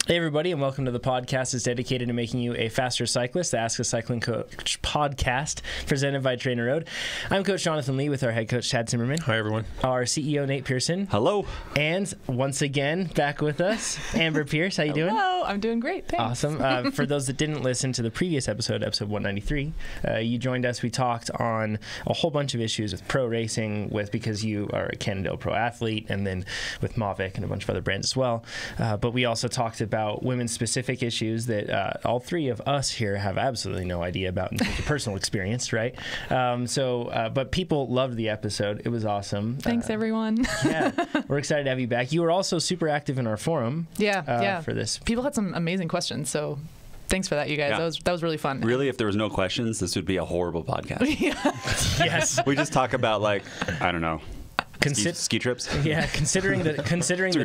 Hey everybody, and welcome to the podcast. It's dedicated to making you a faster cyclist, the Ask a Cycling Coach podcast, presented by Trainer Road. I'm Coach Jonathan Lee with our head coach, Chad Zimmerman. Hi, everyone. Our CEO, Nate Pearson. Hello. And once again, back with us, Amber Pierce. How you doing? Hello, I'm doing great. Thanks. Awesome. For those that didn't listen to the previous episode 193, you joined us. We talked on a whole bunch of issues with pro racing, because you are a Cannondale pro athlete, and then with Mavic and a bunch of other brands as well. But we also talked about women-specific issues that all three of us here have absolutely no idea about in terms of personal experience, right? But people loved the episode. It was awesome. Thanks, everyone. Yeah, we're excited to have you back. You were also super active in our forum. For this. People had some amazing questions, so thanks for that, you guys. Yeah. That was really fun. Really, if there was no questions, this would be a horrible podcast. Yes. We just talk about, like, I don't know. Ski trips? Yeah, considering the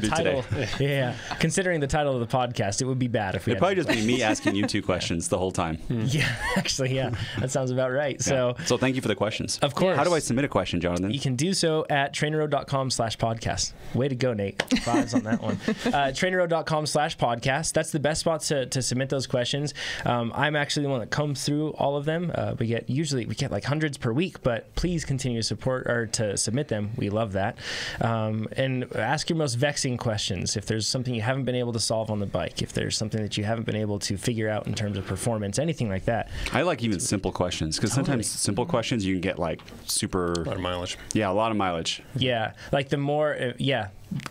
title. Yeah, considering the title of the podcast, it would be bad if we. It'd probably just be me asking you two questions the whole time. Yeah, actually, yeah, that sounds about right. Yeah. So thank you for the questions. Of course. How do I submit a question, Jonathan? You can do so at trainerroad.com/podcast. Way to go, Nate. Vibes on that one. Trainerroad.com/podcast. That's the best spot to submit those questions. I'm actually the one that combs through all of them. We get like hundreds per week, but please continue to support or to submit them. We love that. And ask your most vexing questions. If there's something you haven't been able to solve on the bike, if there's something that you haven't been able to figure out in terms of performance, anything like that. I like even simple questions, because sometimes simple questions you can get like super... A lot of mileage. Yeah, a lot of mileage. Yeah, like the more...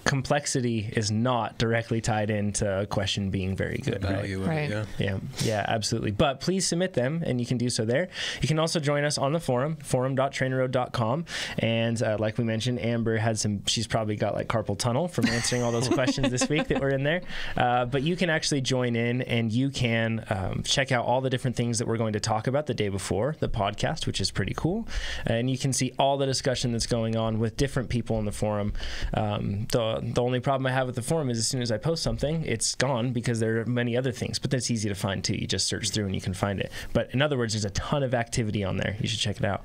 complexity is not directly tied into a question being very good. The value of it, yeah, absolutely. But please submit them, and you can do so there. You can also join us on the forum.trainerroad.com. And like we mentioned, Amber she's probably got like carpal tunnel from answering all those questions this week that were in there. But you can actually join in, and you can check out all the different things that we're going to talk about the day before the podcast, which is pretty cool. And you can see all the discussion that's going on with different people in the forum. The only problem I have with the forum is as soon as I post something, it's gone, because there are many other things. But that's easy to find too. You just search through and you can find it. But in other words, there's a ton of activity on there. You should check it out.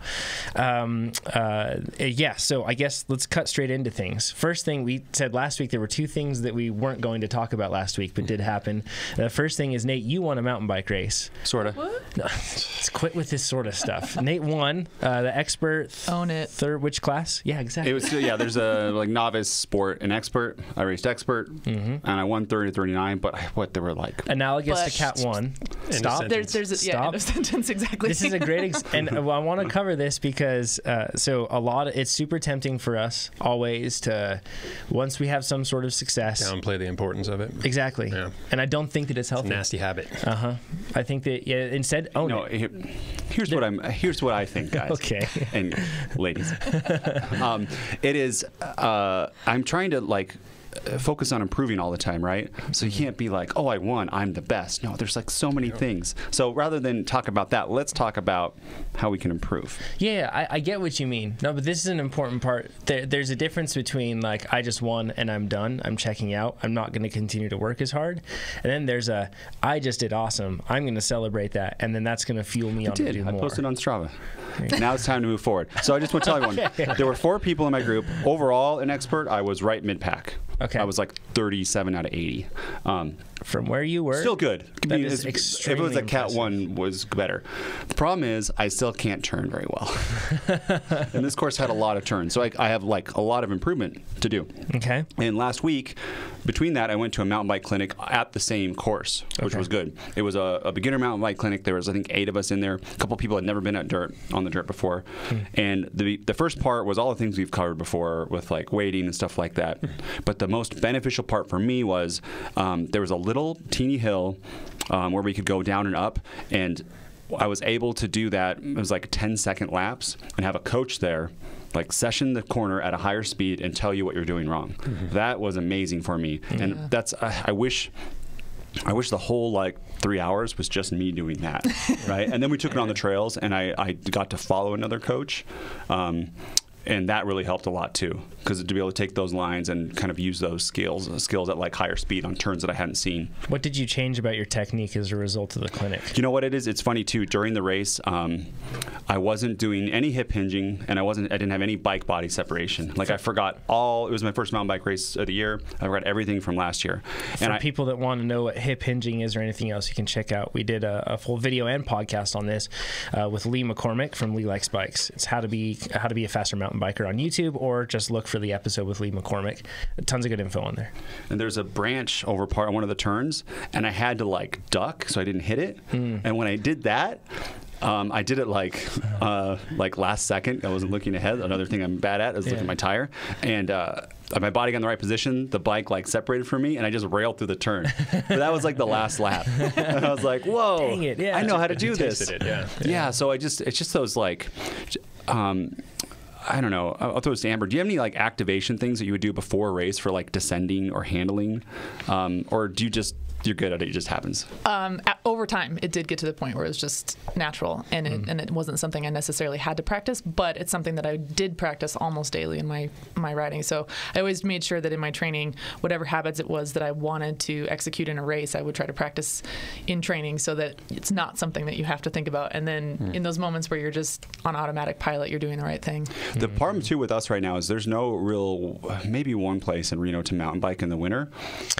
So I guess let's cut straight into things. First thing, we said last week there were two things that we weren't going to talk about last week, but did happen. The first thing is, Nate, you won a mountain bike race. Sort of. What? No, let's quit with this sort of stuff. Nate won the expert. Own it. Third, which class? Yeah, exactly. It was there's a like novice, sport, and expert. I raced expert, and I won 30 to 39. But there were like analogous to Cat 1. Stop. There's a end of sentence, exactly. This is a great and I want to cover this because it's super tempting for us always to, once we have some sort of success, downplay the importance of it. Exactly. Yeah. And I don't think that it's healthy. It's a nasty habit. I think that instead own it. Here's what I think, guys. Okay. And ladies, it is. I'm trying to focus on improving all the time, right? So you can't be like, oh, I won, I'm the best. No, there's like so many things. So rather than talk about that, let's talk about how we can improve. Yeah, I get what you mean. No, but this is an important part. There's a difference between like, I just won and I'm done, I'm checking out, I'm not going to continue to work as hard. And then there's I just did awesome, I'm going to celebrate that, and then that's going to fuel me on to do more. I posted on Strava. Now it's time to move forward. So I just want to tell everyone, there were 4 people in my group. Overall, an expert, I was right mid-pack. Okay. I was like 37 out of 80. From where you were? Still good. That is extremely if it was a Cat impressive. 1 was better. The problem is I still can't turn very well. And this course had a lot of turns. So I have like a lot of improvement to do. Okay. And last week, between that, I went to a mountain bike clinic at the same course, which was good. It was a beginner mountain bike clinic. There was, I think, 8 of us in there. A couple people had never been on the dirt before. And the first part was all the things we've covered before with like weighting and stuff like that. But the most beneficial part for me was there was a little teeny hill where we could go down and up, and I was able to do that. It was like 10-second laps, and have a coach there like session the corner at a higher speed and tell you what you're doing wrong. That was amazing for me. And that's I wish the whole like 3 hours was just me doing that, right? And then we took it on the trails, and I got to follow another coach. And that really helped a lot too, because to be able to take those lines and kind of use those skills at like higher speed on turns that I hadn't seen. What did you change about your technique as a result of the clinic? You know what it is? It's funny too. During the race, I wasn't doing any hip hinging, and I didn't have any bike body separation. Like I forgot all. It was my first mountain bike race of the year. I forgot everything from last year. For people that want to know what hip hinging is or anything else, you can check out. We did a full video and podcast on this with Lee McCormick from Lee Likes Bikes. It's how to be a faster mountain biker on YouTube, or just look for the episode with Lee McCormick. Tons of good info on there. And there's a branch over one of the turns, and I had to like duck so I didn't hit it. And when I did that, I did it like last second. I wasn't looking ahead. Another thing I'm bad at is looking at my tire. And my body got in the right position. The bike like separated from me, and I just railed through the turn. But that was like the last lap. And I was like, whoa, dang it, yeah. I know how to do this. Yeah. So it's just those like... I don't know. I'll throw this to Amber. Do you have any like activation things that you would do before a race for like descending or handling, or do you just you're good at it? It just happens. Over time, it did get to the point where it was just natural, and it wasn't something I necessarily had to practice, but it's something that I did practice almost daily in my riding. So I always made sure that in my training, whatever habits it was that I wanted to execute in a race, I would try to practice in training so that it's not something that you have to think about. And then in those moments where you're just on automatic pilot, you're doing the right thing. The problem too with us right now is there's no real, maybe one place in Reno to mountain bike in the winter,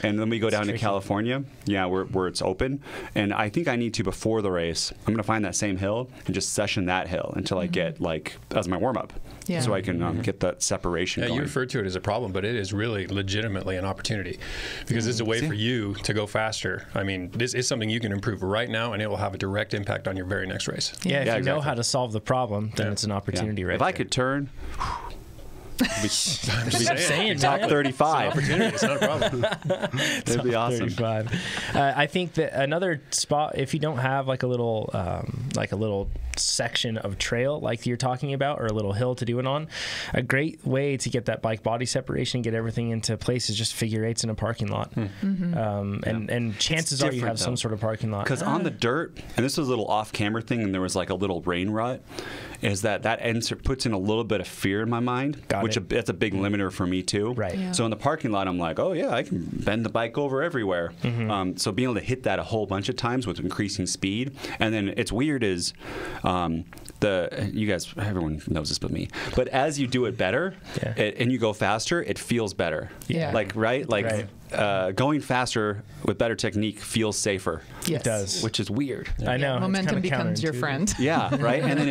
and then we go down to California. Yeah, where it's open. And I think I need to, before the race, I'm going to find that same hill and just session that hill until I get, like, as my warm-up. Yeah. So I can get that separation going. You refer to it as a problem, but it is really legitimately an opportunity, because it's a way for you to go faster. I mean, this is something you can improve right now, and it will have a direct impact on your very next race. Yeah, if you know how to solve the problem, then it's an opportunity right If there. I could turn... I'm just saying, top 35. It's not a problem. It'd be awesome. 35. I think that another spot, if you don't have like a little section of trail like you're talking about, or a little hill to do it on, a great way to get that bike body separation, get everything into place, is just figure eights in a parking lot. And chances are you have some sort of parking lot. Because on the dirt, and this was a little off-camera thing, and there was like a little rain rut, is that puts in a little bit of fear in my mind, that's a big limiter for me too. Right. Yeah. So in the parking lot, I'm like, oh yeah, I can bend the bike over everywhere. So being able to hit that a whole bunch of times with increasing speed, and then it's weird is, you guys, everyone knows this but me, but as you do it better and you go faster, it feels better. Yeah. Going faster with better technique feels safer. Yes. It does. Which is weird. I know. Momentum becomes your friend. Yeah, right? And then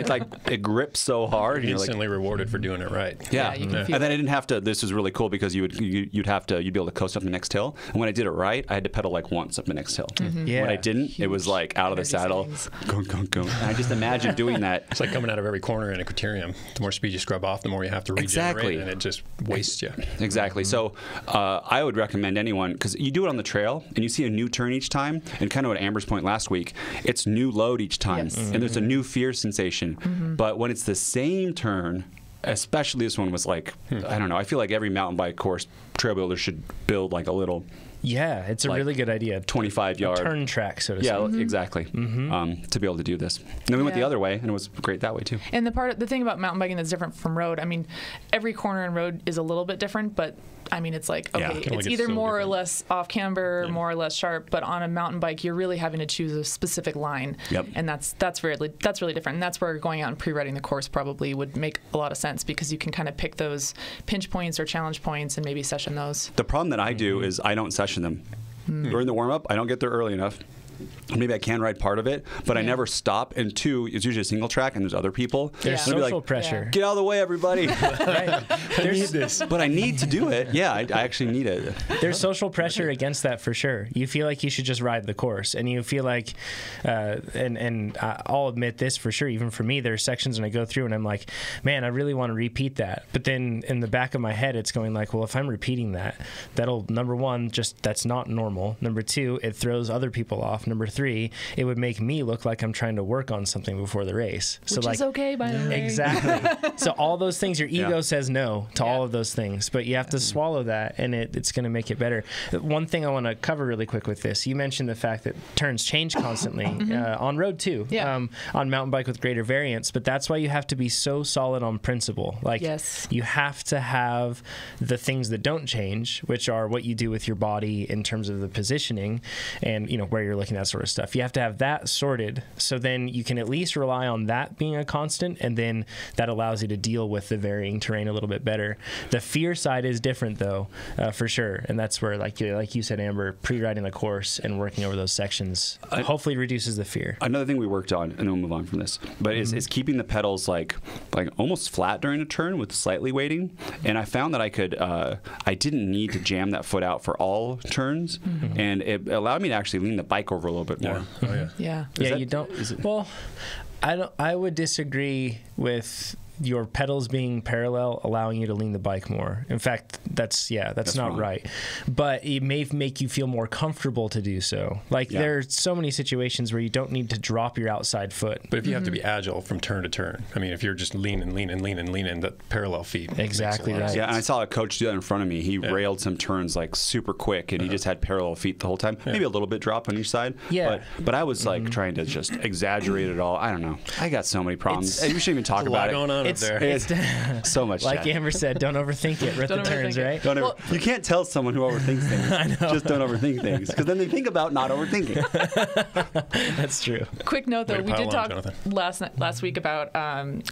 it grips so hard. You're instantly rewarded for doing it right. Yeah. And then I didn't have to, this is really cool, because you'd be able to coast up the next hill. And when I did it right, I had to pedal like once up the next hill. Yeah. When I didn't, it was like out of the saddle. Go. And I just imagine doing that. It's like coming out of every corner in a criterium. The more speed you scrub off, the more you have to regenerate, and it just wastes you. Exactly. So I would recommend anyone, because you do it on the trail and you see a new turn each time, and kind of what Amber's point last week, it's new load each time, and there's a new fear sensation. But when it's the same turn, especially this one was like, I don't know, I feel like every mountain bike course trail builder should build like a little... Yeah, it's a really good idea. 25-yard turn track, so to speak. Yeah, exactly. To be able to do this. And then we went the other way, and it was great that way too. And the thing about mountain biking that's different from road, I mean, every corner in road is a little bit different, but I mean, it's like, okay, it's either more or less off camber, more or less sharp, but on a mountain bike, you're really having to choose a specific line. And that's really different. And that's where going out and pre-riding the course probably would make a lot of sense, because you can kind of pick those pinch points or challenge points and maybe session those. The problem that I do is I don't session them. During the warm-up, I don't get there early enough. Maybe I can ride part of it, but I never stop. And two, it's usually a single track, and there's other people. There's social pressure. Get out of the way, everybody. I need this. But I need to do it. Yeah, I actually need it. There's social pressure against that for sure. You feel like you should just ride the course, and you feel like, and I'll admit this for sure, even for me, there's sections when I go through and I'm like, man, I really want to repeat that. But then in the back of my head, it's going like, well, if I'm repeating that, that'll, number one, that's not normal. Number two, it throws other people off. Number three, it would make me look like I'm trying to work on something before the race. Which is okay, by the way. Exactly. So all those things, your ego says no to all of those things, but you have to swallow that, and it's going to make it better. One thing I want to cover really quick with this, you mentioned the fact that turns change constantly on road too, on mountain bike with greater variance, but that's why you have to be so solid on principle. Like you have to have the things that don't change, which are what you do with your body in terms of the positioning and where you're looking that sort of stuff. You have to have that sorted, so then you can at least rely on that being a constant, and then that allows you to deal with the varying terrain a little bit better. The fear side is different, though, for sure, and that's where, like you said, Amber, pre-riding the course and working over those sections hopefully reduces the fear. Another thing we worked on, and then we'll move on from this, but is keeping the pedals like almost flat during a turn with slightly weighting. And I found that I didn't need to jam that foot out for all turns, and it allowed me to actually lean the bike over a little bit more. Oh yeah. Yeah. Yeah, well, I would disagree with your pedals being parallel allowing you to lean the bike more. In fact, that's not right. But it may make you feel more comfortable to do so. Like there's so many situations where you don't need to drop your outside foot. But if you have to be agile from turn to turn, I mean, if you're just leaning, that parallel feet. Exactly right. Yeah, and I saw a coach do that in front of me. He railed some turns like super quick, and he just had parallel feet the whole time. Maybe a little bit drop on each side. Yeah. But I was like trying to just exaggerate it all. I don't know. I got so many problems. We shouldn't even talk about it. Going on It's so much. Like Amber said, don't overthink it. Rip the turns, right? You can't tell someone who overthinks things. I know. Just don't overthink things, because then they think about not overthinking. That's true. Quick note, though, we did talk Jonathan. last week about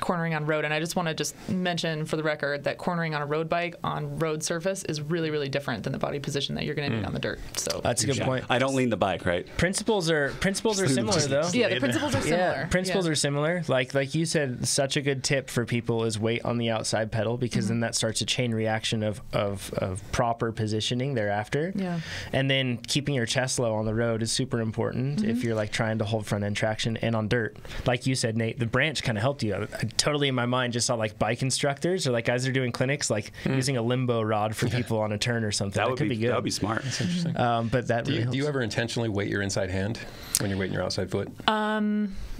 cornering on road, and I just want to mention for the record that cornering on a road bike on road surface is really, really different than the body position that you're going to need on the dirt. So that's a good point. I don't lean the bike, right? Principles are similar, though. Yeah, the principles are similar. Yeah, principles are similar. Like you said, such a good tip for people is weight on the outside pedal, because then that starts a chain reaction of proper positioning thereafter. Yeah. And then keeping your chest low on the road is super important if you're like trying to hold front end traction. And on dirt, like you said, Nate, the branch kind of helped you. I totally in my mind just saw like bike instructors or like guys that are doing clinics like using a limbo rod for people on a turn or something. That could be good. That would be smart. That's interesting. But that do you ever intentionally weight your inside hand when you're weighting your outside foot?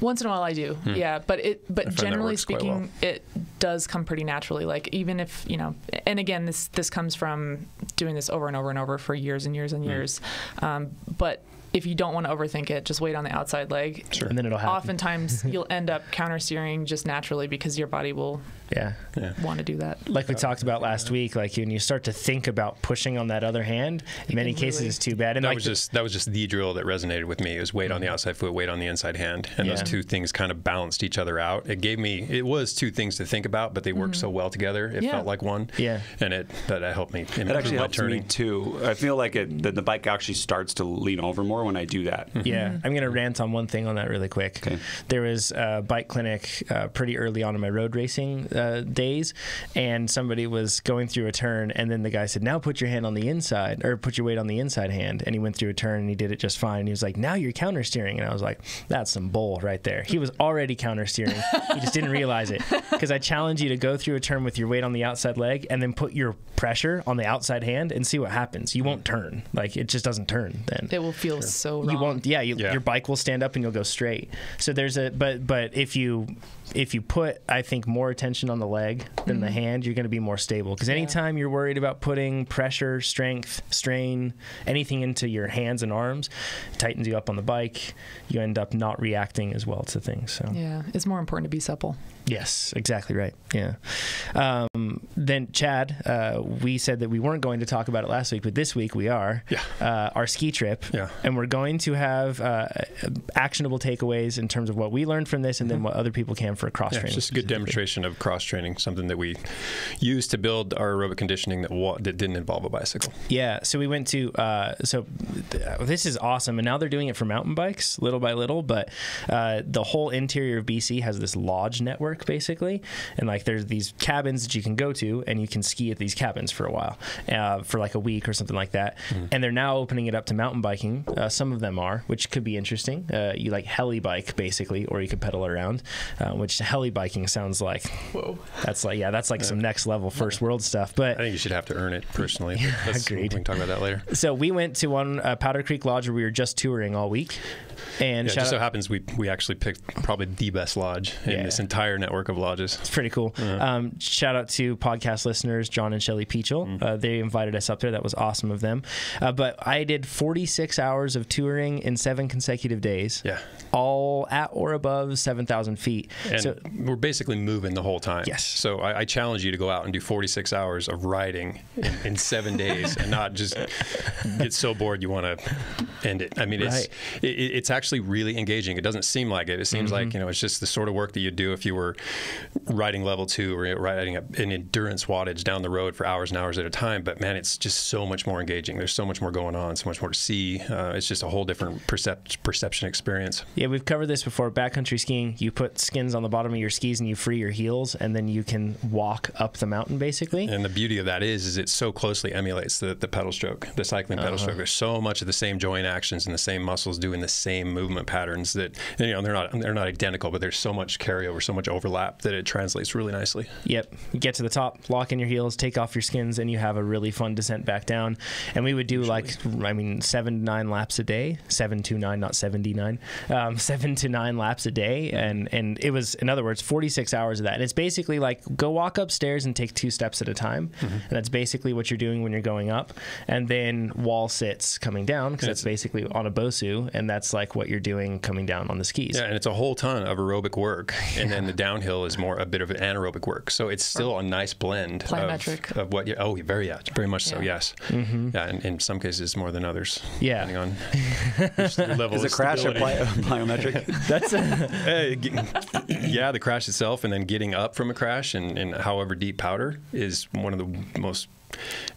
Once in a while I do. Yeah, but generally speaking, it does come pretty naturally. Like even if, and again, this comes from doing this over and over and over for years and years and years. But if you don't want to overthink it, just wait on the outside leg. Sure. And then it'll happen. Oftentimes you'll end up counter steering just naturally because your body will want to do that. Like we talked about last week, like when you start to think about pushing on that other hand, in many cases it's too bad. And that was just the drill that resonated with me, is weight on the outside foot, weight on the inside hand. And those two things kind of balanced each other out. It was two things to think about, but they worked so well together. It felt like one. Yeah. And that helped me improve it actually my helps turning. me too. I feel like the bike actually starts to lean over more when I do that. Yeah. I'm going to rant on one thing on that really quick. Okay. There was a bike clinic pretty early on in my road racing days, and somebody was going through a turn, and then the guy said, now put your hand on the inside, or put your weight on the inside hand. And he went through a turn and he did it just fine. And he was like, now you're counter steering. And I was like, that's some bull right there. He was already counter steering. He just didn't realize it. Because I challenge you to go through a turn with your weight on the outside leg and then put your pressure on the outside hand and see what happens. You won't turn. Like, it just doesn't turn then. It will feel so wrong. You won't, your bike will stand up and you'll go straight. So but if you put, I think, more attention on the leg than the hand, you're going to be more stable. Because anytime you're worried about putting pressure, strength, strain, anything into your hands and arms, it tightens you up on the bike. You end up not reacting as well to things. So yeah, it's more important to be supple. Yes, exactly right. Yeah. Then Chad, we said that we weren't going to talk about it last week, but this week we are. Yeah. Our ski trip. Yeah. And we're going to have actionable takeaways in terms of what we learned from this, and then what other people can for cross training. It's just a good demonstration of cross training, something that we use to build our aerobic conditioning that didn't involve a bicycle. Yeah. So we went to. This is awesome, and now they're doing it for mountain bikes, little by little. But the whole interior of BC has this lodge network, basically, and like there's these cabins that you can go to, and you can ski at these cabins for a while, for like a week or something like that. And they're now opening it up to mountain biking. Some of them are, which could be interesting. You like heli bike basically, or you could pedal around, which heli biking sounds like, whoa, that's like some next level first world stuff. But I think you should have to earn it personally. Agreed. We can talk about that later. So we went to one Powder Creek Lodge where we were just touring all week. And it just so happens we actually picked probably the best lodge in this entire network of lodges. It's pretty cool. Shout out to podcast podcast listeners, John and Shelley Peachel. They invited us up there. That was awesome of them. But I did 46 hours of touring in 7 consecutive days. Yeah. All at or above 7,000 feet. And so we're basically moving the whole time. Yes. So I challenge you to go out and do 46 hours of riding in 7 days and not just get so bored you want to end it. I mean, it's actually really engaging. It doesn't seem like it. It seems like, it's just the sort of work that you'd do if you were riding level 2 or riding an endurance wattage down the road for hours and hours at a time. But man, it's just so much more engaging. There's so much more going on, so much more to see. It's just a whole different perception experience. Yeah, we've covered this before. Backcountry skiing, you put skins on the bottom of your skis and you free your heels, and then you can walk up the mountain, basically. And the beauty of that is it so closely emulates the pedal stroke, the cycling pedal stroke. There's so much of the same joint actions and the same muscles doing the same movement patterns that, they're not identical, but there's so much carryover, so much overlap that it translates really nicely. Yep. You get to the top, lock in your heels, take off your skins, and you have a really fun descent back down. And we would do 7 to 9 laps a day. 7 to 9, not 79. 7 to 9 laps a day. And it was, in other words, 46 hours of that. And it's basically like go walk upstairs and take 2 steps at a time. And that's basically what you're doing when you're going up. And then wall sits coming down, because that's basically on a Bosu, and that's like what you're doing coming down on the skis. Yeah, and it's a whole ton of aerobic work. And then the downhill is more a bit of an anaerobic work. So it's still a nice blend of what very much so, yes. Yeah, and in some cases more than others. Yeah. Depending on your level Is of a crash a stability. plyometric? That's yeah, the crash itself, and then getting up from a crash and however deep powder is one of the most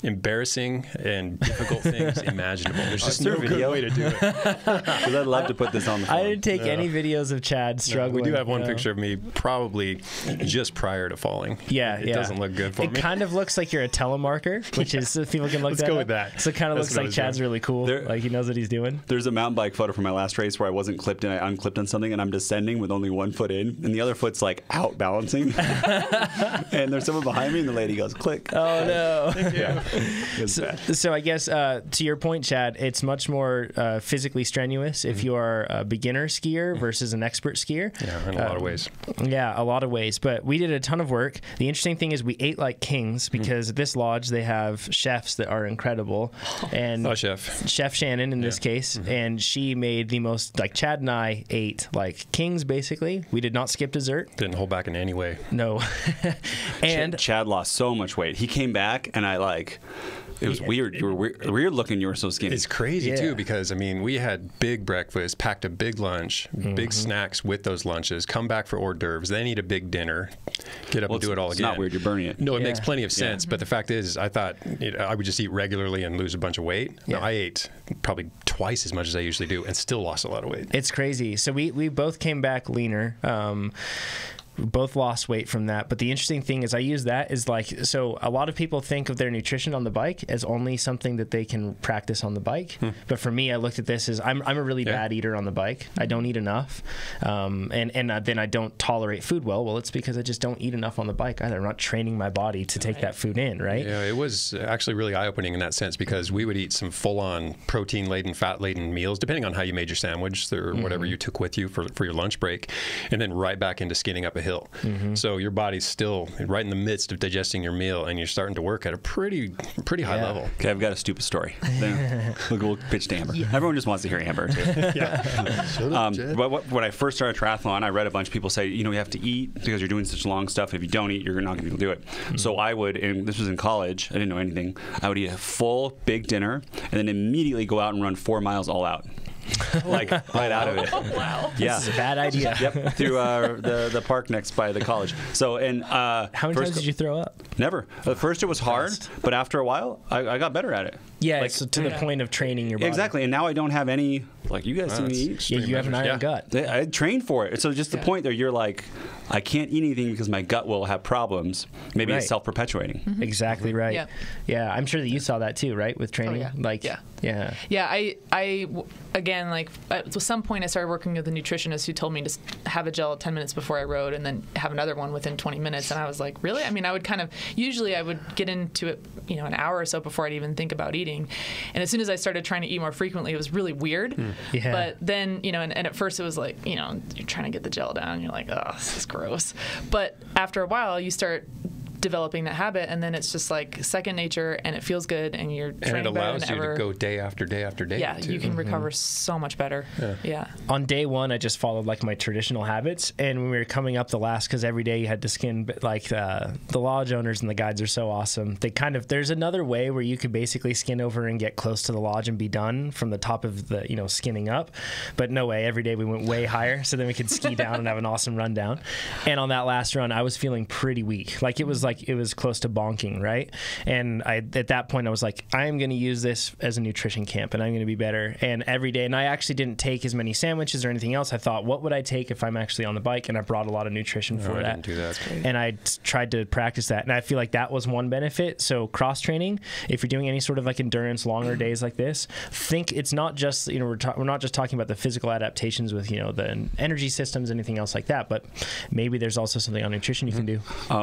embarrassing and difficult things imaginable. There's just no good way to do it. Because I'd love to put this on the phone. I didn't take any videos of Chad struggling. We do have one picture of me probably just prior to falling. Yeah, it doesn't look good for me. It kind of looks like you're a telemarker, which is so people can look. Let's go with that. So it kind of looks like Chad's really cool. Like he knows what he's doing. There's a mountain bike photo from my last race where I wasn't clipped and I unclipped on something, and I'm descending with only one foot in, and the other foot's like out balancing. And there's someone behind me, and the lady goes, "Click." Oh no! Thank you. Yeah. So I guess to your point, Chad, it's much more physically strenuous if you are a beginner skier versus an expert skier. Yeah, in a lot of ways. Yeah, a lot of ways. But we did a ton of work. The interesting thing is we ate like kings, because at this lodge they have chefs that are incredible. And Chef Shannon in this case, and she made the most, like Chad and I ate like kings basically. We did not skip dessert. Didn't hold back in any way. No. And Chad lost so much weight. He came back and it was weird. You were weird looking. You were so skinny. It's crazy too, because I mean, we had big breakfast, packed a big lunch, big snacks with those lunches, come back for hors d'oeuvres, then eat a big dinner, get up and do it all again. It's not weird. You're burning it. No, it makes plenty of sense. But the fact is, I thought I would just eat regularly and lose a bunch of weight. No, I ate probably twice as much as I usually do and still lost a lot of weight. It's crazy. So we both came back leaner. We both lost weight from that. But the interesting thing is I use that as like, so a lot of people think of their nutrition on the bike as only something that they can practice on the bike. But for me, I looked at this as I'm a really bad eater on the bike. I don't eat enough. And then I don't tolerate food well. Well, it's because I just don't eat enough on the bike either. I'm not training my body to take that food in, right? Yeah, it was actually really eye-opening in that sense, because we would eat some full-on protein-laden, fat-laden meals, depending on how you made your sandwich or whatever you took with you for your lunch break, and then right back into skinning up a hill. So your body's still right in the midst of digesting your meal, and you're starting to work at a pretty high level. Okay, I've got a stupid story. We'll pitch to Amber. Everyone just wants to hear Amber too. Shut up, Jed. But when I first started triathlon, I read a bunch of people say, you have to eat because you're doing such long stuff. If you don't eat, you're not going to do it. So I would, and this was in college, I didn't know anything, I would eat a full big dinner and then immediately go out and run 4 miles all out. Like right out of it. Oh, wow. Yeah. This is a bad idea. Yep. Through the park next by the college. So how many times did you throw up? Never. At first it was hard, but after a while I got better at it. Yeah, so to the point of training your body. Exactly. And now I don't have any, like you guys see me eat. Yeah, you have an iron gut. I trained for it. So just the point there, you're like, I can't eat anything because my gut will have problems. Maybe it's self-perpetuating. Exactly right. Yeah, I'm sure that you saw that too, right? With training. I again, like at some point I started working with a nutritionist who told me to have a gel 10 minutes before I rode and then have another one within 20 minutes. And I was like, really? I mean, I would usually I would get into it, an hour or so before I'd even think about eating. And as soon as I started trying to eat more frequently, it was really weird. Yeah. But then, and at first it was like, you're trying to get the gel down and you're like, oh, this is gross. But after a while, you start developing that habit, and then it's just like second nature, and it feels good, and you're training and it allows better than you ever. to go day after day after day. Yeah, too. you can recover so much better. Yeah. On day one, I just followed like my traditional habits, and when we were coming up the last, because every day you had to skin, like the lodge owners and the guides are so awesome. They there's another way where you could basically skin over and get close to the lodge and be done from the top of the skinning up, but no way. Every day we went way higher, so then we could ski down and have an awesome run down. And on that last run, I was feeling pretty weak. Like it was close to bonking, right? And at that point, I was like, I am going to use this as a nutrition camp, and I'm going to be better. And every day, and I actually didn't take as many sandwiches or anything else. I thought, what would I take if I'm actually on the bike? And I brought a lot of nutrition for that. I didn't do that. And I tried to practice that, and I feel like that was one benefit. So cross training, if you're doing any sort of like endurance, longer days like this, think it's not just we're not just talking about the physical adaptations with the energy systems, anything else like that, but maybe there's also something on nutrition you can do.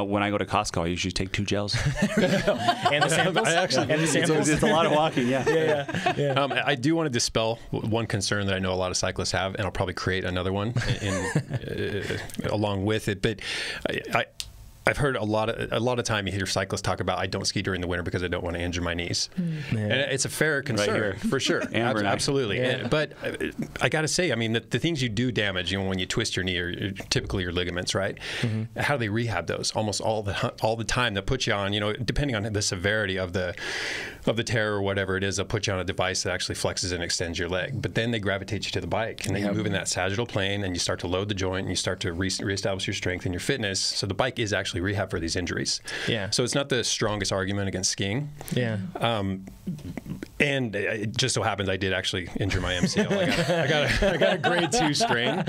When I go to Costco, I usually take 2 gels. And the samples. It's a lot of walking. Yeah. I do want to dispel one concern that I know a lot of cyclists have, and I'll probably create another one along with it. But I've heard a lot of time you hear cyclists talk about, I don't ski during the winter because I don't want to injure my knees. And it's a fair concern, for sure. Absolutely. Yeah. But I got to say, I mean, the things you do damage, when you twist your knee, are typically your ligaments, right? How do they rehab those? Almost all the time. They'll put you on, depending on the severity of the tear or whatever it is, they'll put you on a device that actually flexes and extends your leg. But then they gravitate you to the bike, and then you move in that sagittal plane, and you start to load the joint, and you start to reestablish your strength and your fitness. So the bike is actually rehab for these injuries. Yeah. So it's not the strongest argument against skiing. Yeah. And it just so happens I did actually injure my MCL. I got a grade 2 strain.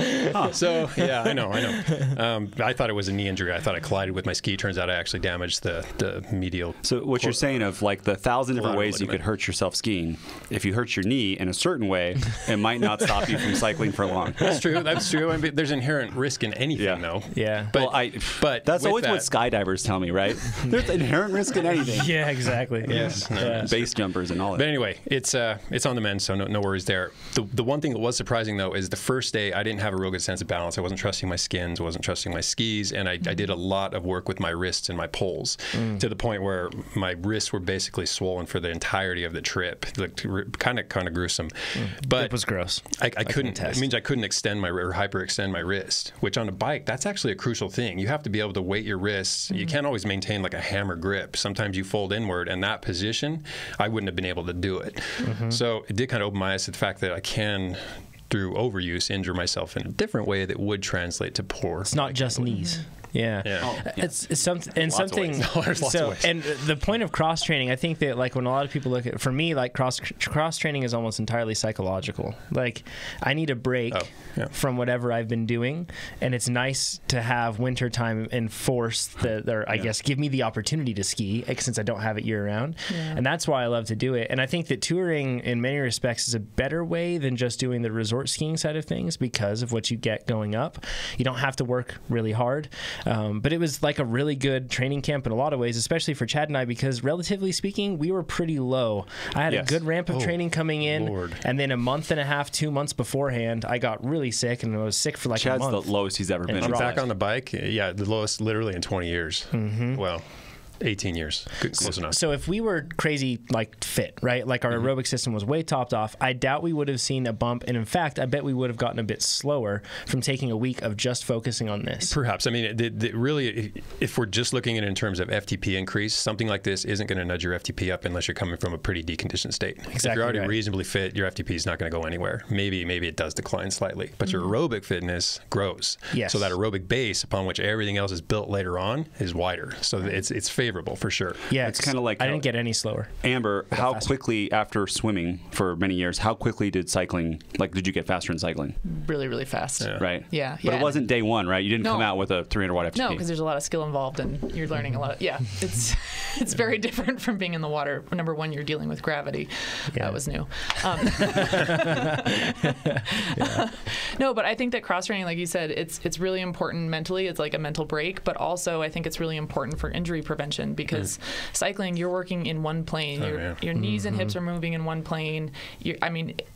So yeah, I know. I thought it was a knee injury. I thought I collided with my ski. Turns out I actually damaged the medial. So what you're saying of like the 1,000 different ways you could hurt yourself skiing, if you hurt your knee in a certain way, it might not stop you from cycling for long. That's true. I mean, there's inherent risk in anything, though. Yeah. But that's always what skydivers tell me, right? There's inherent risk in anything. Yeah, exactly. Yes. Yeah. Base jumpers and all that. But anyway, it's on the mend, so no worries there. The one thing that was surprising, though, is the first day I didn't have a real good sense of balance. I wasn't trusting my skins, wasn't trusting my skis, and I did a lot of work with my wrists and my poles to the point where my wrists were basically swollen for the entirety of the trip. It looked kind of gruesome. But it was gross. I couldn't. It means I couldn't extend or hyperextend my wrist, which on a bike, that's actually a crucial thing. You have to be able to weight your wrists. You can't always maintain like a hammer grip. Sometimes you fold inward, and that position, I wouldn't have been able to do it. So it did kind of open my eyes to the fact that I can, through overuse, injure myself in a different way that would translate to poor. It's not just knees. Yeah. It's something, and something. So, and the point of cross training, I think that like when a lot of people look at, for me, like cross training is almost entirely psychological. Like I need a break from whatever I've been doing, and it's nice to have winter time enforce I guess give me the opportunity to ski since I don't have it year round, and that's why I love to do it. And I think that touring, in many respects, is a better way than just doing the resort skiing side of things because of what you get going up. You don't have to work really hard. But it was like a really good training camp in a lot of ways, especially for Chad and I, because relatively speaking, we were pretty low. I had a good ramp of training coming in, and then a month and a half, 2 months beforehand, I got really sick, and I was sick for like Chad's a month. The lowest he's ever been. I'm back on the bike. Yeah, the lowest literally in 20 years. Well, 18 years. Close enough. So if we were crazy, like fit, right? Like our aerobic system was way topped off, I doubt we would have seen a bump. And in fact, I bet we would have gotten a bit slower from taking a week of just focusing on this. Perhaps. I mean, really, if we're just looking at it in terms of FTP increase, something like this isn't going to nudge your FTP up unless you're coming from a pretty deconditioned state. If you're already reasonably fit, your FTP is not going to go anywhere. Maybe it does decline slightly, but your aerobic fitness grows. Yes. So that aerobic base upon which everything else is built later on is wider. So it's favorable for sure. Yeah, it's kind of like I didn't get any slower. Amber, how quickly after swimming for many years, how quickly did you get faster in cycling? Really, really fast. Right? Yeah. But it wasn't day one, right? You didn't come out with a 300 watt FTP. No, because there's a lot of skill involved and you're learning a lot. It's very different from being in the water. Number one, you're dealing with gravity. That was new. No, but I think that cross training, like you said, it's really important mentally. It's like a mental break, but also I think it's really important for injury prevention because cycling, you're working in one plane. Your knees and hips are moving in one plane.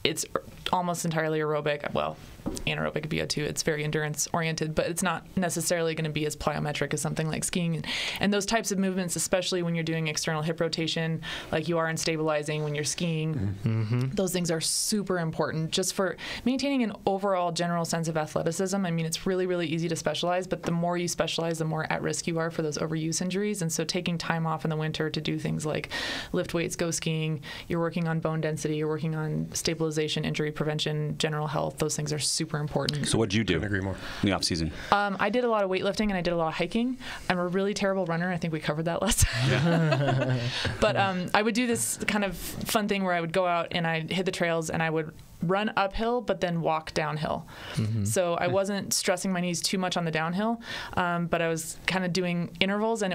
It's almost entirely aerobic. Well, anaerobic VO2. It's very endurance oriented, but it's not necessarily going to be as plyometric as something like skiing. And those types of movements, especially when you're doing external hip rotation, like you are in stabilizing when you're skiing, those things are super important just for maintaining an overall general sense of athleticism. I mean, it's really, really easy to specialize, but the more you specialize, the more at risk you are for those overuse injuries. And so taking time off in the winter to do things like lift weights, go skiing, you're working on bone density, you're working on stabilization, injury prevention, general health, those things are super important. So what did you do? Couldn't agree more. In the off season? I did a lot of weightlifting and I did a lot of hiking. I'm a really terrible runner. I think we covered that last time. But I would do this kind of fun thing where I would go out and I'd hit the trails and I would run uphill but then walk downhill. So I wasn't stressing my knees too much on the downhill, but I was kind of doing intervals, and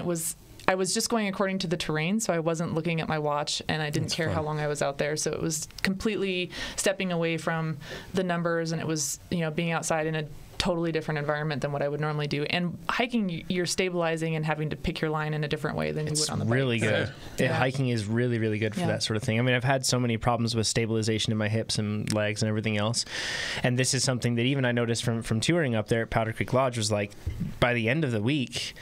I was just going according to the terrain, so I wasn't looking at my watch, and I didn't care how long I was out there. So it was completely stepping away from the numbers, and it was, being outside in a totally different environment than what I would normally do. And hiking, you're stabilizing and having to pick your line in a different way than you would on the bike. It's really good. Yeah. Hiking is really, really good for that sort of thing. I mean, I've had so many problems with stabilization in my hips and legs and everything else. And this is something that even I noticed from touring up there at Powder Creek Lodge was like, by the end of the week,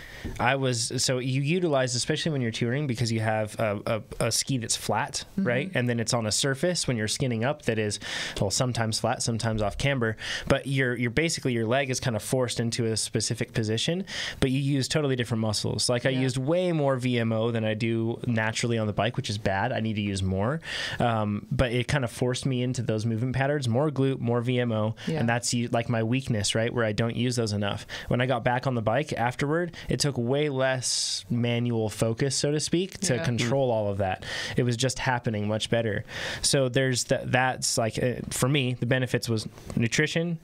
so you utilize, especially when you're touring, because you have a ski that's flat, right? And then it's on a surface when you're skinning up that is, well, sometimes flat, sometimes off camber, but you're basically, your leg is kind of forced into a specific position, but you use totally different muscles. Like I used way more VMO than I do naturally on the bike, which is bad. I need to use more. But it kind of forced me into those movement patterns, more glute, more VMO. And that's like my weakness, right? Where I don't use those enough. When I got back on the bike afterward, it took way less manual focus, so to speak, to control all of that. It was just happening much better. So there's that's like, for me, the benefits was nutrition,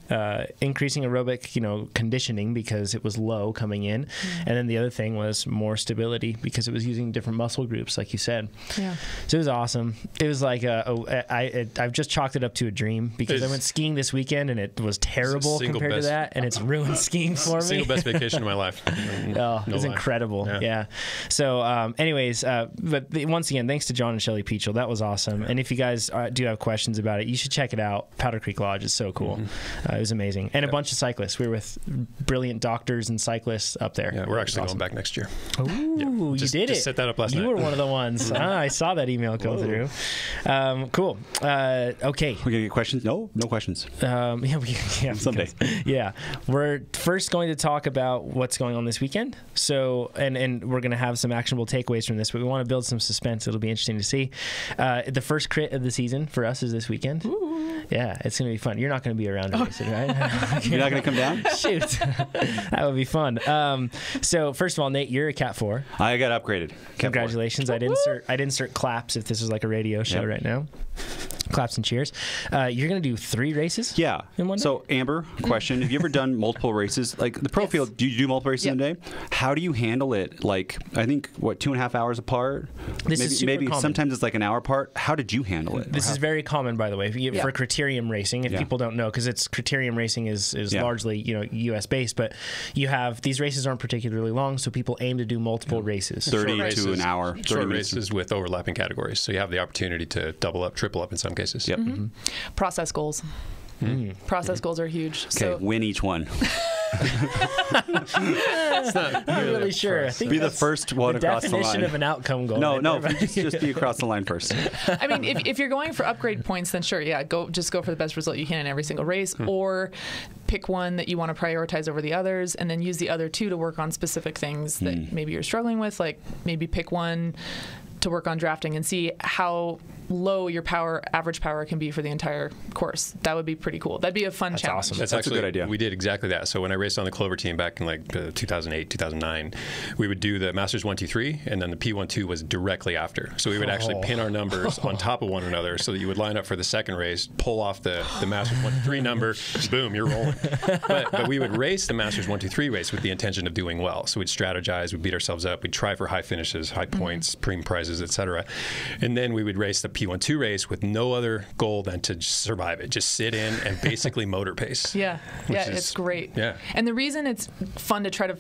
increasing aerobic, conditioning because it was low coming in. And then the other thing was more stability because it was using different muscle groups, like you said. Yeah. So it was awesome. It was like, I've just chalked it up to a dream because I went skiing this weekend and it was terrible compared to that. And it's ruined skiing for me. Single best vacation of my life. It was incredible. Yeah. So anyways, but once again, thanks to John and Shelly Peachel. That was awesome. And if you guys do have questions about it, you should check it out. Powder Creek Lodge is so cool. It was amazing. And a bunch of cyclists. We were with brilliant doctors and cyclists up there. Yeah, we're actually going back next year. Ooh, you did it. Just set that up last night. You were one of the ones. I saw that email come through. Cool. Okay. We're going to get questions? No questions. Someday. Yeah. We're first going to talk about what's going on this weekend. So, and we're going to have some actionable takeaways from this, but we want to build some suspense. It'll be interesting to see. The first crit of the season for us is this weekend. Ooh. Yeah, it's going to be fun. You're not going to be around to race it, right? You're not going to come down? Shoot. That would be fun. So first of all, Nate, you're a Cat 4. I got upgraded. Congratulations. I'd insert claps if this was like a radio show right now. Claps and cheers. You're going to do 3 races? Yeah. In one day? So, Amber, question. Have you ever done multiple races? Like the pro field, do you do multiple races in a day? How do you handle it? Like, I think, 2.5 hours apart? This is super maybe common. Sometimes it's like an hour apart. How did you handle it? This is very common, by the way, for criterium racing. If people don't know, because criterium racing is largely U.S. based, but you have these races aren't particularly long, so people aim to do multiple races. 30 to an hour. 30 short races with overlapping categories, so you have the opportunity to double up, triple up in some cases. Yep. Process goals. Process goals are huge. Okay, win each one. I'm not really sure. I think be the first one across the line. Definition of an outcome goal. No, just be across the line first. I mean, if you're going for upgrade points, then sure, go for the best result you can in every single race, or pick one that you want to prioritize over the others, and then use the other 2 to work on specific things that maybe you're struggling with. Like maybe pick one to work on drafting and see how low your average power can be for the entire course. That would be pretty cool. That'd be a fun challenge. Awesome. That's actually a good idea. We did exactly that. So when I raced on the Clover team back in 2008, 2009, we would do the Masters 1, 2, 3, and then the P1-2 was directly after. So we would actually pin our numbers on top of one another so that you would line up for the second race, pull off the Masters 1, 2, 3 number, boom, you're rolling. But we would race the Masters 1, 2, 3 race with the intention of doing well. So we'd strategize, we'd beat ourselves up, we'd try for high finishes, high points, premium prizes, etc. And then we would race the P1-2 race with no other goal than to just survive it. Just sit in and basically motor pace. Yeah, it's great. Yeah. And the reason it's fun to try to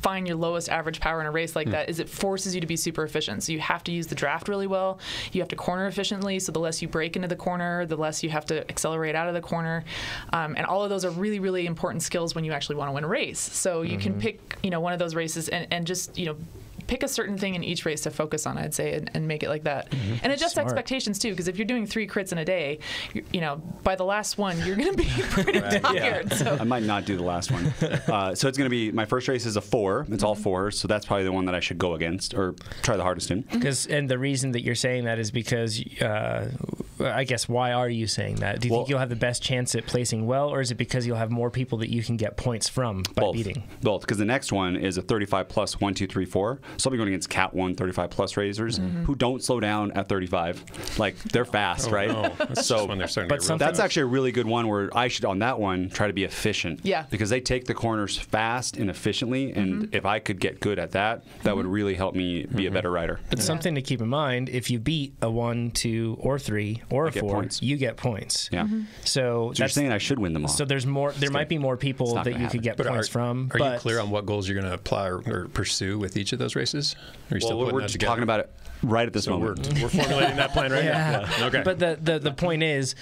find your lowest average power in a race like that is it forces you to be super efficient. So you have to use the draft really well. You have to corner efficiently. So the less you break into the corner, the less you have to accelerate out of the corner. And all of those are really, really important skills when you actually want to win a race. So you can pick, one of those races and just, pick a certain thing in each race to focus on, I'd say, and make it like that. And adjust expectations, too, because if you're doing 3 crits in a day, by the last one, you're going to be pretty tired. So. I might not do the last one. So it's going to be, my first race is a 4. It's all 4s, so that's probably the one that I should go against or try the hardest in. And the reason that you're saying that is because, I guess, why are you saying that? Do you think you'll have the best chance at placing well, or is it because you'll have more people that you can get points from by beating? Both, because the next one is a 35 plus 1, 2, 3, 4. So I'll be going against Cat 1 35 plus racers who don't slow down at 35. Like, they're fast, right? No. So when they're starting to get that's actually a really good one where I should, on that one, try to be efficient. Yeah. Because they take the corners fast and efficiently, and if I could get good at that, that would really help me be a better rider. But something to keep in mind, if you beat a 1, 2, or 3, or a 4, you get points. Yeah. So you're saying I should win them all. So there's more. There might be more people that you could get points from. Are you clear on what goals you're going to apply or pursue with each of those races? Are you still we're just talking about it right at this moment. We're formulating that plan right now. Yeah. Okay. But the point is,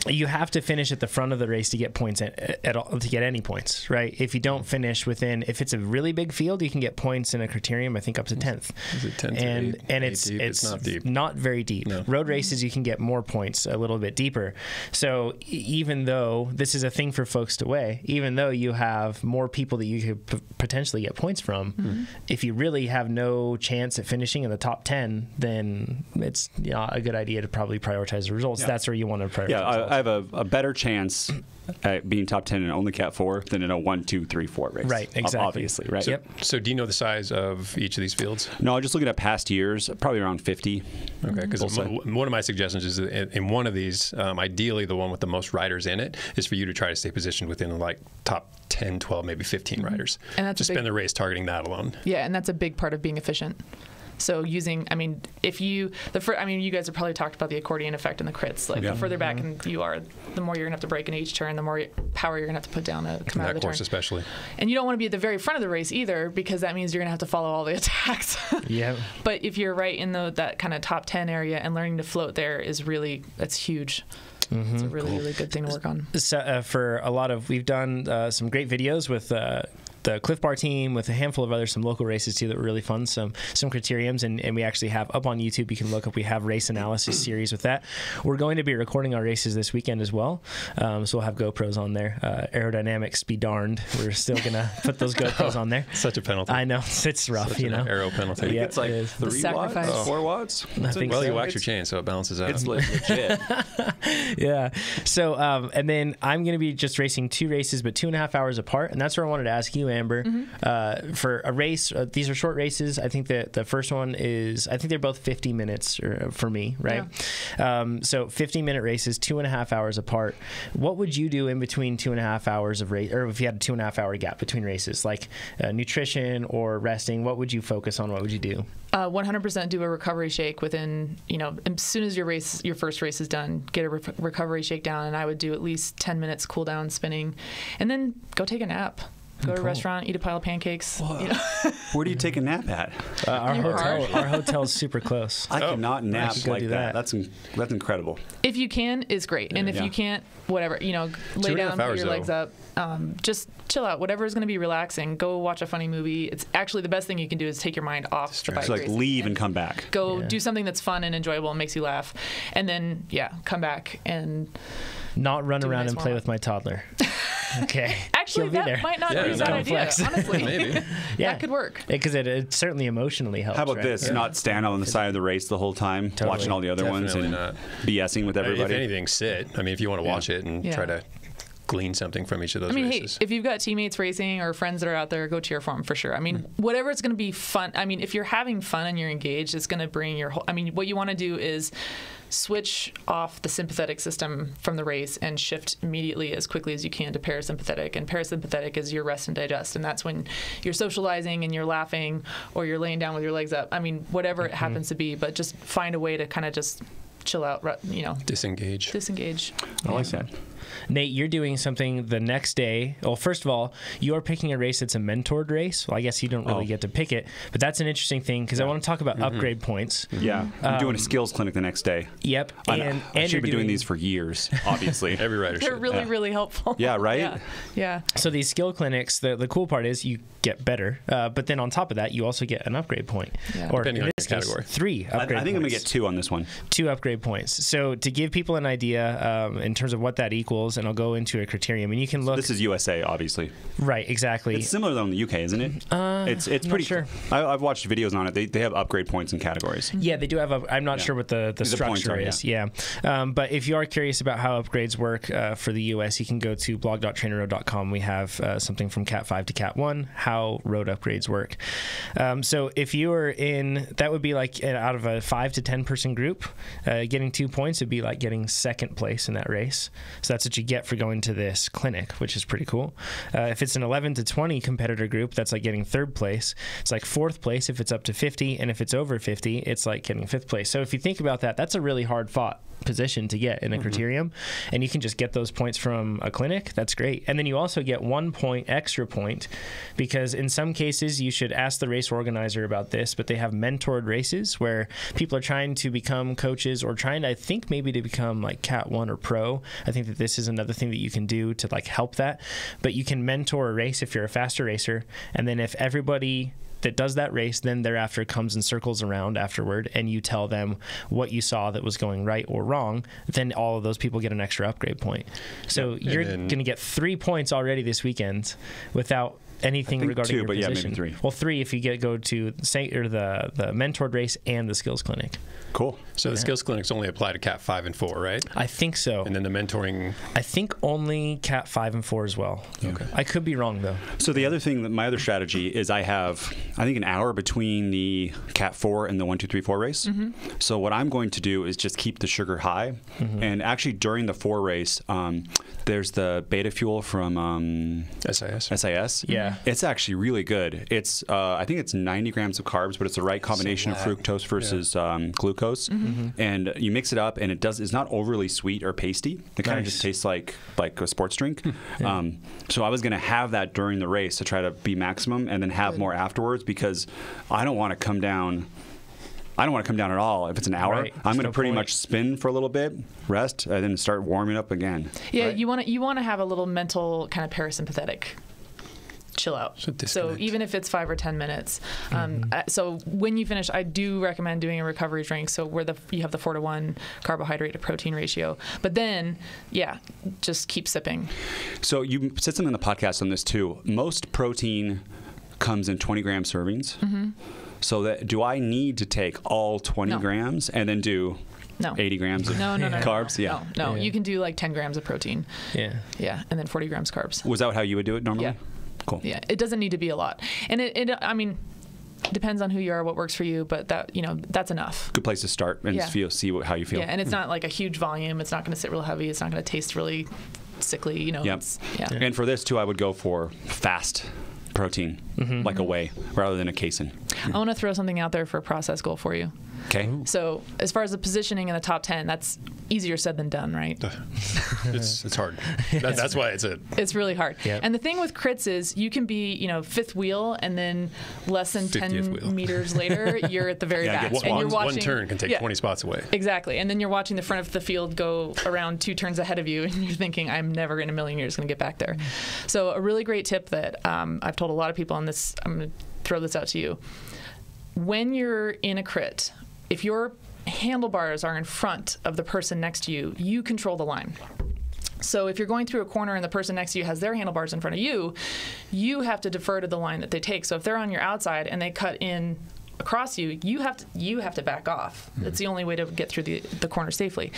you have to finish at the front of the race to get points at all, to get any points, right? If you don't finish within, if it's a really big field, you can get points in a criterium, I think up to 10th. Is it 10th? And it's not deep. Not very deep. No. Road races, you can get more points a little bit deeper. So even though this is a thing for folks to weigh, even though you have more people that you could potentially get points from, if you really have no chance at finishing in the top 10, then it's a good idea to probably prioritize the results. That's where you want to prioritize. Yeah, I have a better chance at being top 10 in only Cat 4 than in a 1, 2, 3, 4 race. Right, exactly. Obviously, right? So do you know the size of each of these fields? No, I'm just looking at past years, probably around 50. Okay, because one of my suggestions is that in one of these, ideally the one with the most riders in it, is for you to try to stay positioned within like top 10, 12, maybe 15 riders. And that's to spend the race targeting that alone. Yeah, and that's a big part of being efficient. So you guys have probably talked about the accordion effect and the crits. Like the further back you are, the more you're gonna have to break in each turn, the more power you're gonna have to put down to come out of the course, turn. especially. And you don't want to be at the very front of the race either, because that means you're gonna have to follow all the attacks. Yeah. But if you're right in that kind of top 10 area, and learning to float there is that's huge. It's a really, really good thing to work on. So, we've done some great videos with the Cliff Bar team, with a handful of some local races too that were really fun, some criteriums, and we actually have up on YouTube, you can look up, we have race analysis series with that. We're going to be recording our races this weekend as well, so we'll have GoPros on there. Aerodynamics be darned, we're still going to put those GoPros on there. Such a penalty. I know, it's rough. Such an arrow penalty. Yeah, it's like 3 watts, 4 watts. You wax your chain, so it balances out. It's legit. Yeah. So, and then I'm going to be just racing 2 races, but 2.5 hours apart, and that's where I wanted to ask you, Amber, for a race. These are short races. I think that the first one is, I think they're both 50 minutes for me, right? Yeah. So 50-minute races, 2.5 hours apart. What would you do in between 2.5 hours of race, or if you had a 2.5 hour gap between races, like nutrition or resting? What would you focus on? What would you do? 100% do a recovery shake within, as soon as your first race is done, get a recovery shake down, and I would do at least 10 minutes cool down spinning, and then go take a nap. Go to a restaurant, eat a pile of pancakes. Where do you take a nap at? Our hotel is super close. I cannot nap like that. That's incredible. If you can, it's great. And if you can't, whatever, lay down, put your legs up. Just chill out. Whatever is going to be relaxing. Go watch a funny movie. It's actually the best thing you can do is take your mind off the bike racing. Like leave and come back. Go do something that's fun and enjoyable and makes you laugh. And then, come back and not run around and play with my toddler. Okay. Actually, that might not be a bad idea, honestly. Maybe. That could work. Because it certainly emotionally helps. How about this? Not stand on the side of the race the whole time, watching all the other ones and BSing with everybody. If anything, sit. I mean, if you want to watch it and try to glean something from each of those races. Hey, if you've got teammates racing or friends that are out there, go cheer for them for sure. I mean, whatever it's going to be fun. I mean, if you're having fun and you're engaged, it's going to bring your whole. I mean, what you want to do is switch off the sympathetic system from the race and shift immediately as quickly as you can to parasympathetic. And parasympathetic is your rest and digest. And that's when you're socializing and you're laughing or you're laying down with your legs up. I mean, whatever it happens to be, but just find a way to kind of just chill out, Disengage. Disengage. I like that. Nate, you're doing something the next day. Well, first of all, you're picking a race that's a mentored race. Well, I guess you don't really get to pick it, but that's an interesting thing because I want to talk about upgrade points. Yeah, I'm doing a skills clinic the next day. Yep. And you've been doing these for years, obviously. Every rider They're really, really helpful. Yeah, right? Yeah. So these skill clinics, the cool part is you get better, but then on top of that, you also get an upgrade point. Yeah. Or depending in on this your case, category. 3 upgrade points. I think I'm going to get 2 on this one. 2 upgrade points. So to give people an idea in terms of what that equals, and I'll go into a criterium, and you can look. This is USA, obviously. Right, exactly. It's similar though in the UK, isn't it? It's pretty. sure. I've watched videos on it. They have upgrade points in categories. Yeah, they do have I'm not sure what the structure is. Yeah. But if you are curious about how upgrades work for the US, you can go to blog.trainerroad.com. We have something from Cat 5 to Cat 1, how road upgrades work. So if you are in, that would be like out of a 5 to 10 person group, getting 2 points would be like getting second place in that race. So that's what you get for going to this clinic, which is pretty cool. If it's an 11 to 20 competitor group, that's like getting 3rd place. It's like 4th place if it's up to 50, and if it's over 50, it's like getting 5th place. So if you think about that, that's a really hard fought position to get in a criterium, and you can just get those points from a clinic. That's great. And then you also get 1 point extra point, because in some cases you should ask the race organizer about this, but they have mentored races where people are trying to become coaches or trying to, I think, maybe to become like Cat 1 or pro. I think that this is another thing that you can do to like help that. But you can mentor a race if you're a faster racer, and then if everybody that does that race then thereafter comes and circles around afterward, and you tell them what you saw that was going right or wrong, then all of those people get an extra upgrade point. So you're going to get 3 points already this weekend without anything regarding 2, your but position. Yeah, maybe 3. Well, 3 if you go to the mentored race and the skills clinic. Cool. So the skills clinics only apply to Cat 5 and 4, right? I think so. And then the mentoring. I think only Cat 5 and 4 as well. Okay. I could be wrong though. So the other thing, my other strategy is I think an hour between the Cat 4 and the 1, 2, 3, 4 race. So what I'm going to do is just keep the sugar high. And actually during the 4 race, there's the beta fuel from SIS. Yeah. It's actually really good. It's I think it's 90 grams of carbs, but it's the right combination of fructose versus glucose. And you mix it up, and it's not overly sweet or pasty. It kind of just tastes like a sports drink. So I was going to have that during the race to try to be maximum, and then have more afterwards, because I don't want to come down. I don't want to come down at all. If it's an hour, I'm going to pretty much spin for a little bit, rest, and then start warming up again. Yeah, you want to have a little mental kind of parasympathetic chill out. So even if it's 5 or 10 minutes. So when you finish, I do recommend doing a recovery drink. So where you have the 4-to-1 carbohydrate to protein ratio. But then, just keep sipping. So you said something in the podcast on this too. Most protein comes in 20-gram servings. So do I need to take all 20 grams and then do 80 grams of carbs? No. You can do like 10 grams of protein. Yeah, and then 40 grams carbs. Was that how you would do it normally? Yeah. Cool. Yeah, it doesn't need to be a lot. And I mean, depends on who you are, what works for you, but that's enough. Good place to start and see how you feel. Yeah, and it's not like a huge volume. It's not going to sit real heavy. It's not going to taste really sickly. And for this too, I would go for fast protein, like a whey, rather than a casein. I want to throw something out there for a process goal for you. Okay. So as far as the positioning in the top 10, that's easier said than done, right? It's hard. That's why it's really hard. Yep. And the thing with crits is you can be, 5th wheel, and then less than 10 meters later, you're at the very back. And you're watching, one turn can take 20 spots away. Exactly. And then you're watching the front of the field go around 2 turns ahead of you, and you're thinking, I'm never in a million years going to get back there. So a really great tip that I've told a lot of people on this, I'm going to throw this out to you. When you're in a crit, if your handlebars are in front of the person next to you, you control the line. So if you're going through a corner and the person next to you has their handlebars in front of you, you have to defer to the line that they take. So if they're on your outside and they cut in across you, you have to back off. That's the only way to get through the corner safely.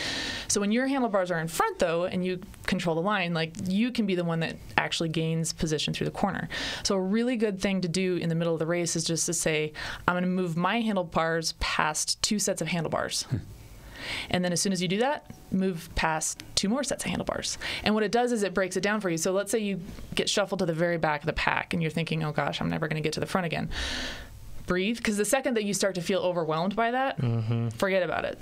So when your handlebars are in front, though, and you control the line, like, you can be the one that actually gains position through the corner. So a really good thing to do in the middle of the race is just to say, I'm going to move my handlebars past 2 sets of handlebars. And then as soon as you do that, move past 2 more sets of handlebars. And what it does is it breaks it down for you. So let's say you get shuffled to the very back of the pack and you're thinking, oh gosh, I'm never going to get to the front again. Breathe, because the second that you start to feel overwhelmed by that, forget about it.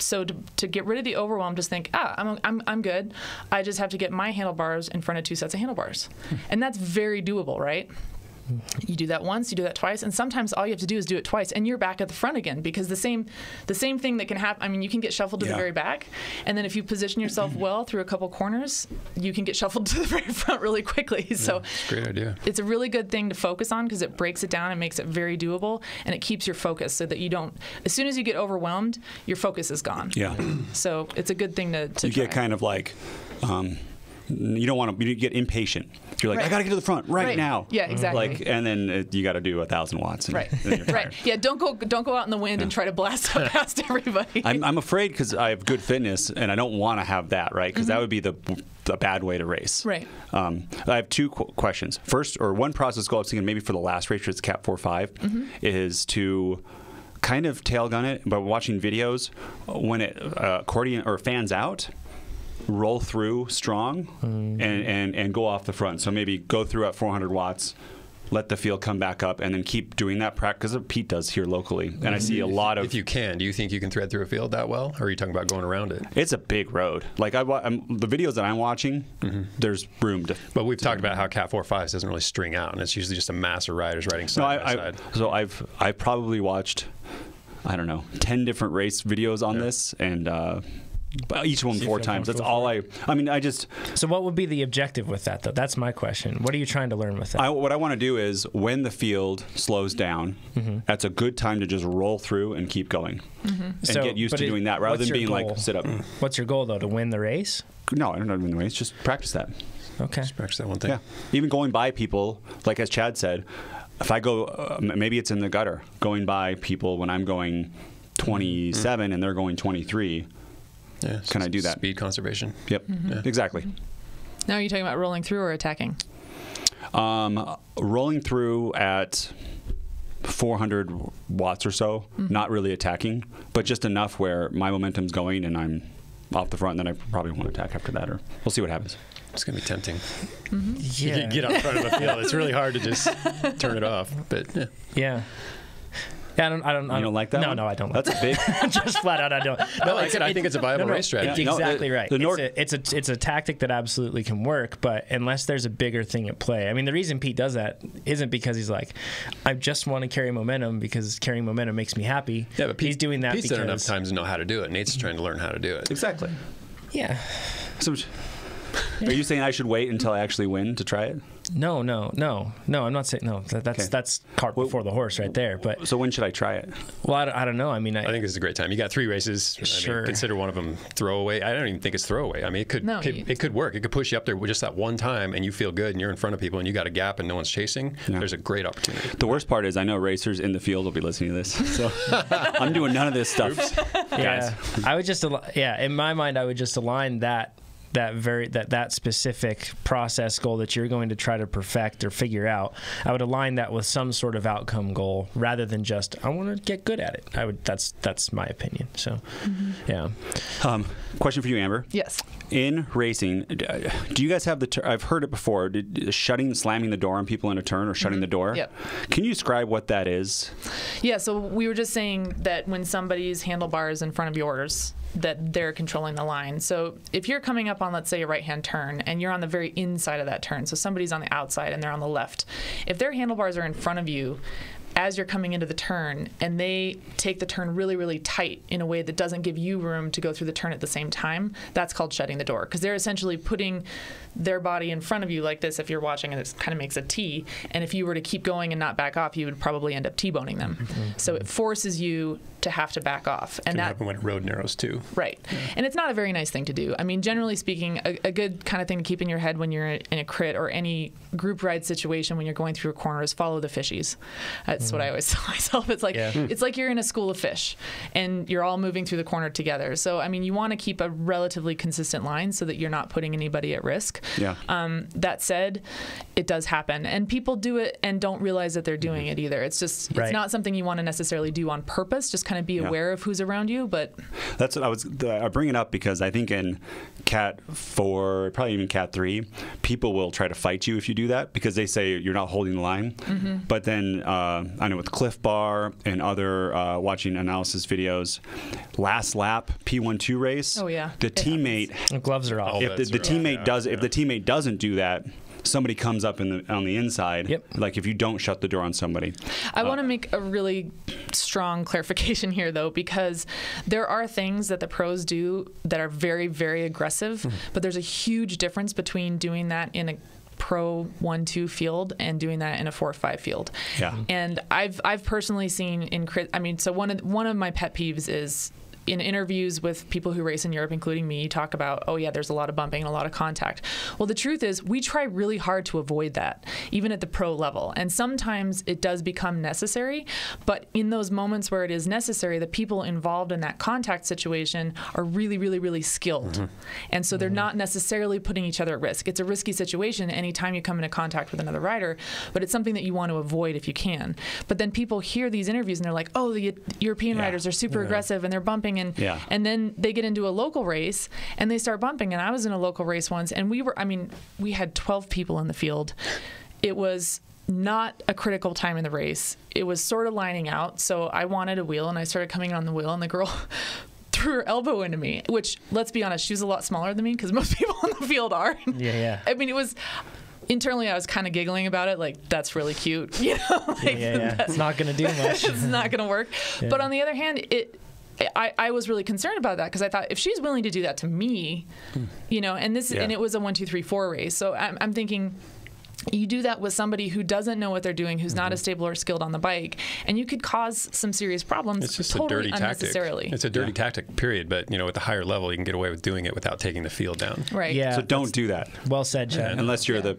So to get rid of the overwhelm, just think, I'm good. I just have to get my handlebars in front of 2 sets of handlebars. And that's very doable, right? You do that once, you do that twice, and sometimes all you have to do is do it twice, and you're back at the front again, because the same thing that can happen. I mean, you can get shuffled to the very back, and then if you position yourself well through a couple corners, you can get shuffled to the very front really quickly. So it's a great idea. It's a really good thing to focus on because it breaks it down and makes it very doable, and it keeps your focus so that you don't. As soon as you get overwhelmed, your focus is gone. Yeah. So it's a good thing to you try. Get kind of like. You don't want to. You get impatient. You're like, I got to get to the front right now. Yeah, exactly. Like, and then you got to do 1,000 watts. And, right. And you're right. Yeah. Don't go out in the wind and try to blast up past everybody. I'm afraid because I have good fitness and I don't want to have that, right? Because that would be the bad way to race. Right. I have two questions. First, or one process goal I was thinking maybe for the last race, which is Cap 4.5, is to kind of tail gun it by watching videos when it accordion or fans out. Roll through strong and go off the front. So maybe go through at 400 watts, let the field come back up, and then keep doing that practice. Because Pete does here locally, and I see a lot of. If you can, do you think you can thread through a field that well, or are you talking about going around it? It's a big road. Like the videos that I'm watching, there's room to. But we've talked about how Cat 4.5 doesn't really string out, and it's usually just a mass of riders riding side by side. So I've probably watched, I don't know, 10 different race videos on this, and. Each one 4 times. That's all I mean, I just. So what would be the objective with that, though? That's my question. What are you trying to learn with that? What I want to do is when the field slows down, that's a good time to just roll through and keep going. And get used to doing that rather than being like, sit up. What's your goal, though? To win the race? No, I don't know to win the race. Just practice that. Okay. Just practice that one thing. Yeah. Even going by people, like as Chad said, if I go, maybe it's in the gutter, going by people when I'm going 27 and they're going 23. Yeah, can I do that? Speed conservation. Yep, exactly. Now are you talking about rolling through or attacking? Rolling through at 400 watts or so, not really attacking, but just enough where my momentum's going and I'm off the front, and then I probably won't attack after that, or we'll see what happens. It's going to be tempting. Yeah. You get out front of a field. It's really hard to just turn it off, but yeah. Yeah, I don't. You don't like that? No, I don't. That's a big. Just flat out, I don't. No, I think it's a viable race strategy. Exactly right. It's a tactic that absolutely can work, but unless there's a bigger thing at play. I mean, the reason Pete does that isn't because he's like, I just want to carry momentum because carrying momentum makes me happy. Yeah, but he's doing that Pete's because done enough times to know how to do it. Nate's trying to learn how to do it. Exactly. Yeah. So, are you saying I should wait until I actually win to try it? No. I'm not saying no. That's cart before the horse right there. But so when should I try it? Well, I don't know. I mean, I think this is a great time. You got 3 races. Sure. I mean, consider one of them throwaway. I don't even think it's throwaway. I mean, it could work. It could push you up there with just that one time, and you feel good, and you're in front of people, and you got a gap, and no one's chasing. Yeah. There's a great opportunity. The worst part is I know racers in the field will be listening to this, so I'm doing none of this stuff, guys. I would just in my mind, I would just align that specific process goal that you're going to try to perfect or figure out. I would align that with some sort of outcome goal rather than just I want to get good at it. That's my opinion. So, yeah. Question for you, Amber. Yes. In racing, do you guys have I've heard it before. Slamming the door on people in a turn or shutting the door? Yep. Can you describe what that is? Yeah. So we were just saying that when somebody's handlebar is in front of yours, that they're controlling the line. So if you're coming up on, let's say, a right-hand turn, and you're on the very inside of that turn, so somebody's on the outside and they're on the left, if their handlebars are in front of you as you're coming into the turn, and they take the turn really, really tight in a way that doesn't give you room to go through the turn at the same time, that's called shutting the door, because they're essentially putting their body in front of you like this if you're watching, and it kind of makes a T, and if you were to keep going and not back off, you would probably end up T-boning them. So it forces you to have to back off. And that can happen when road narrows too. Right. Yeah. And it's not a very nice thing to do. I mean, generally speaking, a good kind of thing to keep in your head when you're in a crit or any group ride situation when you're going through a corner is follow the fishies. That's what I always tell myself. It's like it's like you're in a school of fish and you're all moving through the corner together. So, I mean, you want to keep a relatively consistent line so that you're not putting anybody at risk. Yeah. That said, it does happen. And people do it and don't realize that they're doing it either. It's just, it's not something you want to necessarily do on purpose, just kind of be aware of who's around you. But that's what I bring it up because I think in Cat 4, probably even Cat 3, people will try to fight you if you do that because they say you're not holding the line. But then I know with Cliff Bar and other watching analysis videos, last lap P12 race, the teammate, the gloves are off. If the teammate doesn't do that, somebody comes up on the inside. Like if you don't shut the door on somebody. I want to make a really strong clarification here, though, because there are things that the pros do that are very, very aggressive, but there's a huge difference between doing that in a pro 1-2 field and doing that in a 4-5 field. And I've personally seen so one of my pet peeves is in interviews with people who race in Europe, including me, you talk about, there's a lot of bumping and a lot of contact. Well, the truth is we try really hard to avoid that, even at the pro level. And sometimes it does become necessary, but in those moments where it is necessary, the people involved in that contact situation are really, really, really skilled. And so they're not necessarily putting each other at risk. It's a risky situation anytime you come into contact with another rider, but it's something that you want to avoid if you can. But then people hear these interviews and they're like, the European riders are super aggressive and they're bumping. And then they get into a local race and they start bumping. And I was in a local race once and we had 12 people in the field. It was not a critical time in the race. It was sort of lining out. So I wanted a wheel and I started coming on the wheel and the girl threw her elbow into me, which, let's be honest, she was a lot smaller than me because most people in the field are. It was... Internally, I was kind of giggling about it, like, that's really cute. It's not going to do much. It's not going to work. But on the other hand, I was really concerned about that because I thought if she's willing to do that to me, and it was a 1, 2, 3, 4 race. So I'm thinking, you do that with somebody who doesn't know what they're doing, who's not as stable or skilled on the bike, and you could cause some serious problems. It's just totally a dirty unnecessarily. tactic. It's a dirty tactic, period. But at the higher level, you can get away with doing it without taking the field down. Right. Yeah. So don't do that. Well said, Chad. Unless you're the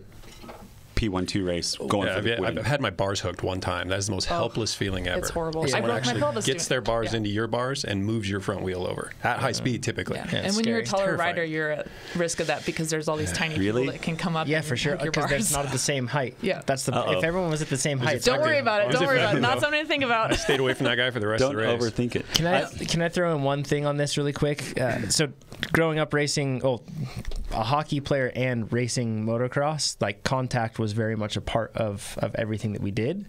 P12 race going for the win. I've had my bars hooked one time. That is the most helpless feeling ever. It's horrible. Someone I broke my pelvis. Gets their bars into your bars and moves your front wheel over at high speed, typically. And when you're a taller rider, you're at risk of that because there's all these tiny people that can come up. Yeah, for sure. Because they're not at the same height. That's if everyone was at the same height. Don't worry about it. Don't worry about it. Not something to think about. I stayed away from that guy for the rest of the race. Don't overthink it. Can I throw in one thing on this really quick? So growing up racing, a hockey player and racing motocross, like contact was very much a part of everything that we did.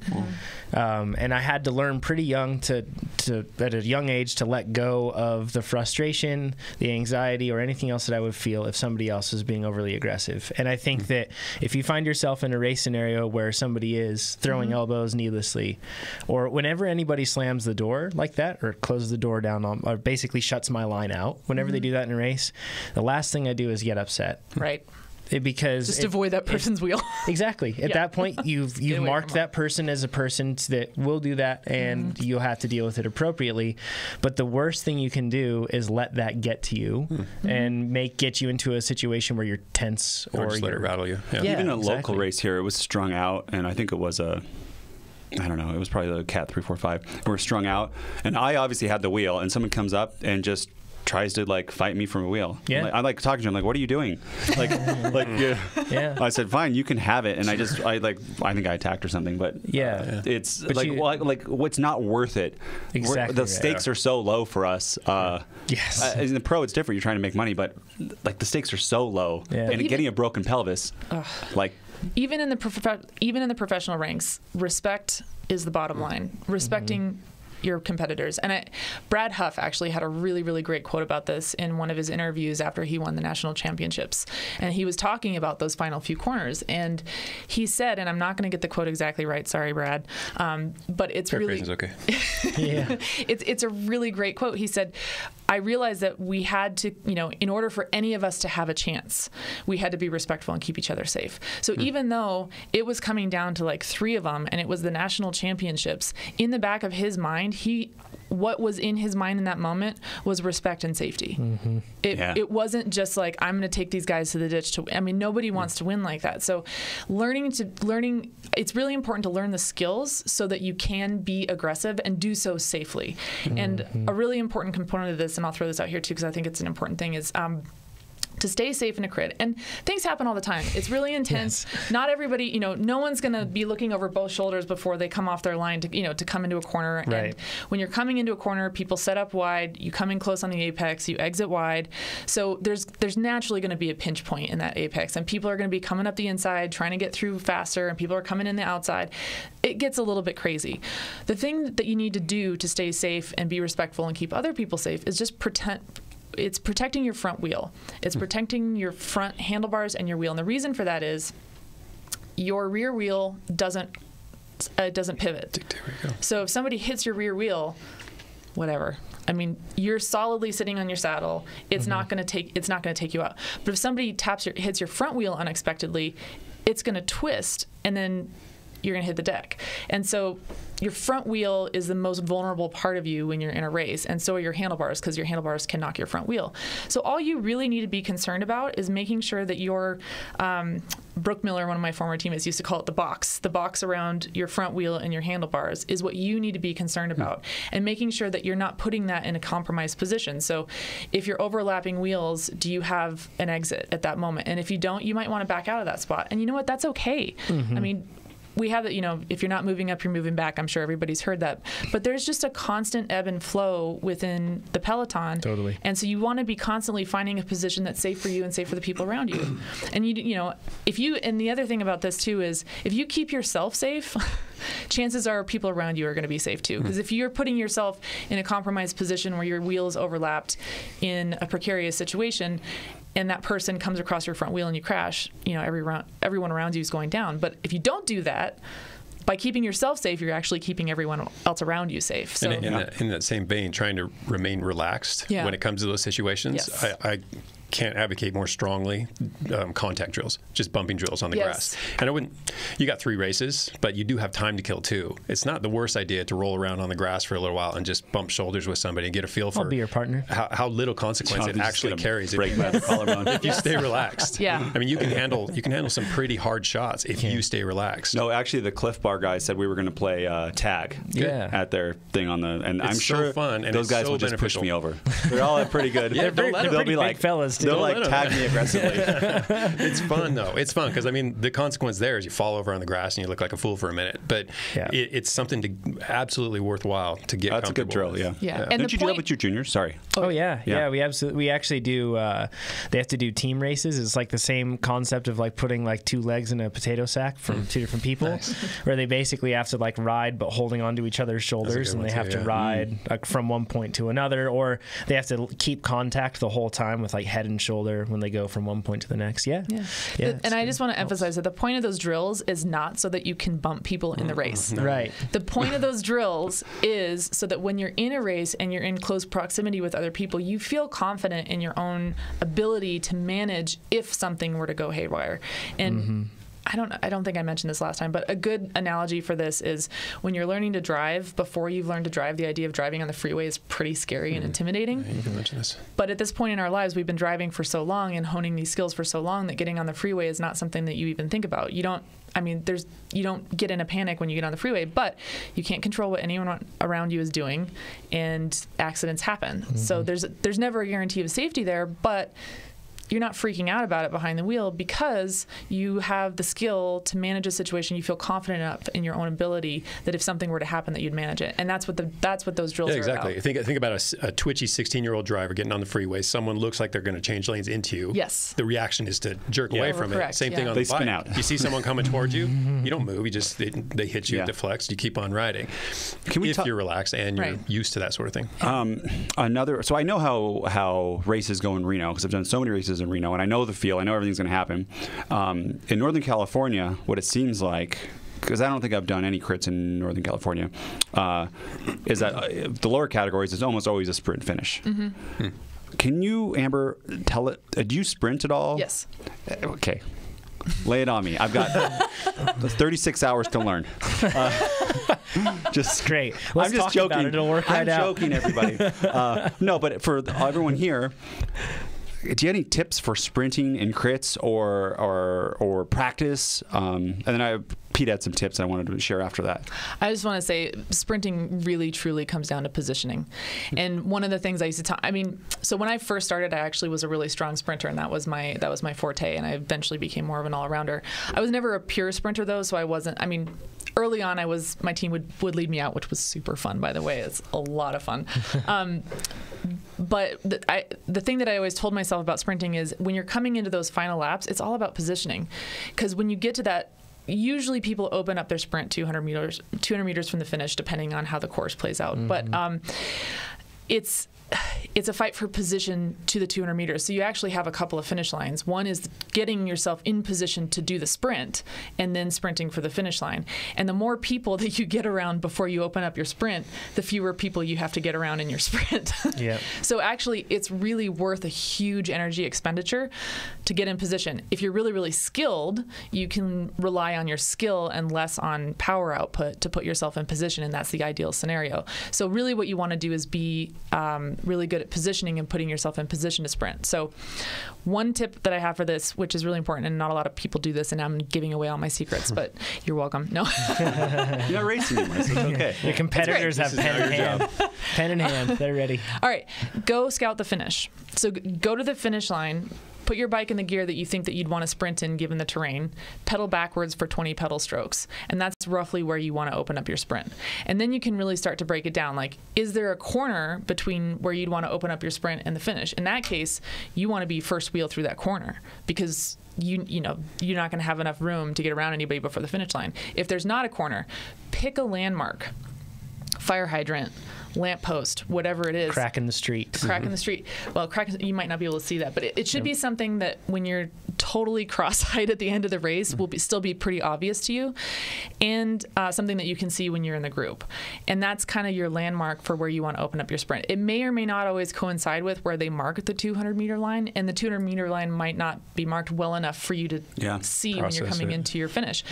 And I had to learn pretty young at a young age to let go of the frustration, the anxiety, or anything else that I would feel if somebody else was being overly aggressive. And I think that if you find yourself in a race scenario where somebody is throwing elbows needlessly, or whenever anybody slams the door like that, or closes the door down or basically shuts my line out, whenever they do that in a race, the last thing I do is get upset. Right. Because just avoid that person's wheel. Exactly. At that point, you've marked that person as a person that will do that, and you'll have to deal with it appropriately. But the worst thing you can do is let that get to you and get you into a situation where you're tense or just let it rattle you. Even a local race here, it was strung out, and I think it was I don't know, it was probably the Cat 3, 4, 5. We're strung out, and I obviously had the wheel, and someone comes up and just tries to fight me from a wheel. I talking to him, what are you doing? I said, fine, you can have it. And I think I attacked or something, but it's what's not worth it. Exactly. The stakes are so low for us. Yes. In the pro, it's different. You're trying to make money, but the stakes are so low. And getting a broken pelvis, even in the professional ranks, respect is the bottom line. Respecting your competitors. And Brad Huff actually had a really, really great quote about this in one of his interviews after he won the national championships. And he was talking about those final few corners. And he said, and I'm not going to get the quote exactly right, sorry, Brad, but it's really... okay. It's a really great quote. He said, I realized that we had to, in order for any of us to have a chance, we had to be respectful and keep each other safe. So even though it was coming down to 3 of them and it was the national championships, in the back of his mind, what was in his mind in that moment was respect and safety. It wasn't just I'm going to take these guys to the ditch. Nobody wants to win like that. So learning, it's really important to learn the skills so that you can be aggressive and do so safely. And a really important component of this, and I'll throw this out here too because I think it's an important thing, is to stay safe in a crit. And things happen all the time. It's really intense. Not everybody, you know, no one's going to be looking over both shoulders before they come off their line to, you know, to come into a corner. Right. And when you're coming into a corner, people set up wide, you come in close on the apex, you exit wide. So there's naturally going to be a pinch point in that apex, and people are going to be coming up the inside, trying to get through faster, and people are coming in the outside. It gets a little bit crazy. The thing that you need to do to stay safe and be respectful and keep other people safe is just it's protecting your front wheel. It's protecting your front handlebars and your wheel. And the reason for that is your rear wheel doesn't pivot. There we go. So if somebody hits your rear wheel, whatever. I mean, you're solidly sitting on your saddle. It's not going to take you out. But if somebody hits your front wheel unexpectedly, it's going to twist, and then you're going to hit the deck. And so your front wheel is the most vulnerable part of you when you're in a race, and so are your handlebars, because your handlebars can knock your front wheel. So all you really need to be concerned about is making sure that your Brooke Miller, one of my former teammates, used to call it the box around your front wheel and your handlebars is what you need to be concerned about, and making sure that you're not putting that in a compromised position. So if you're overlapping wheels, do you have an exit at that moment? And if you don't, you might want to back out of that spot. And you know what? That's okay. I mean, we have it, you know, if you're not moving up, you're moving back. I'm sure everybody's heard that. But there's just a constant ebb and flow within the peloton. Totally. And so you want to be constantly finding a position that's safe for you and safe for the people around you. And you know, and the other thing about this too is if you keep yourself safe, chances are people around you are going to be safe too. Because if you're putting yourself in a compromised position where your wheels overlapped in a precarious situation, and that person comes across your front wheel and you crash, you know, everyone around you is going down. But if you don't do that, by keeping yourself safe, you're actually keeping everyone else around you safe. So in that same vein, trying to remain relaxed when it comes to those situations, I can't advocate more strongly contact drills, just bumping drills on the grass. And you got 3 races, but you do have time to kill too. It's not the worst idea to roll around on the grass for a little while and just bump shoulders with somebody and get a feel for I'll be your partner. How little consequence it actually carries if you stay relaxed. Yeah. I mean, you can handle some pretty hard shots if you stay relaxed. No, actually, the Cliff Bar guys said we were going to play tag at their thing and I'm sure fun, and those guys will just push me over. They're all pretty good. They're pretty big fellas. They'll like tag me aggressively. It's fun though. It's fun because I mean the consequence there is you fall over on the grass and you look like a fool for a minute. But it's something absolutely worthwhile to get. That's a good drill. Yeah. And don't you do that with your juniors? Sorry. Oh yeah. We actually do. They have to do team races. It's like the same concept of like putting like 2 legs in a potato sack from 2 different people, where they basically have to like ride but holding onto each other's shoulders, and they have to ride like from one point to another, or they have to keep contact the whole time with like head and shoulder when they go from one point to the next. And I just want to emphasize that the point of those drills is not so that you can bump people in the race. Right. The point of those drills is so that when you're in a race and you're in close proximity with other people, you feel confident in your own ability to manage if something were to go haywire. And I don't think I mentioned this last time, but a good analogy for this is when you're learning to drive, before you've learned to drive, the idea of driving on the freeway is pretty scary and intimidating. Yeah, you can mention this. But at this point in our lives, we've been driving for so long and honing these skills for so long that getting on the freeway is not something that you even think about. You don't get in a panic when you get on the freeway, but you can't control what anyone around you is doing, and accidents happen. So there's never a guarantee of safety there, but you're not freaking out about it behind the wheel because you have the skill to manage a situation. You feel confident enough in your own ability that if something were to happen, that you'd manage it. And that's what those drills are about. Think about a twitchy 16-year-old driver getting on the freeway. Someone looks like they're going to change lanes into you. Yes. The reaction is to jerk away from it. Same thing on the bike. Spin out. You see someone coming towards you, you don't move. They hit you, deflects. You keep on riding. If you're relaxed and you're used to that sort of thing. So I know how races go in Reno because I've done so many races in Reno, and I know the feel. I know everything's going to happen. In Northern California, what it seems like, because I don't think I've done any crits in Northern California, is that the lower categories is almost always a sprint finish. Can you, Amber, tell it? Do you sprint at all? Yes. Okay. Lay it on me. I've got 36 hours to learn. Just great. I'm just joking. About it. It'll work right out. I'm joking, everybody. No, but for everyone here, do you have any tips for sprinting in crits or practice? And then Pete had some tips I wanted to share after that. I just want to say sprinting really truly comes down to positioning. And one of the things I used to tell, so when I first started, I actually was a really strong sprinter, and that was my forte, and I eventually became more of an all-arounder. I was never a pure sprinter though, so I wasn't, early on my team would lead me out, which was super fun, by the way. It's a lot of fun. But the thing that I always told myself about sprinting is when you're coming into those final laps, it's all about positioning. Because when you get to that, usually people open up their sprint 200 meters from the finish, depending on how the course plays out. But it's a fight for position to the 200 meters. So you actually have a couple of finish lines. One is getting yourself in position to do the sprint and then sprinting for the finish line. And the more people that you get around before you open up your sprint, the fewer people you have to get around in your sprint. Yeah. So actually, it's really worth a huge energy expenditure to get in position. If you're really, really skilled, you can rely on your skill and less on power output to put yourself in position, and that's the ideal scenario. So really what you want to do is be really good at positioning and putting yourself in position to sprint. So one tip that I have for this, which is really important, and not a lot of people do this, and I'm giving away all my secrets, but you're welcome. No. You're not racing anymore, so it's okay. Your competitors have pen in hand. Pen in hand. They're ready. All right. Go scout the finish. So go to the finish line. Put your bike in the gear that you think that you'd want to sprint in given the terrain. Pedal backwards for 20 pedal strokes. And that's roughly where you want to open up your sprint. And then you can really start to break it down. Like, is there a corner between where you'd want to open up your sprint and the finish? In that case, you want to be first wheel through that corner because you're not going to have enough room to get around anybody before the finish line. If there's not a corner, pick a landmark. Fire hydrant, lamppost, whatever it is. Crack in the street. Crack in the street. Well, you might not be able to see that, but it should be something that when you're totally cross-eyed at the end of the race will still be pretty obvious to you, and something that you can see when you're in the group. And that's kind of your landmark for where you want to open up your sprint. It may or may not always coincide with where they mark the 200-meter line, and the 200-meter line might not be marked well enough for you to see when you're coming into your finish.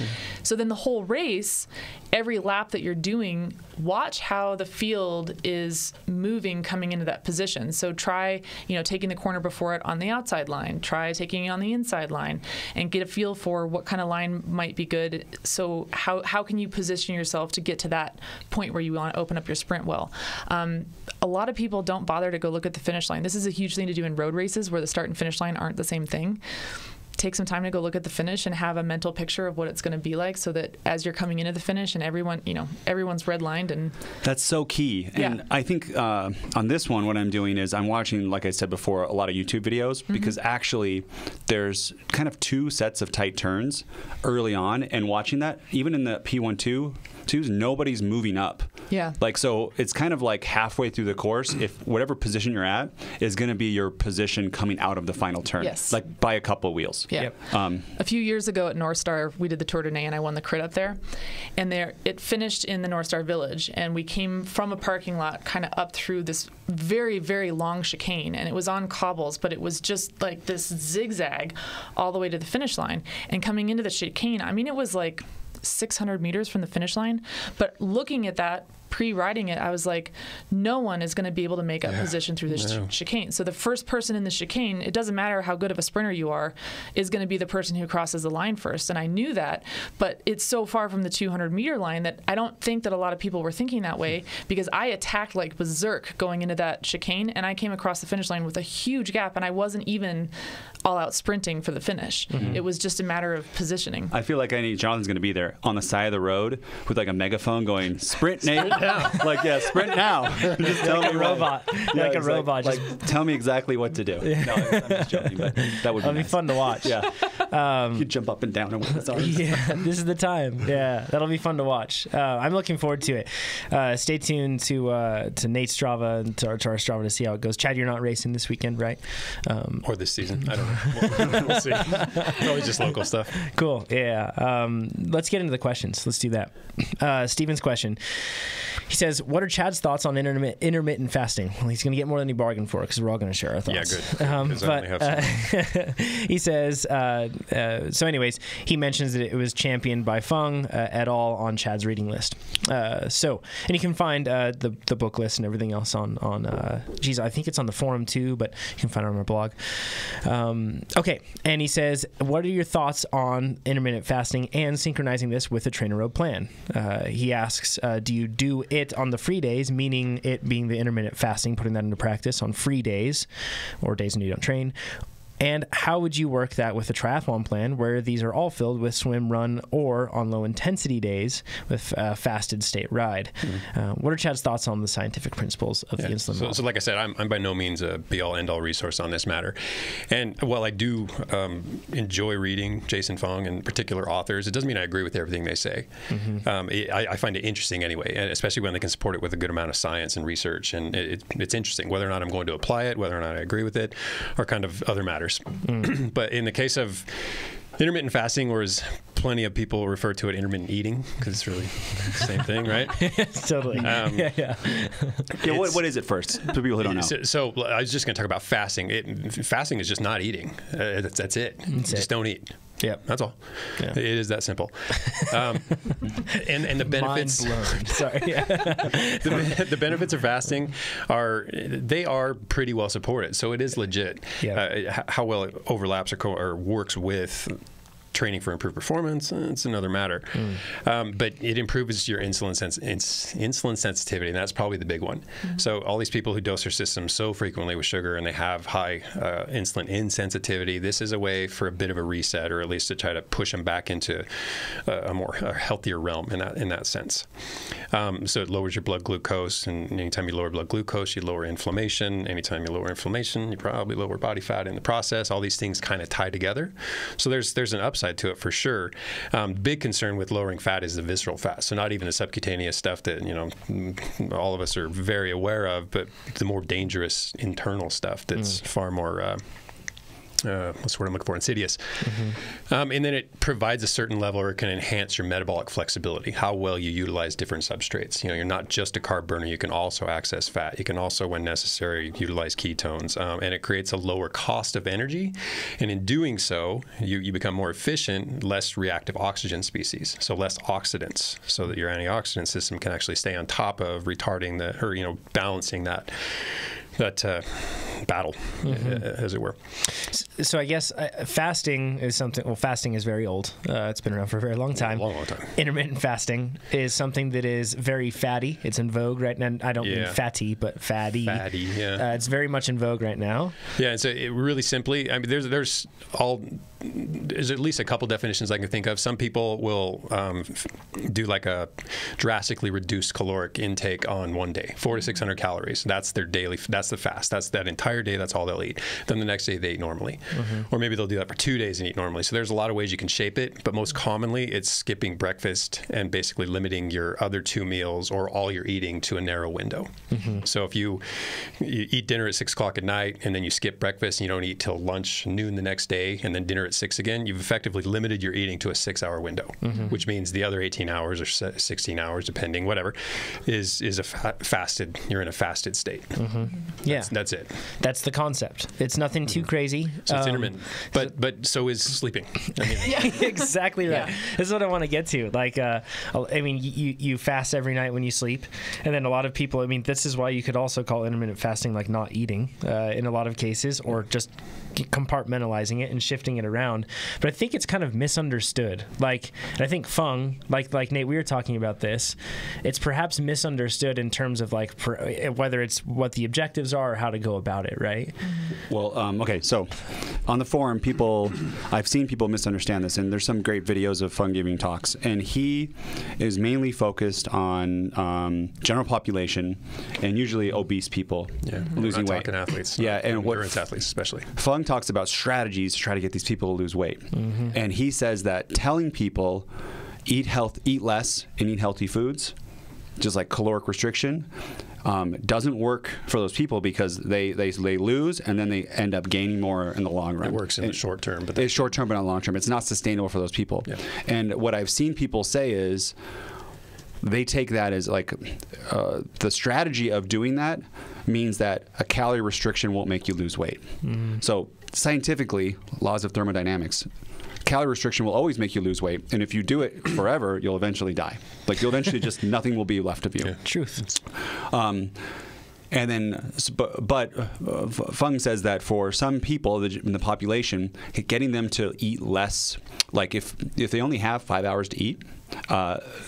So then the whole race, every lap that you're doing, watch how the field is moving coming into that position. So try, taking the corner before it on the outside line. Try taking it on the inside line and get a feel for what kind of line might be good. So how can you position yourself to get to that point where you want to open up your sprint well? A lot of people don't bother to go look at the finish line. This is a huge thing to do in road races where the start and finish line aren't the same thing. Take some time to go look at the finish and have a mental picture of what it's going to be like, so that as you're coming into the finish and everyone's redlined. And that's so key. And I think on this one, what I'm doing is I'm watching, like I said before, a lot of YouTube videos, because actually there's kind of two sets of tight turns early on, and watching that, even in the P12, nobody's moving up. Yeah. So it's kind of like halfway through the course, if whatever position you're at is going to be your position coming out of the final turn. Yes. Like by a couple of wheels. Yeah. A few years ago at North Star, we did the Tour de Nez, and I won the crit up there. And it finished in the North Star Village, and we came from a parking lot kind of up through this very, very long chicane, and it was on cobbles, but it was just like this zigzag all the way to the finish line. And coming into the chicane, it was like 600 meters from the finish line. But looking at that, pre-riding it, I was like, no one is going to be able to make up position through this chicane. So the first person in the chicane, it doesn't matter how good of a sprinter you are, is going to be the person who crosses the line first. And I knew that, but it's so far from the 200-meter line that I don't think that a lot of people were thinking that way, because I attacked like berserk going into that chicane, and I came across the finish line with a huge gap, and I wasn't even all out sprinting for the finish. It was just a matter of positioning. I feel like Jonathan's going to be there on the side of the road with like a megaphone going, "Sprint, Nate!" Sprint now. Just tell like me a robot. Like a robot. Like, tell me exactly what to do. No, I'm just joking, but that would be That'll be fun to watch. Yeah. You jump up and down and wave his arms. Yeah, this is the time. Yeah, that'll be fun to watch. I'm looking forward to it. Stay tuned to Nate's Strava and to our Strava to see how it goes. Chad, you're not racing this weekend, right? Or this season. I don't know. We'll see. Probably just local stuff. Cool. Yeah. Let's get into the questions. Let's do that. Steven's question. He says, what are Chad's thoughts on intermittent fasting? Well, he's going to get more than he bargained for because we're all going to share our thoughts. Yeah, good. He says, so anyways, he mentions that it was championed by Fung et al. On Chad's reading list. And you can find the book list and everything else on I think it's on the forum too, but you can find it on our blog. Okay, and he says, what are your thoughts on intermittent fasting and synchronizing this with a Trainer Road plan? He asks, do you do it on the free days, meaning it being the intermittent fasting, putting that into practice on free days or days when you don't train? And how would you work that with a triathlon plan where these are all filled with swim, run, or on low intensity days with a fasted state ride? What are Chad's thoughts on the scientific principles of the insulin model? So like I said, I'm by no means a be-all, end-all resource on this matter. And while I do enjoy reading Jason Fung and particular authors, it doesn't mean I agree with everything they say. I find it interesting anyway, and especially when they can support it with a good amount of science and research. And it's interesting. Whether or not I'm going to apply it, whether or not I agree with it, are kind of other matters. But in the case of intermittent fasting, or as plenty of people refer to it, intermittent eating, because it's really the same thing, right? Totally. What is it first? For people who don't know. So I was just going to talk about fasting. Fasting is just not eating. That's it. Just don't eat. Yep. That's all. Yeah. It is that simple. And the benefits. Mind blown. Sorry. The benefits of fasting are pretty well supported. So it is legit. Yeah. How well it overlaps or works with training for improved performance, it's another matter. But it improves your insulin sensitivity, and that's probably the big one. So all these people who dose their systems so frequently with sugar and they have high insulin insensitivity, this is a way for a bit of a reset, or at least to try to push them back into a healthier realm in that sense. So it lowers your blood glucose, and anytime you lower blood glucose, you lower inflammation. Anytime you lower inflammation, you probably lower body fat in the process. All these things kind of tie together. So there's an upside to it for sure. Big concern with lowering fat is the visceral fat. So not even the subcutaneous stuff that all of us are very aware of, but the more dangerous internal stuff that's far more what's the word I'm looking for? Insidious. And then it provides a certain level, or it can enhance your metabolic flexibility, how well you utilize different substrates. You're not just a carb burner. You can also access fat. You can also, when necessary, utilize ketones. And it creates a lower cost of energy. And in doing so, you become more efficient, less reactive oxygen species, so less oxidants, so that your antioxidant system can actually stay on top of retarding balancing that battle, as it were. So I guess fasting is something. Well, fasting is very old. It's been around for a very long time. Long time. Intermittent fasting is something that is very fatty. It's in vogue right now. I don't mean fatty, but fatty. Fatty, yeah. It's very much in vogue right now. Yeah, and so really simply, I mean, there's at least a couple definitions I can think of. Some people will do like a drastically reduced caloric intake on one day, 400 to 600 calories. That's their daily. That's the fast. That's that entire day. That's all they'll eat. Then the next day they eat normally, or maybe they'll do that for 2 days and eat normally. So there's a lot of ways you can shape it, but most commonly it's skipping breakfast and basically limiting your other 2 meals or all your eating to a narrow window. So if you eat dinner at 6 o'clock at night and then you skip breakfast and you don't eat till lunch, noon the next day, and then dinner at 6 again, you've effectively limited your eating to a 6-hour window, which means the other 18 hours or 16 hours, depending, whatever, is a fasted. You're in a fasted state. That's it. That's the concept. It's nothing too crazy. So it's intermittent, but so is sleeping. I mean, exactly right. Yeah. This is what I want to get to. Like, I mean, you fast every night when you sleep, and then a lot of people. I mean, this is why you could also call intermittent fasting like not eating in a lot of cases, or just compartmentalizing it and shifting it around. But I think it's kind of misunderstood. Like, and I think Fung, like Nate, we were talking about this. It's perhaps misunderstood in terms of like whether it's what the objectives are or how to go about it, right? Well, okay, so on the forum, I've seen people misunderstand this, and there's some great videos of Fung giving talks, and he is mainly focused on general population and usually obese people losing weight. Talking athletes, and endurance athletes especially. Fung talks about strategies to try to get these people to lose weight, and he says that telling people eat less and eat healthy foods, just like caloric restriction, doesn't work for those people because they lose and then they end up gaining more in the long run. It works in the short term, but it's short term, but not long term. It's not sustainable for those people. Yeah. And what I've seen people say is, they take that as like the strategy of doing that means that a calorie restriction won't make you lose weight. So scientifically, laws of thermodynamics, calorie restriction will always make you lose weight, and if you do it forever, you'll eventually die. Like you'll eventually just nothing will be left of you. Yeah. Truth. And then, but Fung says that for some people in the population, getting them to eat less, like if they only have 5 hours to eat,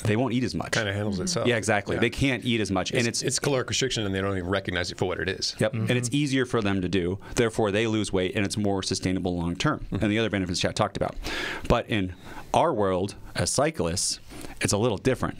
they won't eat as much. Kind of handles itself. Yeah, exactly. Yeah. They can't eat as much, and it's caloric restriction, and they don't even recognize it for what it is. Yep, and it's easier for them to do. Therefore, they lose weight, and it's more sustainable long term. And the other benefits Chad talked about. But in our world as cyclists, it's a little different.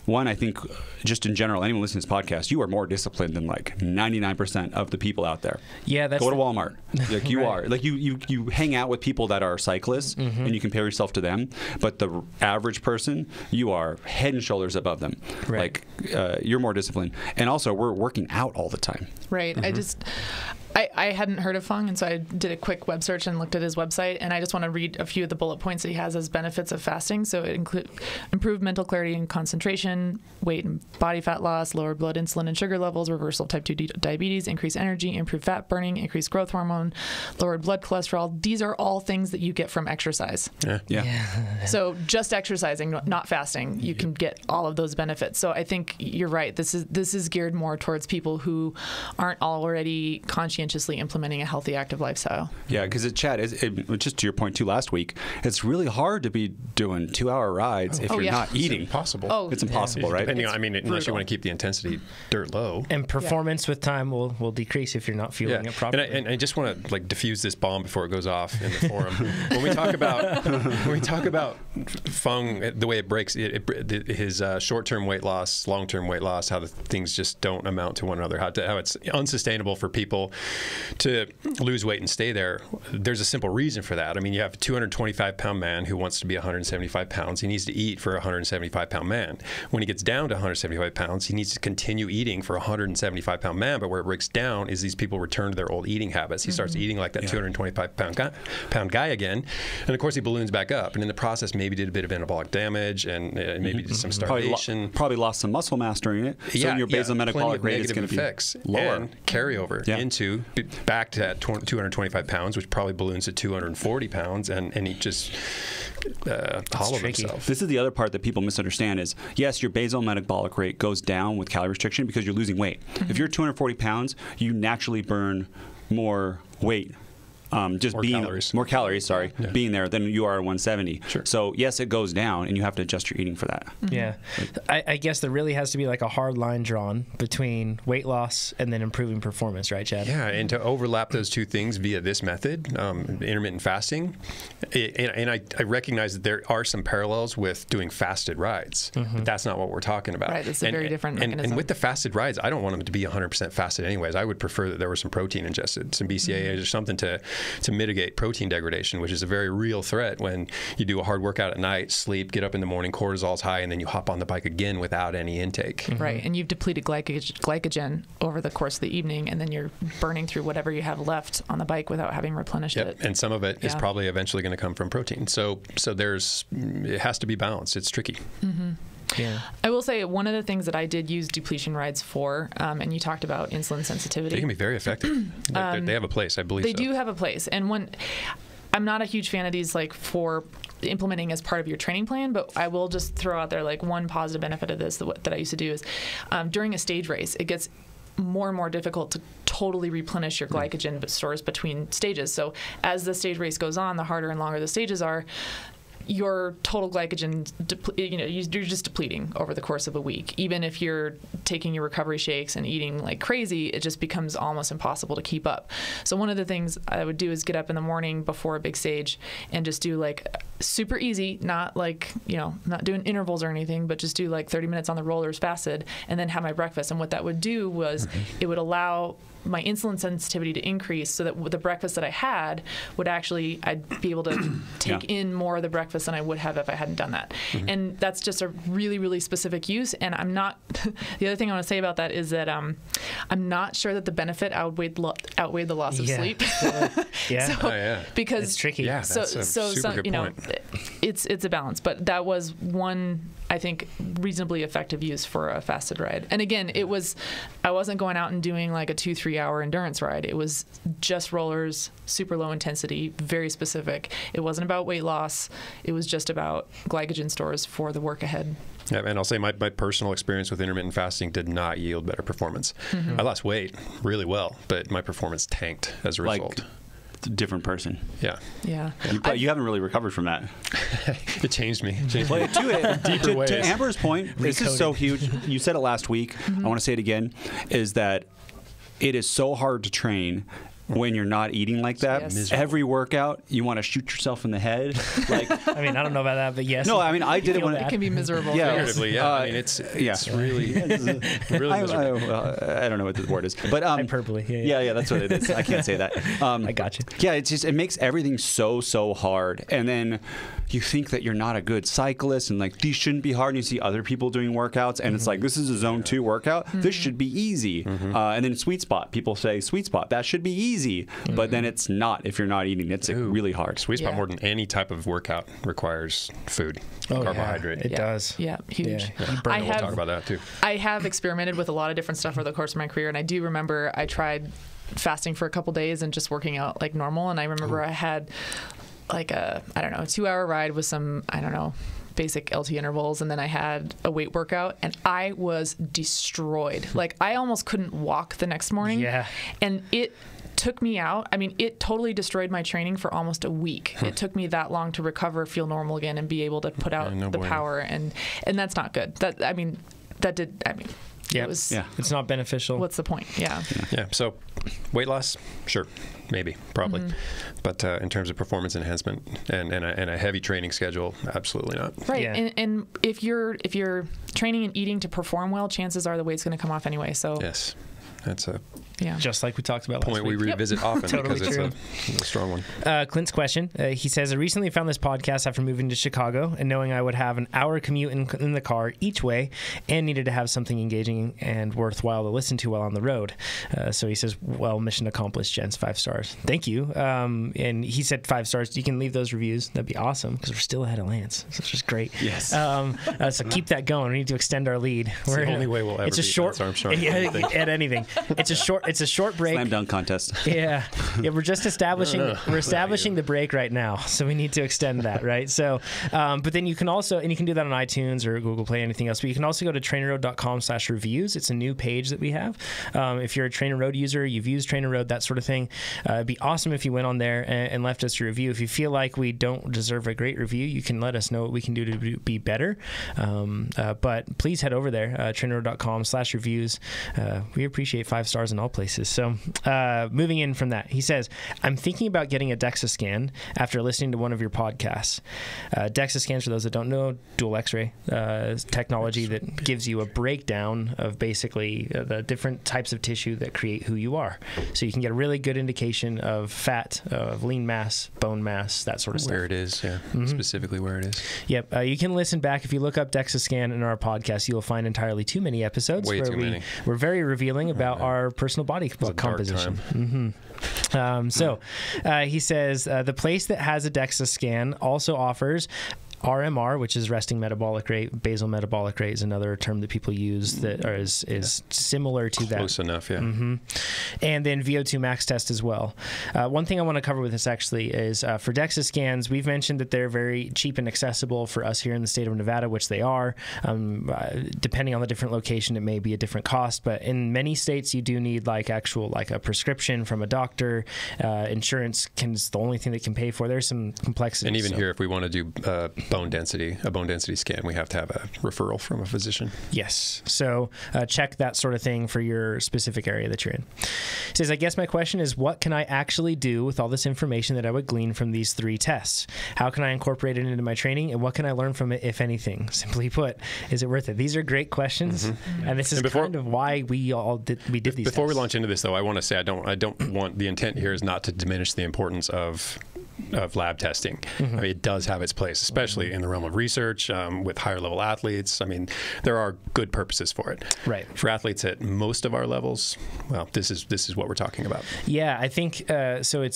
I think just in general, anyone listening to this podcast, you are more disciplined than like 99% of the people out there. Yeah, that's go to Walmart. Like you are. Like you hang out with people that are cyclists and you compare yourself to them. But the average person, you are head and shoulders above them. Right. Like you're more disciplined. And also, we're working out all the time. Right. I hadn't heard of Fung, and so I did a quick web search and looked at his website, and I just want to read a few of the bullet points that he has as benefits of fasting. So it includes improved mental clarity and concentration, weight and body fat loss, lowered blood insulin and sugar levels, reversal of type 2 diabetes, increased energy, improved fat burning, increased growth hormone, lowered blood cholesterol. These are all things that you get from exercise. Yeah. So just exercising, not fasting, you can get all of those benefits. So I think you're right. This is geared more towards people who aren't already conscientiously implementing a healthy, active lifestyle. Yeah, because Chad, just to your point too last week, it's really hard to be doing 2-hour rides if you're not eating. It's impossible. It's impossible, right? Depending on, unless you want to keep the intensity dirt low. And performance with time will decrease if you're not fueling it properly. And I just want to diffuse this bomb before it goes off in the forum. When we talk about Fung, the way it breaks his short-term weight loss, long-term weight loss, how the things just don't amount to one another, how it's unsustainable for people to lose weight and stay there. There's a simple reason for that. You have a 225-pound man who wants to be 175 pounds. He needs to eat for a 175-pound man. When he gets down to 175 pounds, he needs to continue eating for a 175-pound man. But where it breaks down is these people return to their old eating habits. He starts eating like that 225-pound guy again. And, of course, he balloons back up. And in the process, maybe did a bit of anabolic damage and maybe did some starvation. Probably lost some muscle mass during it. So your basal metabolic rate is going to be lower. And carryover into back to that 225 pounds, which probably balloons to 240 pounds, and he just hollowed himself. This is the other part that people misunderstand is, yes, your basal metabolic rate goes down with calorie restriction because you're losing weight. If you're 240 pounds, you naturally burn more weight. More calories, being there than you are at 170. Sure. So yes, it goes down, and you have to adjust your eating for that. Yeah, I guess there really has to be like a hard line drawn between weight loss and then improving performance, right, Chad? Yeah, and to overlap those two things via this method, intermittent fasting, and I recognize that there are some parallels with doing fasted rides, but that's not what we're talking about. Right, it's a very different mechanism. And with the fasted rides, I don't want them to be 100% fasted anyways. I would prefer that there was some protein ingested, some BCAAs or something to mitigate protein degradation, which is a very real threat when you do a hard workout at night, sleep, get up in the morning, cortisol's high, and then you hop on the bike again without any intake. Right, and you've depleted glycogen over the course of the evening, and then you're burning through whatever you have left on the bike without having replenished it. And some of it is probably eventually going to come from protein. So it has to be balanced. It's tricky. Yeah. I will say one of the things that I did use depletion rides for, and you talked about insulin sensitivity. They can be very effective. They have a place, I believe. They do have a place, and I'm not a huge fan of these for implementing as part of your training plan, but I will just throw out there one positive benefit of this that I used to do is during a stage race, it gets more and more difficult to totally replenish your glycogen stores between stages. So as the stage race goes on, the harder and longer the stages are, your total glycogen, you're just depleting over the course of a week. Even if you're taking your recovery shakes and eating like crazy, it just becomes almost impossible to keep up. So one of the things I would do is get up in the morning before a big stage and just do super easy, not not doing intervals or anything, but just do 30 minutes on the rollers fasted and then have my breakfast. And what that would do was it would allow my insulin sensitivity to increase so that with the breakfast that I had I'd be able to take in more of the breakfast than I would have if I hadn't done that. And that's just a really, really specific use. And I'm not, the other thing I want to say about that is that I'm not sure that the benefit outweighed the loss of sleep. Yeah. Because it's tricky. Yeah, that's a super good point. it's a balance, but that was one, I think, reasonably effective use for a fasted ride. And again, I wasn't going out and doing like a 2-3 hour endurance ride. It was just rollers, super low intensity, very specific. It wasn't about weight loss. It was just about glycogen stores for the work ahead. Yeah, and I'll say my personal experience with intermittent fasting did not yield better performance. I lost weight really well, but my performance tanked as a result. Different person. Yeah. You haven't really recovered from that. It changed me. To Amber's point, this is so huge. You said it last week. I want to say it again, is that it is so hard to train when you're not eating like that. Yes. Every workout, you want to shoot yourself in the head. Like, I mean, I don't know about that, but yes. No, I mean, I did it when it can be miserable. Figuratively, yeah. I mean, it's really miserable. I don't know what the word is, but hyperbole. Yeah, that's what it is. I can't say that. I got you. Yeah, it makes everything so hard, and then you think that you're not a good cyclist, and like these shouldn't be hard. And you see other people doing workouts, and it's like this is a zone 2 workout. This should be easy. And then Sweetspot, people say Sweetspot, that should be easy. But then it's not if you're not eating. It's really hard. Sweetspot more than any type of workout requires food, carbohydrate. It does. Yeah, huge. Yeah. We'll talk about that too. I have experimented with a lot of different stuff over the course of my career, and I do remember I tried fasting for a couple days and just working out like normal. And I remember I had like a 2-hour ride with some, basic LT intervals, and then I had a weight workout, and I was destroyed. Like I almost couldn't walk the next morning. Yeah. And it took me out. I mean, it totally destroyed my training for almost a week. It took me that long to recover, feel normal again, and be able to put out the power. And that's not good. It's not beneficial. What's the point? Yeah. So weight loss, sure, maybe, probably, but in terms of performance enhancement and a heavy training schedule, absolutely not. Right. Yeah. And if you're training and eating to perform well, chances are the weight's going to come off anyway. So yes, that's a just like we talked about last point week. We revisit often totally because it's a strong one. Clint's question, he says, I recently found this podcast after moving to Chicago and knowing I would have an hour commute in the car each way and needed to have something engaging and worthwhile to listen to while on the road. So he says, well, mission accomplished, gents, 5 stars. Thank you. And he said 5 stars. You can leave those reviews. That'd be awesome because we're still ahead of Lance. So it's just great. Yes. So keep that going. We need to extend our lead. It's the only way we'll ever beat Lance Armstrong. At anything. It's a short break. Slam dunk contest. Yeah, we're just establishing the break right now, so we need to extend that, right? So, but then you can also, and you can do that on iTunes or Google Play, anything else. But you can also go to trainerroad.com/reviews. It's a new page that we have. If you're a Trainer Road user, you've used Trainer Road, that sort of thing, it'd be awesome if you went on there and left us a review. If you feel like we don't deserve a great review, you can let us know what we can do to be better. But please head over there, trainerroad.com/reviews. We appreciate 5 stars in all places. So moving in from that, he says, I'm thinking about getting a DEXA scan after listening to one of your podcasts. DEXA scans, for those that don't know, dual X-ray technology that gives you a breakdown of basically the different types of tissue that create who you are. So you can get a really good indication of fat, of lean mass, bone mass, that sort of stuff. Where it is, specifically where it is. Yep. You can listen back. If you look up DEXA scan in our podcast, you'll find entirely too many episodes where we're very revealing about our personal body composition. He says the place that has a DEXA scan also offers RMR, which is resting metabolic rate. Basal metabolic rate is another term that people use that is similar to that. Close enough, yeah. And then VO2 max test as well. One thing I want to cover with this actually is for DEXA scans, we've mentioned that they're very cheap and accessible for us here in the state of Nevada, which they are. Depending on the different location, it may be a different cost, but in many states, you do need like a prescription from a doctor. Insurance is the only thing that can pay for. There's some complexity. And even here, if we want to do a bone density scan, we have to have a referral from a physician. Yes. So check that sort of thing for your specific area that you're in. It says, I guess my question is, what can I actually do with all this information that I would glean from these 3 tests? How can I incorporate it into my training, and what can I learn from it, if anything? Simply put, is it worth it? These are great questions, and this is kind of why we did these Before tests. we launch into this, though, I want to say I don't want, the intent here is not to diminish the importance of of lab testing. I mean, it does have its place, especially in the realm of research with higher level athletes. I mean, there are good purposes for it. Right. For athletes at most of our levels, well, this is what we're talking about. Yeah, I think so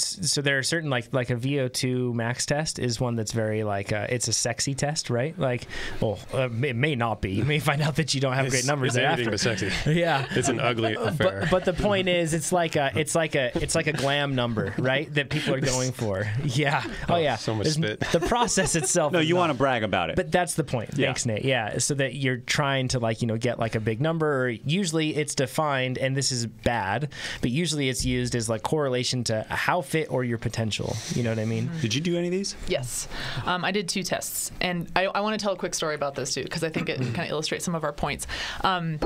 there are certain like a VO2 max test is one that's very like it's a sexy test, right? Like, well, it may not be. You may find out that you don't have great numbers. It's anything but sexy. Yeah, it's an ugly affair. But the point is, it's like a glam number, right? That people are going for. Yeah. Oh yeah. So much spit. The process itself. No, you want to brag about it. But that's the point. Yeah. Thanks, Nate. Yeah. So that you're trying to get like a big number. Or usually it's defined, and this is bad, but usually it's used as like correlation to how fit or your potential. You know what I mean? Did you do any of these? Yes. I did 2 tests. And I want to tell a quick story about those too, because I think it kind of illustrates some of our points. I'm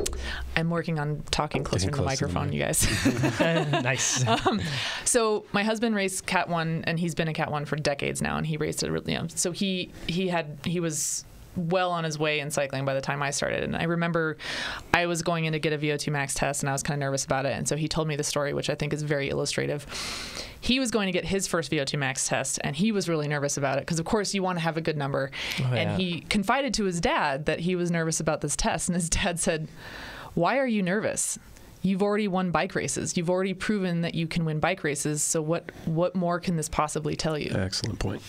working on talking closer to the microphone, you guys. Nice. So my husband raced Cat 1, and he's been a Cat 1 for decades now, and he raced it really young. So he was well on his way in cycling by the time I started. And I remember I was going in to get a VO2 max test, and I was kind of nervous about it. And so he told me the story, which I think is very illustrative. He was going to get his first VO2 max test, and he was really nervous about it because, of course, you want to have a good number. And he confided to his dad that he was nervous about this test. And his dad said, "Why are you nervous? You've already won bike races. You've already proven that you can win bike races. So what more can this possibly tell you?" Excellent point.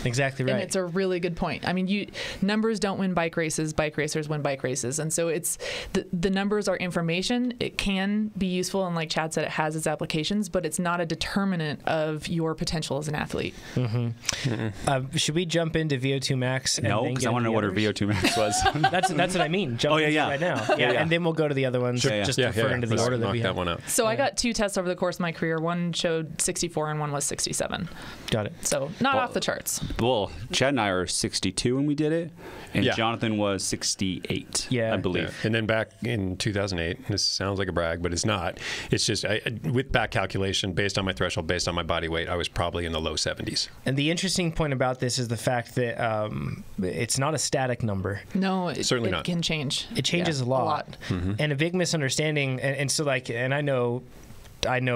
Exactly right. And it's a really good point. I mean, numbers don't win bike races. Bike racers win bike races. And so it's the numbers are information. It can be useful, and like Chad said, it has its applications, but it's not a determinant of your potential as an athlete. Should we jump into VO2 max? No, because I want to know what her VO2 max was. That's what I mean. Jump into it right now. Yeah, and then we'll go to the other ones. Just into the order that we have. That one out. So I got 2 tests over the course of my career. One showed 64 and one was 67. Got it. So not off the charts. Well, Chad and I are 62 when we did it, and Jonathan was 68, I believe. Yeah. And then back in 2008, this sounds like a brag, but it's not. It's just, with back calculation, based on my threshold, based on my body weight, I was probably in the low 70s. And the interesting point about this is the fact that it's not a static number. No, it Certainly not. Can change. It changes a lot. And a big misunderstanding, and so like, and I know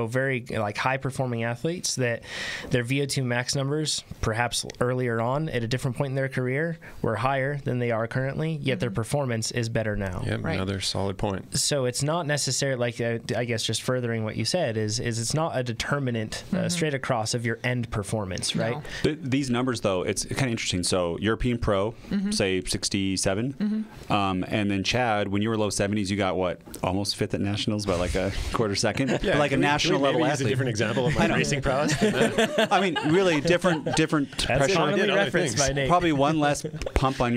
very like high performing athletes that their VO2 max numbers, perhaps earlier on at a different point in their career, were higher than they are currently, yet their performance is better now. Yeah, another solid point. So it's not necessarily like, I guess just furthering what you said is it's not a determinant straight across of your end performance, right? No. These numbers, though, it's kind of interesting. So European Pro, say 67, and then Chad, when you were low 70s, you got what, almost 5th at nationals by like a quarter second? Yeah, like a national level maybe athlete. Use a different example of my racing prowess. I mean, really different pressure. Referenced by Nate. Probably one less pump on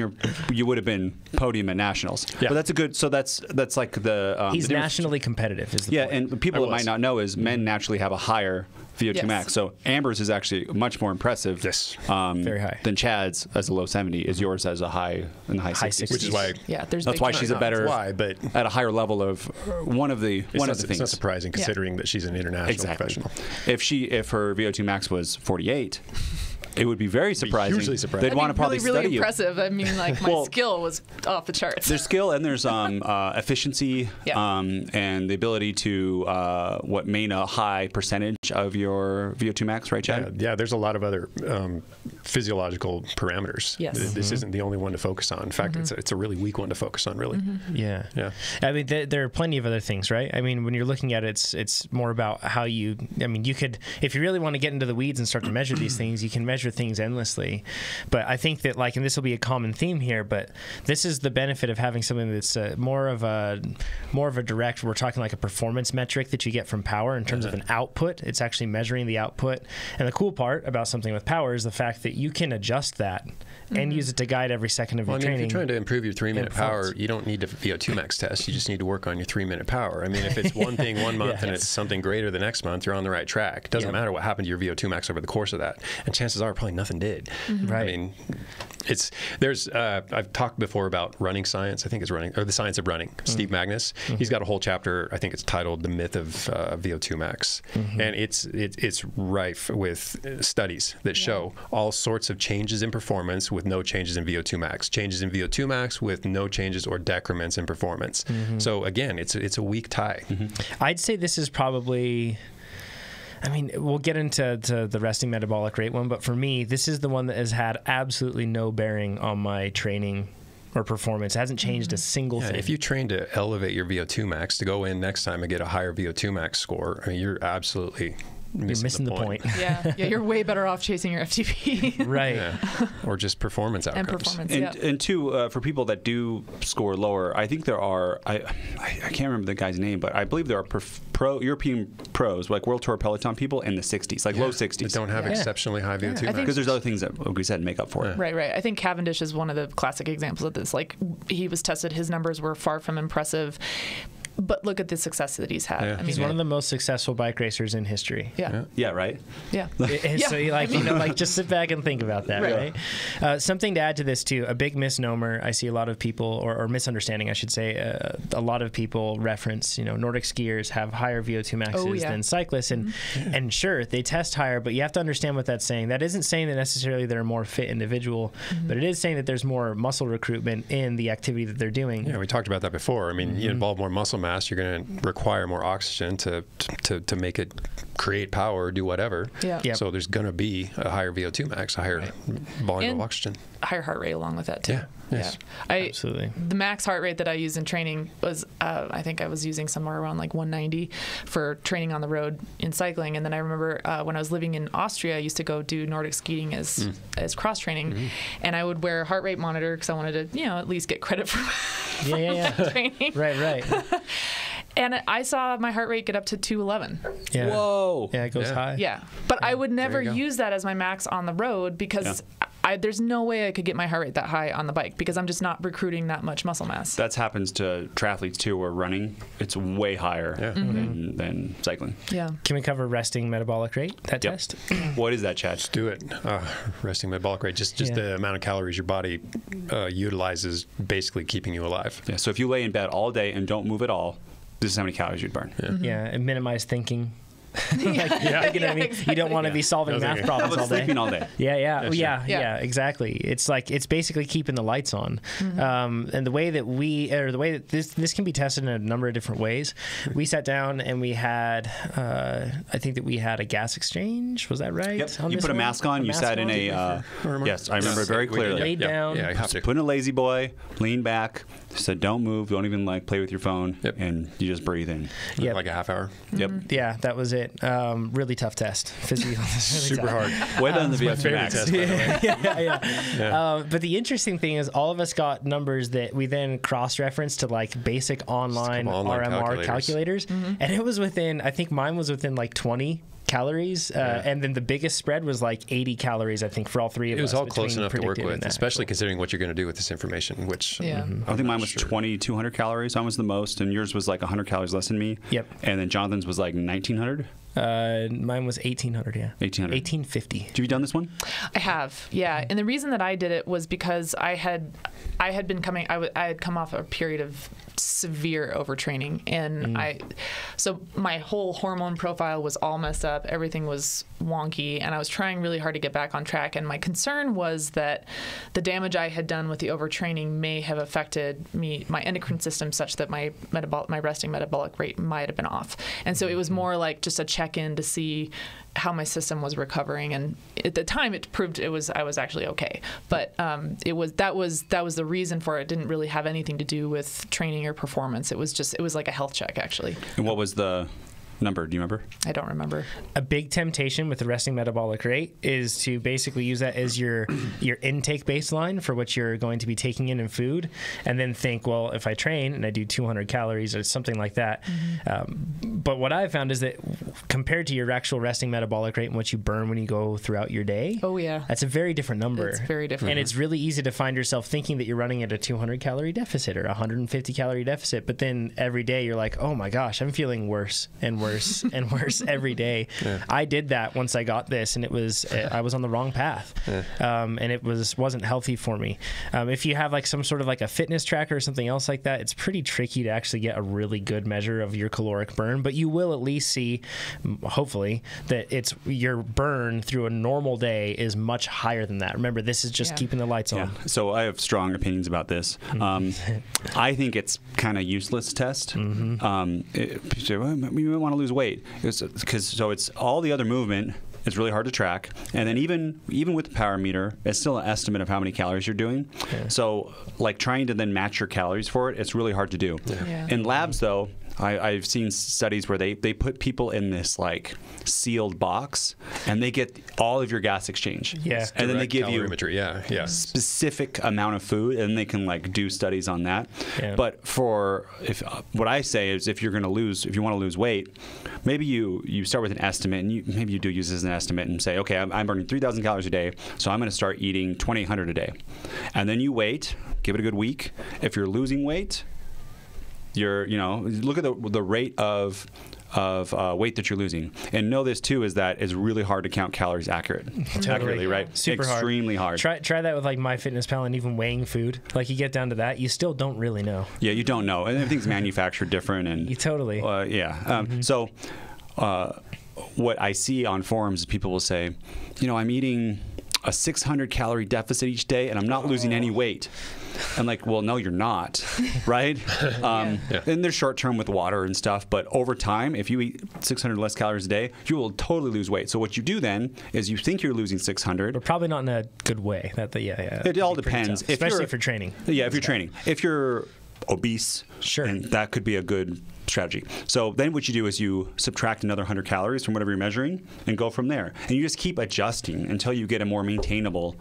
you would have been podium at nationals. Yeah. But that's a good. So that's like the. He's nationally competitive. Is the point. And people that might not know is men naturally have a higher VO2 max. So Amber's is actually much more impressive. Yes. Very high. Than Chad's as a low 70 is yours as a high in the high 60s. Which is why. Yeah, that's why she's a better. Why, but at a higher level of one of the things. It's not surprising considering that she's an international professional. If her VO2 max was 48. It would be very surprising. Hugely surprising. They'd want to probably really study impressive. I mean, like my skill was off the charts. There's skill and there's efficiency and the ability to maintain a high percentage of your VO2 max, right, Chad? Yeah, there's a lot of other physiological parameters. Yes. This isn't the only one to focus on. In fact, it's a really weak one to focus on, really. Yeah. I mean, there are plenty of other things, right? I mean, when you're looking at it, it's more about how you. I mean, you could, if you really want to get into the weeds and start to measure these things, you can measure things endlessly. But I think that, like, and this will be a common theme here, but this is the benefit of having something that's more of a direct, we're talking like a performance metric that you get from power in terms of an output. It's actually measuring the output. And the cool part about something with power is the fact that you can adjust that and use it to guide every second of your training. If you're trying to improve your 3-minute power, you don't need a VO2 max test. You just need to work on your 3-minute power. I mean, if it's one thing one month and it's something greater the next month, you're on the right track. It doesn't matter what happened to your VO2 max over the course of that. And chances are probably nothing did. Right. I mean, I've talked before about running science. I think it's running, or the science of running. Steve Magnus, he's got a whole chapter. I think it's titled "The Myth of VO2 Max," and it's rife with studies that show all sorts of changes in performance with no changes in VO2 max, changes in VO2 max with no changes or decrements in performance. So again, it's a weak tie. I'd say this is probably. I mean, we'll get into the resting metabolic rate one, but for me, this is the one that has had absolutely no bearing on my training or performance. It hasn't changed a single thing. If you train to elevate your VO2 max, to go in next time and get a higher VO2 max score, I mean, you're absolutely missing the point. Yeah, you're way better off chasing your FTP. Right. Yeah. Or just performance outcomes. And performance, and two, for people that do score lower, I think there are, I can't remember the guy's name, but I believe there are European pros, like World Tour Peloton people in the 60s, like low 60s. That don't have exceptionally high VO2 max. Because there's other things that, like we said, make up for it. Right. I think Cavendish is one of the classic examples of this. Like, he was tested, his numbers were far from impressive. But look at the success that he's had. Yeah. I mean, He's one of the most successful bike racers in history. Yeah, right? Yeah. So just sit back and think about that, right? Something to add to this too, a big misnomer I see a lot of people, or misunderstanding I should say, a lot of people reference, Nordic skiers have higher VO2 maxes than cyclists, and sure, they test higher, but you have to understand what that's saying. That isn't saying that necessarily they're a more fit individual, but it is saying that there's more muscle recruitment in the activity that they're doing. Yeah, we talked about that before. I mean, you involve more muscle mass, you're going to require more oxygen to make it create power, do whatever. Yeah. Yep. So there's going to be a higher VO2 max, a higher volume of oxygen. Higher heart rate along with that too. Yeah. Yes. Absolutely. The max heart rate that I use in training was, I think I was using somewhere around like 190 for training on the road in cycling. And then I remember when I was living in Austria, I used to go do Nordic skiing as cross training, and I would wear a heart rate monitor because I wanted to, at least get credit for my training. Right. And I saw my heart rate get up to 211. Yeah. Whoa. Yeah, it goes high. Yeah. But I would never use that as my max on the road because there's no way I could get my heart rate that high on the bike because I'm just not recruiting that much muscle mass. That happens to triathletes too, where running, it's way higher than cycling. Yeah. Can we cover resting metabolic rate, that test? What is that, Chad? Let's do it. Resting metabolic rate, just the amount of calories your body utilizes, basically keeping you alive. Yeah. So if you lay in bed all day and don't move at all, this is how many calories you'd burn. Yeah, and minimize thinking. You know what I mean? Exactly. You don't want to be solving math problems all day. Sleeping all day. Yeah, exactly. It's like it's basically keeping the lights on. And the way that this can be tested in a number of different ways. We sat down and we had, I think that we had a gas exchange. Was that right? Yep. You put a mask on. You sat in a. Yes, I remember very clearly. Laid down. Yeah, you have to put in a lazy boy, lean back, said don't move, don't even play with your phone, and you just breathe in. Yeah, like a half hour. Yep. Yeah, that was it. Really tough test. Physically, super hard. Way better than the VO2 max. Test, by the way. But the interesting thing is, all of us got numbers that we then cross-referenced to like basic online RMR calculators, and it was within. I think mine was within like 20 calories, and then the biggest spread was like 80 calories, I think, for all three of us. It was all close enough to work with, that. especially considering what you're going to do with this information, which I think mine was 2,200 calories. Mine was the most, and yours was like 100 calories less than me. Yep. And then Jonathan's was like 1,900. Mine was 1,800, 1,800. 1,850. Have you done this one? I have, yeah. And the reason that I did it was because I had come off a period of severe overtraining, and so my whole hormone profile was all messed up. Everything was wonky, and I was trying really hard to get back on track. And my concern was that the damage I had done with the overtraining may have affected my endocrine system, such that my resting metabolic rate might have been off. And so it was more like just a check-in to see how my system was recovering, and at the time it proved I was actually okay. But that was the reason for it. It didn't really have anything to do with training or performance. It was like a health check, actually. And what was the number? Do you remember? I don't remember. A big temptation with the resting metabolic rate is to basically use that as your intake baseline for what you're going to be taking in food, and then think, well, if I train and I do 200 calories or something like that. But what I've found is that compared to your actual resting metabolic rate and what you burn when you go throughout your day, that's a very different number. It's very different. And it's really easy to find yourself thinking that you're running at a 200 calorie deficit or 150 calorie deficit, but then every day you're like, oh my gosh, I'm feeling worse and worse and worse every day. I did that once I got this, and it was I was on the wrong path, and it wasn't healthy for me. If you have like some sort of like a fitness tracker or something else like that, it's pretty tricky to actually get a really good measure of your caloric burn, but you will at least see, hopefully, that it's your burn through a normal day is much higher than that. Remember, this is just keeping the lights on. So I have strong opinions about this. I think it's kind of useless test. You might want to to lose weight. So it's all the other movement. It's really hard to track, and then even with the power meter, it's still an estimate of how many calories you're doing. Yeah. So, like trying to then match your calories for it, it's really hard to do. Yeah. Yeah. In labs, though, I've seen studies where they put people in this like sealed box, and they get all of your gas exchange. Yeah, and then they give you specific amount of food, and they can like do studies on that. Yeah. But what I say is, if you want to lose weight, maybe you start with an estimate, and maybe you do use this as an estimate and say, okay, I'm burning 3,000 calories a day, so I'm going to start eating 2,800 a day, and then you wait, give it a good week. If you're losing weight, look at the rate of weight that you're losing, and know this too is that it's really hard to count calories accurately, right? Super extremely hard. Try that with like MyFitnessPal, and even weighing food. Like you get down to that, you still don't really know. Yeah, you don't know, and everything's manufactured different, and So, what I see on forums is people will say, I'm eating a 600 calorie deficit each day, and I'm not losing any weight. I'm like, well, no, you're not, right? And they're short term with water and stuff, but over time, if you eat 600 less calories a day, you will totally lose weight. So what you do then is you think you're losing 600, but probably not in a good way. It all depends, especially for training. Yeah, if you're training, if you're obese, sure, and that could be a good strategy. So then what you do is you subtract another 100 calories from whatever you're measuring and go from there. And you just keep adjusting until you get a more maintainable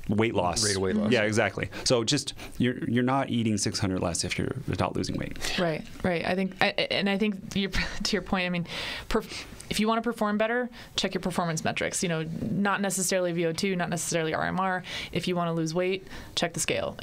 weight loss. Rate of weight loss. Yeah, exactly. So just you're not eating 600 less if you're not losing weight. Right. I think to your point, I mean, if you want to perform better, check your performance metrics. Not necessarily VO2, not necessarily RMR. If you want to lose weight, check the scale.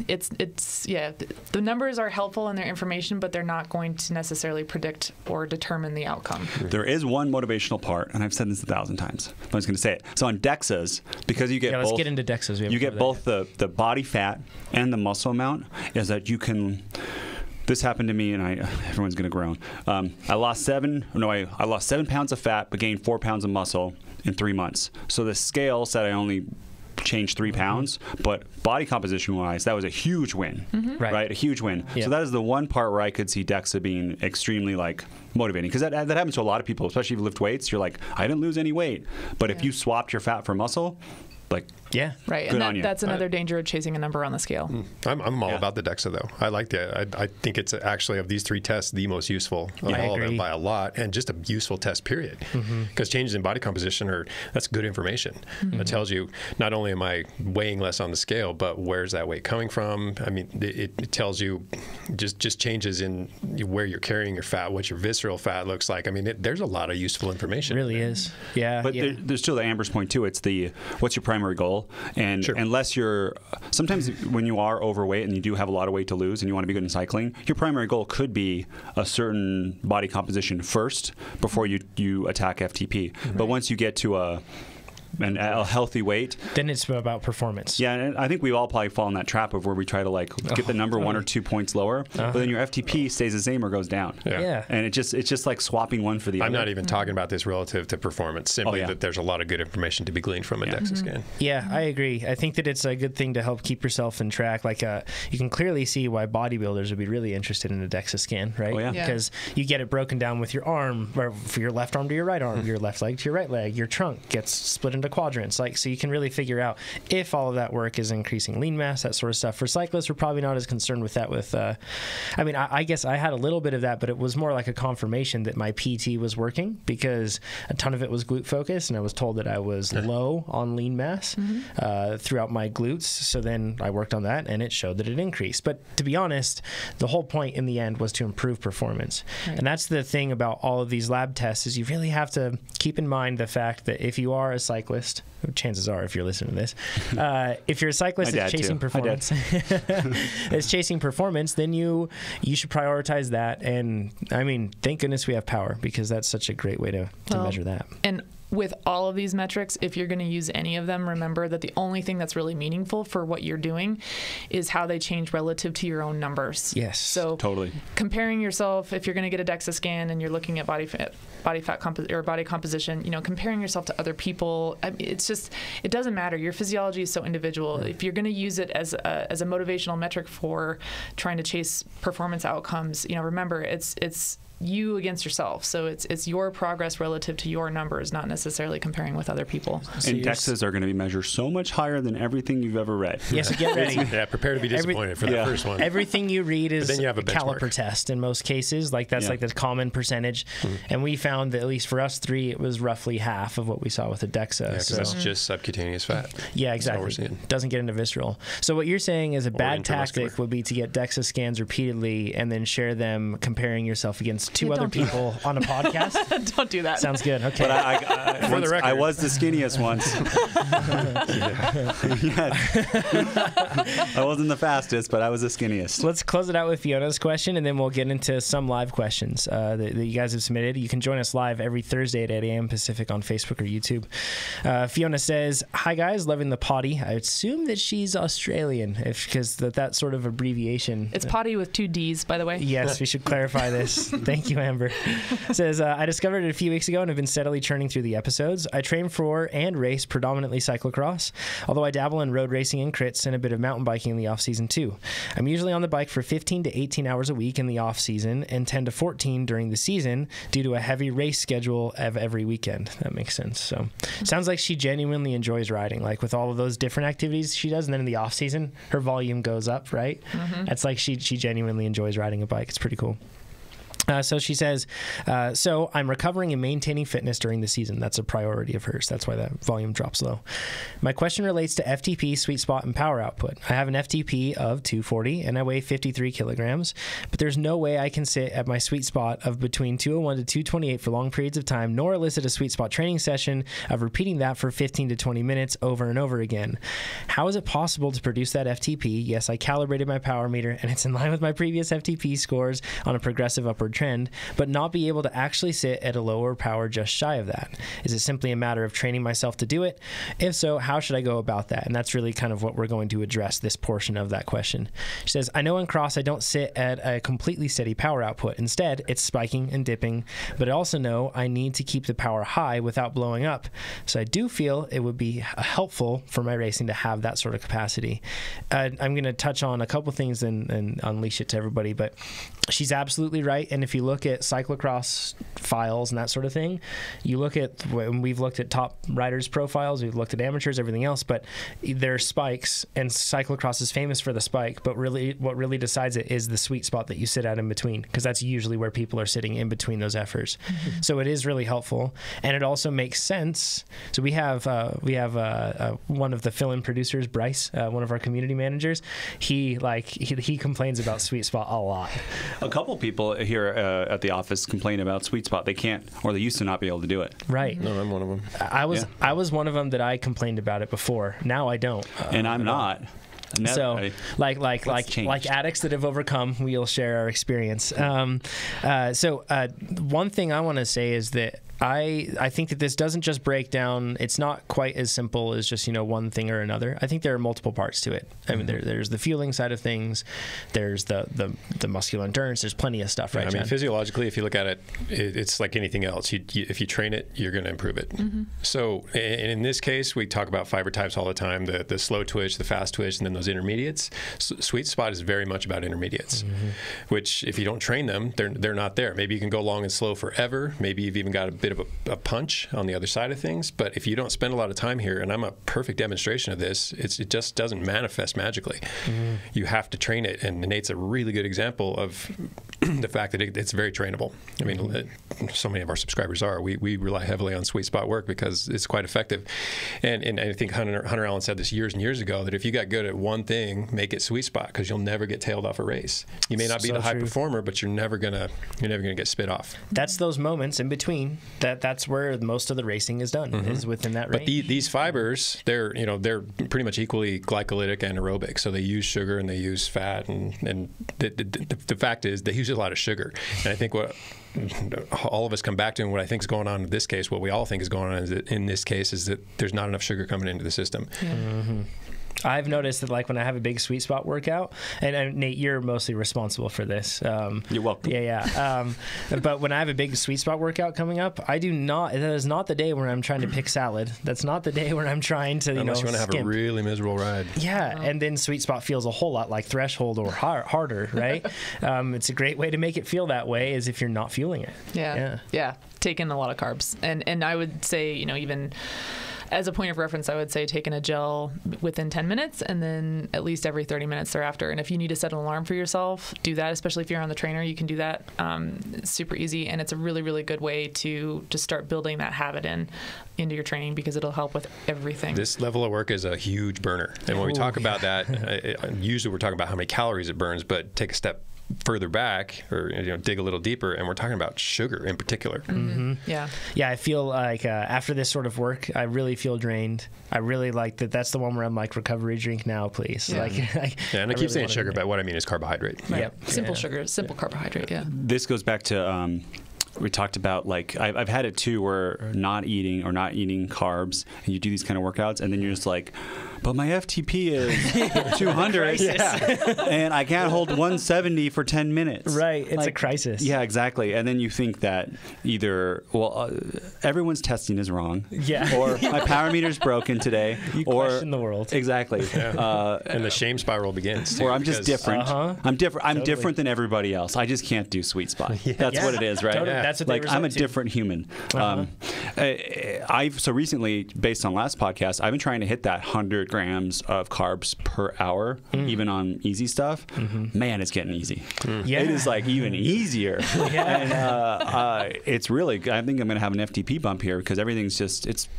It's the numbers are helpful in their information, but they're not going to necessarily predict or determine the outcome. There is one motivational part, and I've said this 1,000 times. I'm just going to say it. So on DEXAs, because you get both. Let's get into DEXAs. You get both the body fat and the muscle amount. Is that you can. This happened to me, and everyone's going to groan. I lost 7 pounds of fat, but gained 4 pounds of muscle in 3 months. So the scale said I only changed 3 pounds, but body composition-wise, that was a huge win, right? A huge win. Yeah. So that is the one part where I could see DEXA being extremely motivating, because that happens to a lot of people, especially if you lift weights. You're like, I didn't lose any weight, but if you swapped your fat for muscle, right, and that's another danger of chasing a number on the scale. I'm all about the DEXA though. I like that. I think it's actually, of these 3 tests, the most useful of all of them by a lot, and just a useful test period. Because changes in body composition that's good information. It tells you not only am I weighing less on the scale, but where's that weight coming from. I mean, it tells you just changes in where you're carrying your fat, what your visceral fat looks like. I mean, there's a lot of useful information. It really is. Yeah. But there's still the Amber's point too. It's what's your primary goal? And unless sometimes when you are overweight and you do have a lot of weight to lose and you want to be good in cycling, your primary goal could be a certain body composition first before you attack FTP. But once you get to a healthy weight, then it's about performance. Yeah, and I think we all probably fall in that trap of where we try to get the number 1 or 2 points lower, but then your FTP stays the same or goes down. Yeah. And it's just like swapping one for the other. I'm not even talking about this relative to performance, simply that there's a lot of good information to be gleaned from a DEXA scan. Yeah, I agree. I think that it's a good thing to help keep yourself in track. You can clearly see why bodybuilders would be really interested in a DEXA scan, right? Oh, yeah. Because you get it broken down with your arm, or for your left arm to your right arm, your left leg to your right leg, your trunk gets split into quadrants. So you can really figure out if all of that work is increasing lean mass, that sort of stuff. For cyclists, we're probably not as concerned with that. I guess I had a little bit of that, but it was more like a confirmation that my PT was working, because a ton of it was glute focus, and I was told that I was low on lean mass throughout my glutes. So then I worked on that, and it showed that it increased. But to be honest, the whole point in the end was to improve performance. Right. And that's the thing about all of these lab tests, is you really have to keep in mind the fact that if you are a cyclist, chances are, if you're listening to this, if you're a cyclist that's chasing performance, then you should prioritize that. And I mean, thank goodness we have power, because that's such a great way to measure that. And with all of these metrics, if you're going to use any of them, remember that the only thing that's really meaningful for what you're doing is how they change relative to your own numbers. Yes. So totally. Comparing yourself, if you're going to get a DEXA scan and you're looking at body composition, comparing yourself to other people, it's just, it doesn't matter. Your physiology is so individual. If you're going to use it as a motivational metric for trying to chase performance outcomes, remember it's you against yourself. So it's your progress relative to your numbers, not necessarily comparing with other people. And DEXAs are going to be measured so much higher than everything you've ever read. Yes, so get ready. Yeah, prepare to be disappointed for the first one. Everything you read is then you have a caliper test in most cases. Like that's like the common percentage. And we found that at least for us three, it was roughly half of what we saw with a DEXA. Yeah, because that's just subcutaneous fat. Yeah, exactly. Doesn't get into visceral. So what you're saying is a bad tactic would be to get DEXA scans repeatedly and then share them comparing yourself against two other people on a podcast. Don't do that. Sounds good. Okay. But for the record, I was the skinniest once. I wasn't the fastest, but I was the skinniest. Let's close it out with Fiona's question, and then we'll get into some live questions that you guys have submitted. You can join us live every Thursday at 8 a.m. Pacific on Facebook or YouTube. Fiona says, "Hi guys, loving the potty." I assume that she's Australian, because that sort of abbreviation. It's potty with 2 D's, by the way. Yes, we should clarify this. Thank you, Amber. Says, I discovered it a few weeks ago and have been steadily churning through the episodes. I train for and race predominantly cyclocross, although I dabble in road racing and crits and a bit of mountain biking in the off season too. I'm usually on the bike for 15 to 18 hours a week in the off season and 10 to 14 during the season due to a heavy race schedule of every weekend. That makes sense. So sounds like she genuinely enjoys riding, like with all of those different activities she does, and then in the off season her volume goes up, right? That's like she genuinely enjoys riding a bike. It's pretty cool. So she says, so I'm recovering and maintaining fitness during the season. That's a priority of hers. That's why that volume drops low. My question relates to FTP, sweet spot, and power output. I have an FTP of 240 and I weigh 53 kilograms, but there's no way I can sit at my sweet spot of between 201 to 228 for long periods of time, nor elicit a sweet spot training session of repeating that for 15 to 20 minutes over and over again. How is it possible to produce that FTP? Yes, I calibrated my power meter and it's in line with my previous FTP scores on a progressive upward trend, but not be able to actually sit at a lower power just shy of that? Is it simply a matter of training myself to do it? If so, how should I go about that? And that's really kind of what we're going to address, this portion of that question. She says, I know in cross I don't sit at a completely steady power output. Instead, it's spiking and dipping, but I also know I need to keep the power high without blowing up. So I do feel it would be helpful for my racing to have that sort of capacity. I'm going to touch on a couple things and unleash it to everybody, but she's absolutely right. And if you look at cyclocross files and that sort of thing, you look at, when we've looked at top riders' profiles, we've looked at amateurs, everything else, but there's spikes, and cyclocross is famous for the spike, but really what really decides it is the sweet spot that you sit at in between, because that's usually where people are sitting in between those efforts. Mm-hmm. So it is really helpful, and it also makes sense. So we have one of the fill-in producers, Bryce, one of our community managers. He complains about sweet spot a lot. A couple people here at the office complain about sweet spot. They can't, or they used to not be able to do it. Right. No, I'm one of them. I was one of them that I complained about it before. Now I don't. And I'm not. So, like addicts that have overcome, we'll share our experience. One thing I want to say is that I think that this doesn't just break down. It's not quite as simple as just, one thing or another. I think there are multiple parts to it. I mean, there's the fueling side of things. There's the muscular endurance. There's plenty of stuff, right? I mean, physiologically, if you look at it, it's like anything else. If you train it, you're going to improve it. Mm-hmm. So in this case, we talk about fiber types all the time, the slow twitch, the fast twitch, and then those intermediates. Sweet spot is very much about intermediates, mm-hmm. which if you don't train them, they're not there. Maybe you can go long and slow forever. Maybe you've even got a bit of a punch on the other side of things. But if you don't spend a lot of time here, and I'm a perfect demonstration of this, it just doesn't manifest magically. Mm-hmm. You have to train it. And Nate's a really good example of the fact that it's very trainable. I mean, mm-hmm. So many of our subscribers are. We rely heavily on sweet spot work because it's quite effective. And I think Hunter Allen said this years and years ago, that if you got good at one thing, make it sweet spot, because you'll never get tailed off a race. You may not be the high performer, but you're never gonna get spit off. That's those moments in between that's where most of the racing is done, is within that range. But these fibers, they're pretty much equally glycolytic and aerobic. So they use sugar and they use fat, and the fact is they use a lot of sugar. And I think what all of us come back to, and what I think is going on in this case, what we all think is going on in this case is that there's not enough sugar coming into the system. I've noticed that, like, when I have a big Sweetspot workout, and Nate, you're mostly responsible for this. You're welcome. But when I have a big Sweetspot workout coming up, that is not the day where I'm trying to pick salad. That's not the day where I'm trying to, Unless you want to have skimp. a really miserable ride. Yeah, and then Sweetspot feels a whole lot like Threshold or harder, right? It's a great way to make it feel that way is if you're not fueling it. Yeah. Take in a lot of carbs. And I would say, even as a point of reference, I would say taking a gel within 10 minutes and then at least every 30 minutes thereafter. And if you need to set an alarm for yourself, do that, especially if you're on the trainer. You can do that. It's super easy, and it's a really, really good way to just start building that habit into your training because it'll help with everything. This level of work is a huge burner. And when we talk about that, usually we're talking about how many calories it burns, but take a step further back or dig a little deeper, and we're talking about sugar in particular. Yeah, I feel like after this sort of work, I really feel drained. I really like that. That's the one where I'm like, recovery drink now, please. And I keep saying sugar, but what I mean is carbohydrate. Right. Simple sugar, simple carbohydrate. This goes back to we talked about, like, I've had it too, where not eating carbs, and you do these kind of workouts, and then you're just like, but my FTP is 200, and I can't hold 170 for 10 minutes. Right, it's a crisis. Yeah, exactly. And then you think that either, everyone's testing is wrong, or my power meter's broken today, you question the world. Exactly. And the shame spiral begins, too. Or I'm just different. I'm different. I'm different than everybody else. I just can't do Sweetspot. That's what it is, right? Totally. That's what I'm a different human. So recently, based on last podcast, I've been trying to hit that 100 grams of carbs per hour, even on easy stuff. Man, it's getting easy. It is like even easier. And it's really, I think I'm going to have an FTP bump here because everything's just, it's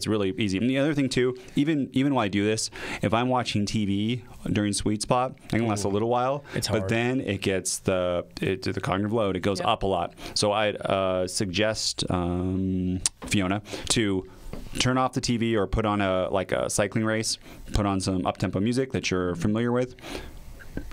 really easy. And the other thing too, even while I do this, if I'm watching TV during Sweetspot, I can last a little while. It's hard. But then it gets the cognitive load. It goes up a lot. So I'd suggest Fiona to turn off the TV or put on a cycling race. Put on some up-tempo music that you're familiar with.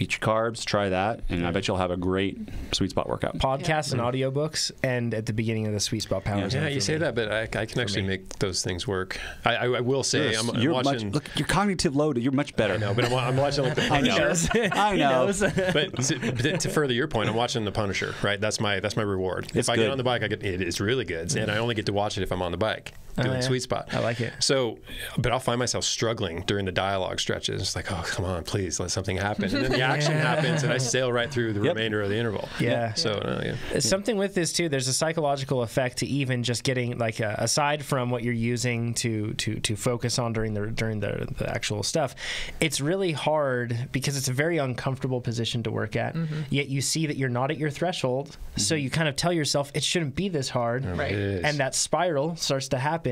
Eat your carbs, try that, and I bet you'll have a great Sweetspot workout. Podcasts and audiobooks, and at the beginning of the Sweetspot Power Zone. Yeah, you say that, but I can actually make those things work. I will say, I'm watching. Look, your cognitive load, you're much better. I know, but I'm watching like the Punisher. I know. But to further your point, I'm watching the Punisher. Right, that's my reward. If I get on the bike, it's really good, and I only get to watch it if I'm on the bike doing Sweetspot. I like it. So, but I'll find myself struggling during the dialogue stretches. It's like, oh, come on, please, let something happen. And then the action happens, and I sail right through the remainder of the interval. So, something with this too. There's a psychological effect to even just getting like aside from what you're using to focus on during the actual stuff. It's really hard because it's a very uncomfortable position to work at. Yet you see that you're not at your threshold, so you kind of tell yourself it shouldn't be this hard, and that spiral starts to happen.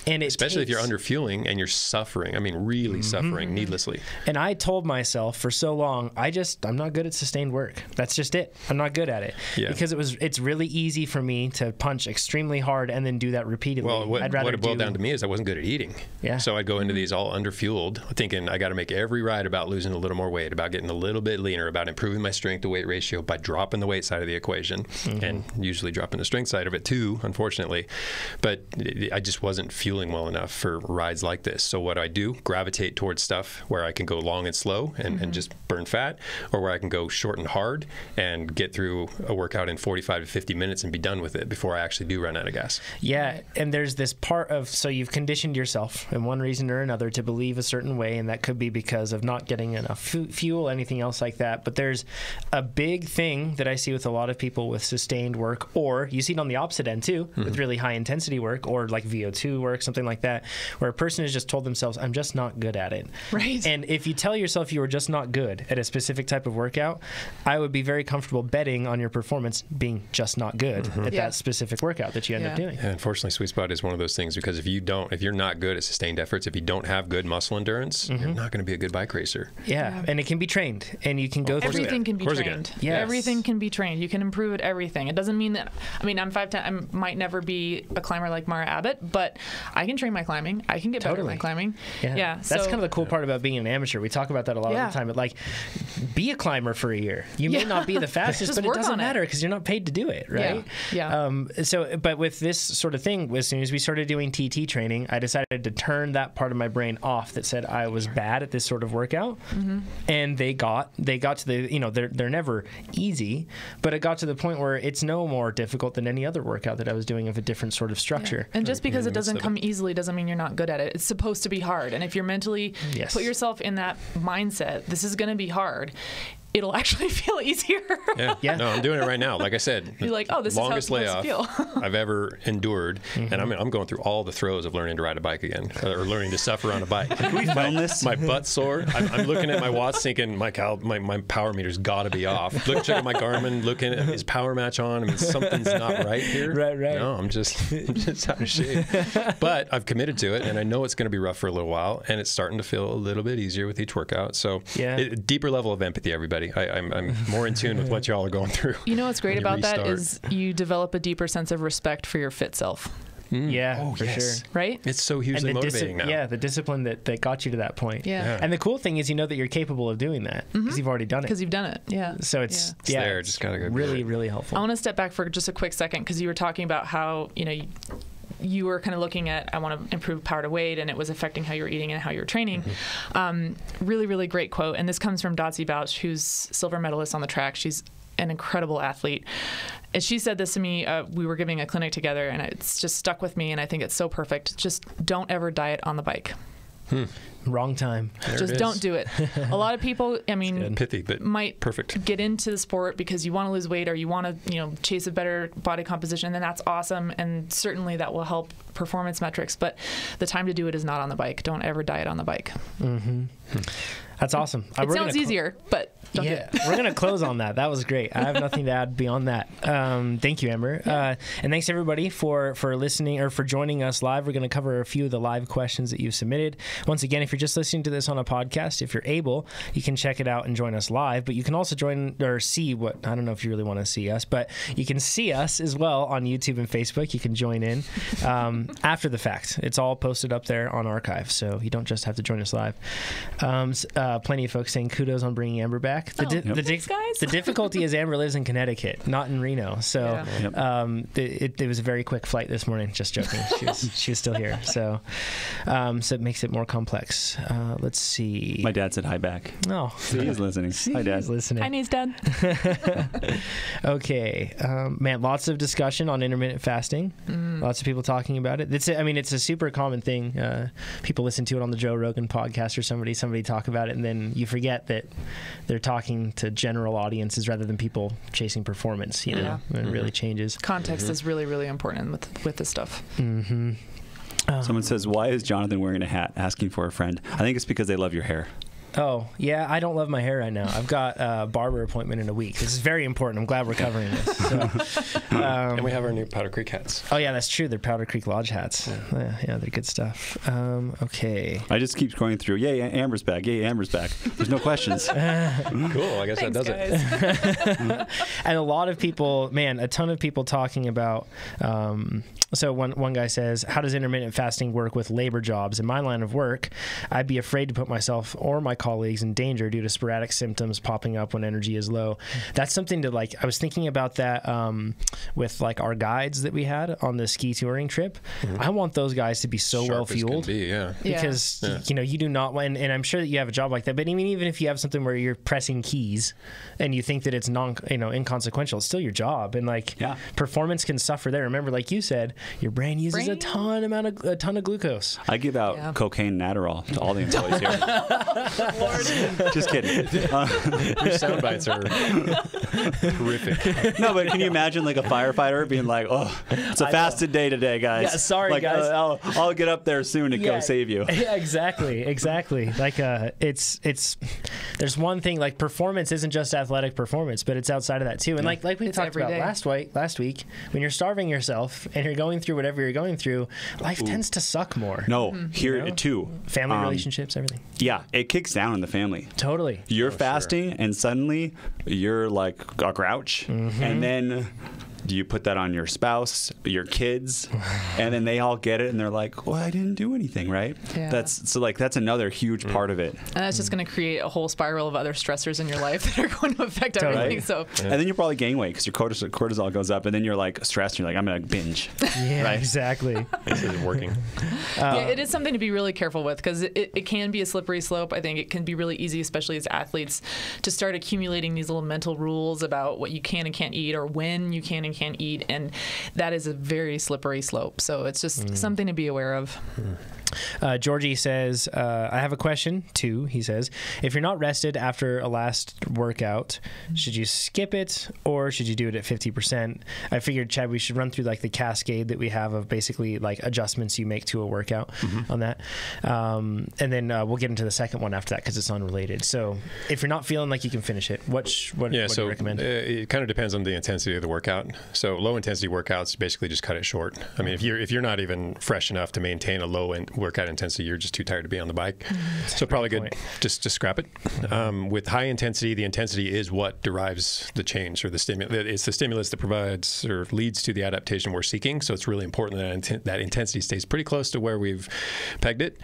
And especially if you're under fueling and you're suffering. I mean, really suffering needlessly. And I told myself for so long, I'm not good at sustained work. That's just it. I'm not good at it because it's really easy for me to punch extremely hard and then do that repeatedly. Well, what it boiled down to me is I wasn't good at eating. So I'd go into these all underfueled, thinking I got to make every ride about losing a little more weight, about getting a little bit leaner, about improving my strength to weight ratio by dropping the weight side of the equation, and usually dropping the strength side of it too, unfortunately. But I just wasn't fueling well enough for rides like this. So what do? Gravitate towards stuff where I can go long and slow and just burn fat, or where I can go short and hard and get through a workout in 45 to 50 minutes and be done with it before I actually do run out of gas. Yeah, and there's this part of, so you've conditioned yourself in one reason or another to believe a certain way, and that could be because of not getting enough fuel, anything else like that. But there's a big thing that I see with a lot of people with sustained work, or you see it on the opposite end too, with really high intensity work, or like VO2 work, something like that, where a person has just told themselves, I'm just not good at it. Right. And if you tell yourself you are just not good at a specific type of workout, I would be very comfortable betting on your performance being just not good at that specific workout that you end up doing. Yeah, unfortunately, Sweetspot is one of those things, because if you're not good at sustained efforts, if you don't have good muscle endurance, you're not going to be a good bike racer. Yeah, and it can be trained, and you can go through everything can be trained. Yes. Everything can be trained. You can improve at everything. It doesn't mean that, I mean, I'm 5'10", I might never be a climber like Mara Abbott, but I can train my climbing. I can get better at my climbing. Yeah. That's kind of the cool part about being an amateur. We talk about that a lot of the time. But like, be a climber for a year. You may not be the fastest, but it doesn't matter because you're not paid to do it, right? But with this sort of thing, as soon as we started doing TT training, I decided to turn that part of my brain off that said I was bad at this sort of workout. And they got to the, they're never easy, but it got to the point where it's no more difficult than any other workout that I was doing of a different sort of structure. And just because it doesn't come easily doesn't mean you're not good at it. It's supposed to be hard. And if you're mentally put yourself in that mindset, this is going to be hard, it'll actually feel easier. No, I'm doing it right now. Like I said, you're like, oh, this is how it's supposed to feel. I've ever endured, and I'm going through all the throes of learning to ride a bike again, or learning to suffer on a bike. We found this. My butt's sore. I'm looking at my watts, thinking my power meter's got to be off. Checking my Garmin, looking at his power match on. I mean, something's not right here. Right. No, I'm just out of shape. But I've committed to it, and I know it's going to be rough for a little while, and it's starting to feel a little bit easier with each workout. So, deeper level of empathy, everybody. I'm more in tune with what y'all are going through. You know what's great about that is you develop a deeper sense of respect for your fit self. Yeah, for sure. Right? It's so hugely motivating now. Yeah, the discipline that got you to that point. Yeah. And the cool thing is you know that you're capable of doing that because you've already done it. Because you've done it, yeah. So it's there, just gotta go really, really helpful. I want to step back for just a quick second because you were talking about how, you were kind of looking at, I want to improve power to weight, and it was affecting how you were eating and how you were training. Really, really great quote. And this comes from Dotsie Bouch, who's silver medalist on the track. She's an incredible athlete. And she said this to me, we were giving a clinic together, and it's just stuck with me, and I think it's so perfect. Just don't ever diet on the bike. Wrong time. Just don't do it. A lot of people, pithy, but might perfect. Get into the sport because you want to lose weight or you want to, chase a better body composition, and that's awesome. And certainly that will help performance metrics. But the time to do it is not on the bike. Don't ever diet on the bike. That's awesome. It sounds easier, but don't do it. We're going to close on that. That was great. I have nothing to add beyond that. Thank you, Amber. And thanks, everybody, for listening or for joining us live. We're going to cover a few of the live questions that you've submitted. Once again, if you're just listening to this on a podcast, if you're able, you can check it out and join us live. But you can also join or see I don't know if you really want to see us, but you can see us as well on YouTube and Facebook. You can join in after the fact. It's all posted up there on archive, so you don't just have to join us live. Plenty of folks saying kudos on bringing Amber back. Thanks, guys. The difficulty is Amber lives in Connecticut, not in Reno. So it was a very quick flight this morning. Just joking. She was still here. So it makes it more complex. Let's see. My dad said hi back. Oh. See, he's listening. Hi, Dad. He's listening. Hi, Nate's dad. Okay. Man, lots of discussion on intermittent fasting. Lots of people talking about it. It's a super common thing. People listen to it on the Joe Rogan podcast or somebody talk about it, and then you forget that they're talking to general audiences rather than people chasing performance. It really changes. Context is really, really important with this stuff. Someone says, why is Jonathan wearing a hat? Asking for a friend. I think it's because they love your hair. Oh, yeah, I don't love my hair right now. I've got a barber appointment in a week. This is very important. I'm glad we're covering this. So, and we have our new Powder Creek hats. Oh, yeah, that's true. They're Powder Creek Lodge hats. Yeah, they're good stuff. Okay. I just keep going through, yay, Amber's back. Yay, Amber's back. There's no questions. Cool. I guess that does it. And a lot of people, a ton of people talking about... So one guy says, how does intermittent fasting work with labor jobs? In my line of work, I'd be afraid to put myself or my colleagues in danger due to sporadic symptoms popping up when energy is low. That's something to I was thinking about that with our guides that we had on the ski touring trip. I want those guys to be so well fueled. Because, you do not, and I'm sure that you have a job like that, but even if you have something where you're pressing keys and you think that it's inconsequential, it's still your job. And performance can suffer there. Remember, like you said, your brain uses a ton of glucose. I give out cocaine and Adderall to all the employees here. Lord. Just kidding. Your sound bites are horrific. No, but can you imagine like a firefighter being like, "Oh, it's a fasted day today, guys. Yeah, sorry, like, guys. I'll get up there soon to go save you." Yeah, exactly. Like it's there's one thing, like performance isn't just athletic performance, but it's outside of that too. And like we talked about last week, when you're starving yourself and you're going through whatever you're going through, life tends to suck more. No, here too. Family relationships, everything. Yeah, it kicks down in the family. Totally. You're fasting, and suddenly you're like a grouch, and then you put that on your spouse, your kids, and then they all get it, and they're like, "Well, I didn't do anything, right?" Yeah. That's another huge part of it. And that's just going to create a whole spiral of other stressors in your life that are going to affect everything. Right? So, and then you probably gain weight because your cortisol goes up, and then you're like stressed. And you're like, "I'm gonna binge." Yeah, right? Exactly. This isn't working. yeah, it is something to be really careful with because it can be a slippery slope. I think it can be really easy, especially as athletes, to start accumulating these little mental rules about what you can and can't eat or when you can and can't eat, and that is a very slippery slope. So it's just something to be aware of. Georgie says, I have a question too. He says, if you're not rested after a last workout, should you skip it or should you do it at 50%? I figured, Chad, we should run through like the cascade that we have of basically like adjustments you make to a workout on that. And then we'll get into the second one after that because it's unrelated. So if you're not feeling like you can finish it, what do you recommend? It kind of depends on the intensity of the workout. So low intensity workouts, basically just cut it short. I mean, if you're not even fresh enough to maintain a low workout intensity, you're just too tired to be on the bike. So probably good just to scrap it. With high intensity, the intensity is what derives the change or the stimulus. It's the stimulus that provides or leads to the adaptation we're seeking. So it's really important that that intensity stays pretty close to where we've pegged it.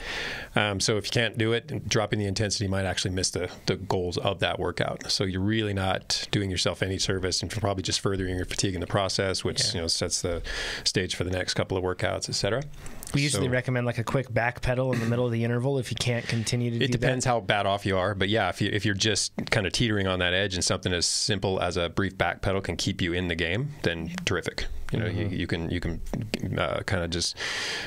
So if you can't do it, dropping the intensity might actually miss the goals of that workout. So you're really not doing yourself any service and probably just furthering your fatigue in the process, which sets the stage for the next couple of workouts, etc. We usually recommend like a quick back pedal in the middle of the interval if you can't continue to do that. It depends how bad off you are, but yeah, if you're just kind of teetering on that edge and something as simple as a brief back pedal can keep you in the game, then terrific. You know, you can kind of just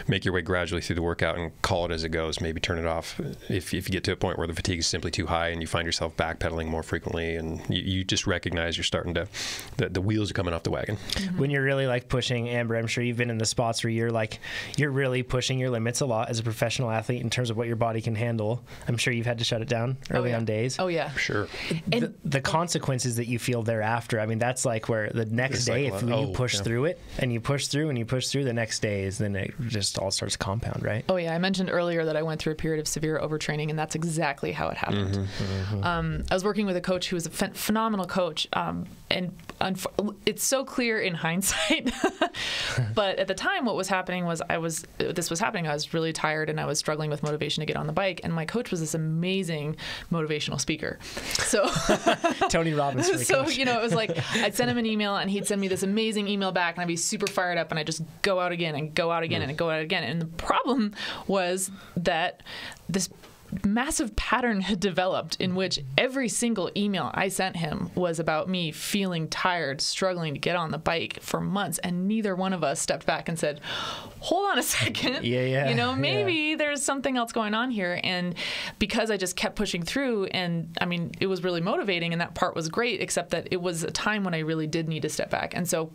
make your way gradually through the workout and call it as it goes. Maybe turn it off if you get to a point where the fatigue is simply too high and you find yourself backpedaling more frequently, and you just recognize you're starting to the wheels are coming off the wagon. When you're really like pushing, Amber, I'm sure you've been in the spots where you're really pushing your limits a lot as a professional athlete in terms of what your body can handle. I'm sure you've had to shut it down early on days. Oh yeah, sure. The consequences that you feel thereafter, I mean, that's like where the next day, if you push through it and you push through and you push through, the next day is then it just all starts to compound, right? Oh yeah, I mentioned earlier that I went through a period of severe overtraining, and that's exactly how it happened. I was working with a coach who was a phenomenal coach, and it's so clear in hindsight. But at the time, what was happening was I was really tired and I was struggling with motivation to get on the bike, and my coach was this amazing motivational speaker. So Tony Robbins. So it was like I'd send him an email and he'd send me this amazing email back, and I'd be super fired up, and I'd just go out again and go out again and go out again. And the problem was that this massive pattern had developed in which every single email I sent him was about me feeling tired, struggling to get on the bike for months, and neither one of us stepped back and said, hold on a second. Maybe there's something else going on here. And because I just kept pushing through, and I mean, it was really motivating, and that part was great, except that it was a time when I really did need to step back. And so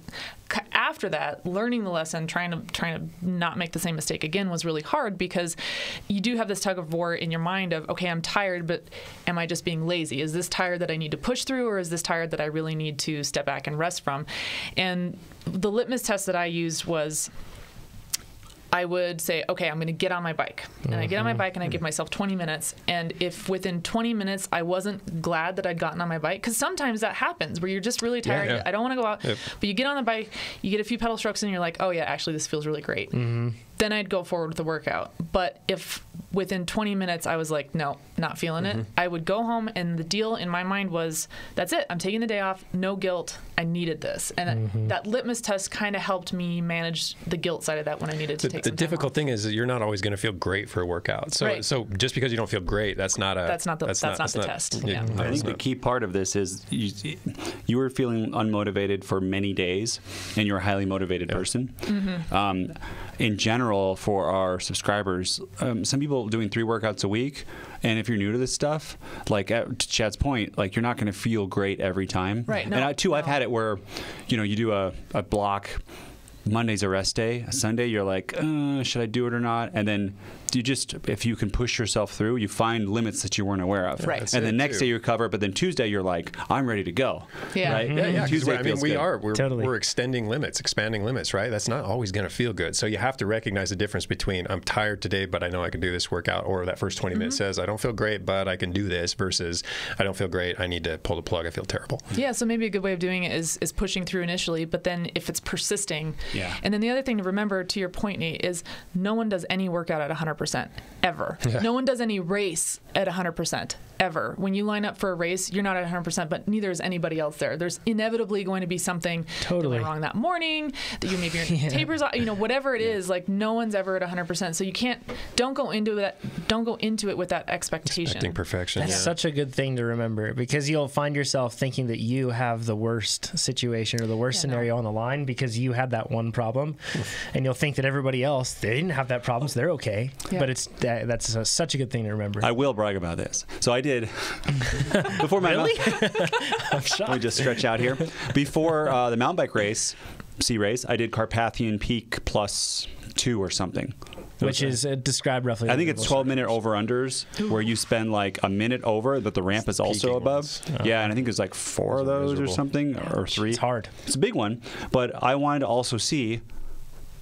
after that, learning the lesson, trying to not make the same mistake again was really hard, because you do have this tug of war in your mind of, okay, I'm tired, but am I just being lazy? Is this tired that I need to push through, or is this tired that I really need to step back and rest from? And the litmus test that I used was, I would say, okay, I'm going to get on my bike. And I get on my bike and I give myself 20 minutes. And if within 20 minutes I wasn't glad that I'd gotten on my bike, because sometimes that happens where you're just really tired. I don't want to go out. But you get on the bike, you get a few pedal strokes, and you're like, oh yeah, actually this feels really great. Then I'd go forward with the workout. But if within 20 minutes I was like, no, not feeling it, I would go home, and the deal in my mind was, that's it. I'm taking the day off. No guilt. I needed this. And that litmus test kind of helped me manage the guilt side of that when I needed to take some time difficult off. thing is that you're not always going to feel great for a workout. So just because you don't feel great, that's not the test. Yeah. I think the key part of this is you were feeling unmotivated for many days, and you're a highly motivated person. In general, for our subscribers, some people still doing 3 workouts a week, and if you're new to this stuff, like to Chad's point, like you're not going to feel great every time. Right. No, and I've had it where, you do a block. Monday's a rest day. Sunday, you're like, should I do it or not? And then if you can push yourself through, you find limits that you weren't aware of. Right. And then next day you recover, but then Tuesday you're like, I'm ready to go. Yeah. Right? Yeah. Tuesday We're extending limits, expanding limits, right? That's not always going to feel good. So you have to recognize the difference between I'm tired today, but I know I can do this workout, or that first 20 minutes says I don't feel great, but I can do this, versus I don't feel great, I need to pull the plug, I feel terrible. Yeah. So maybe a good way of doing it is pushing through initially, but then if it's persisting. Yeah. And then the other thing to remember, to your point, Nate, is no one does any workout at 100% ever. Yeah. No one does any race at 100% ever. When you line up for a race, you're not at 100%, but neither is anybody else there. There's inevitably going to be something that went wrong that morning, that you maybe your tapers off, whatever it is. Like no one's ever at 100%. So you don't go into it with that expectation. Expecting perfection. That's such a good thing to remember, because you'll find yourself thinking that you have the worst situation or the worst scenario on the line because you had that one problem, and you'll think that everybody else, they didn't have that problem, so they're okay. Yeah. But that's such a good thing to remember. I will brag about this. So I did before my I'm shocked. Let me just stretch out here. Before the mountain bike race, race, I did Carpathian Peak +2 or something. Which is described roughly. I think it's 12-minute over-unders where you spend like a minute over, but the ramp is also above. Yeah, and I think there's like 4 of those or something, or 3. It's hard. It's a big one, but I wanted to also see.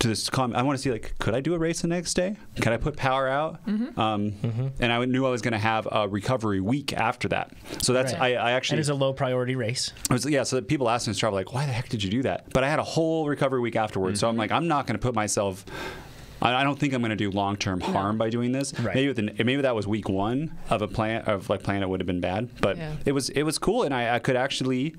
I want to see, like, could I do a race the next day? Can I put power out? And I knew I was going to have a recovery week after that. So that's I actually. And it's a low priority race. So people asked me in Strava, like, why the heck did you do that? But I had a whole recovery week afterwards. So I'm like, I'm not going to put myself. I don't think I'm going to do long-term harm by doing this. Right. Maybe that was week 1 of a plan it would have been bad, but it was cool, and I could actually.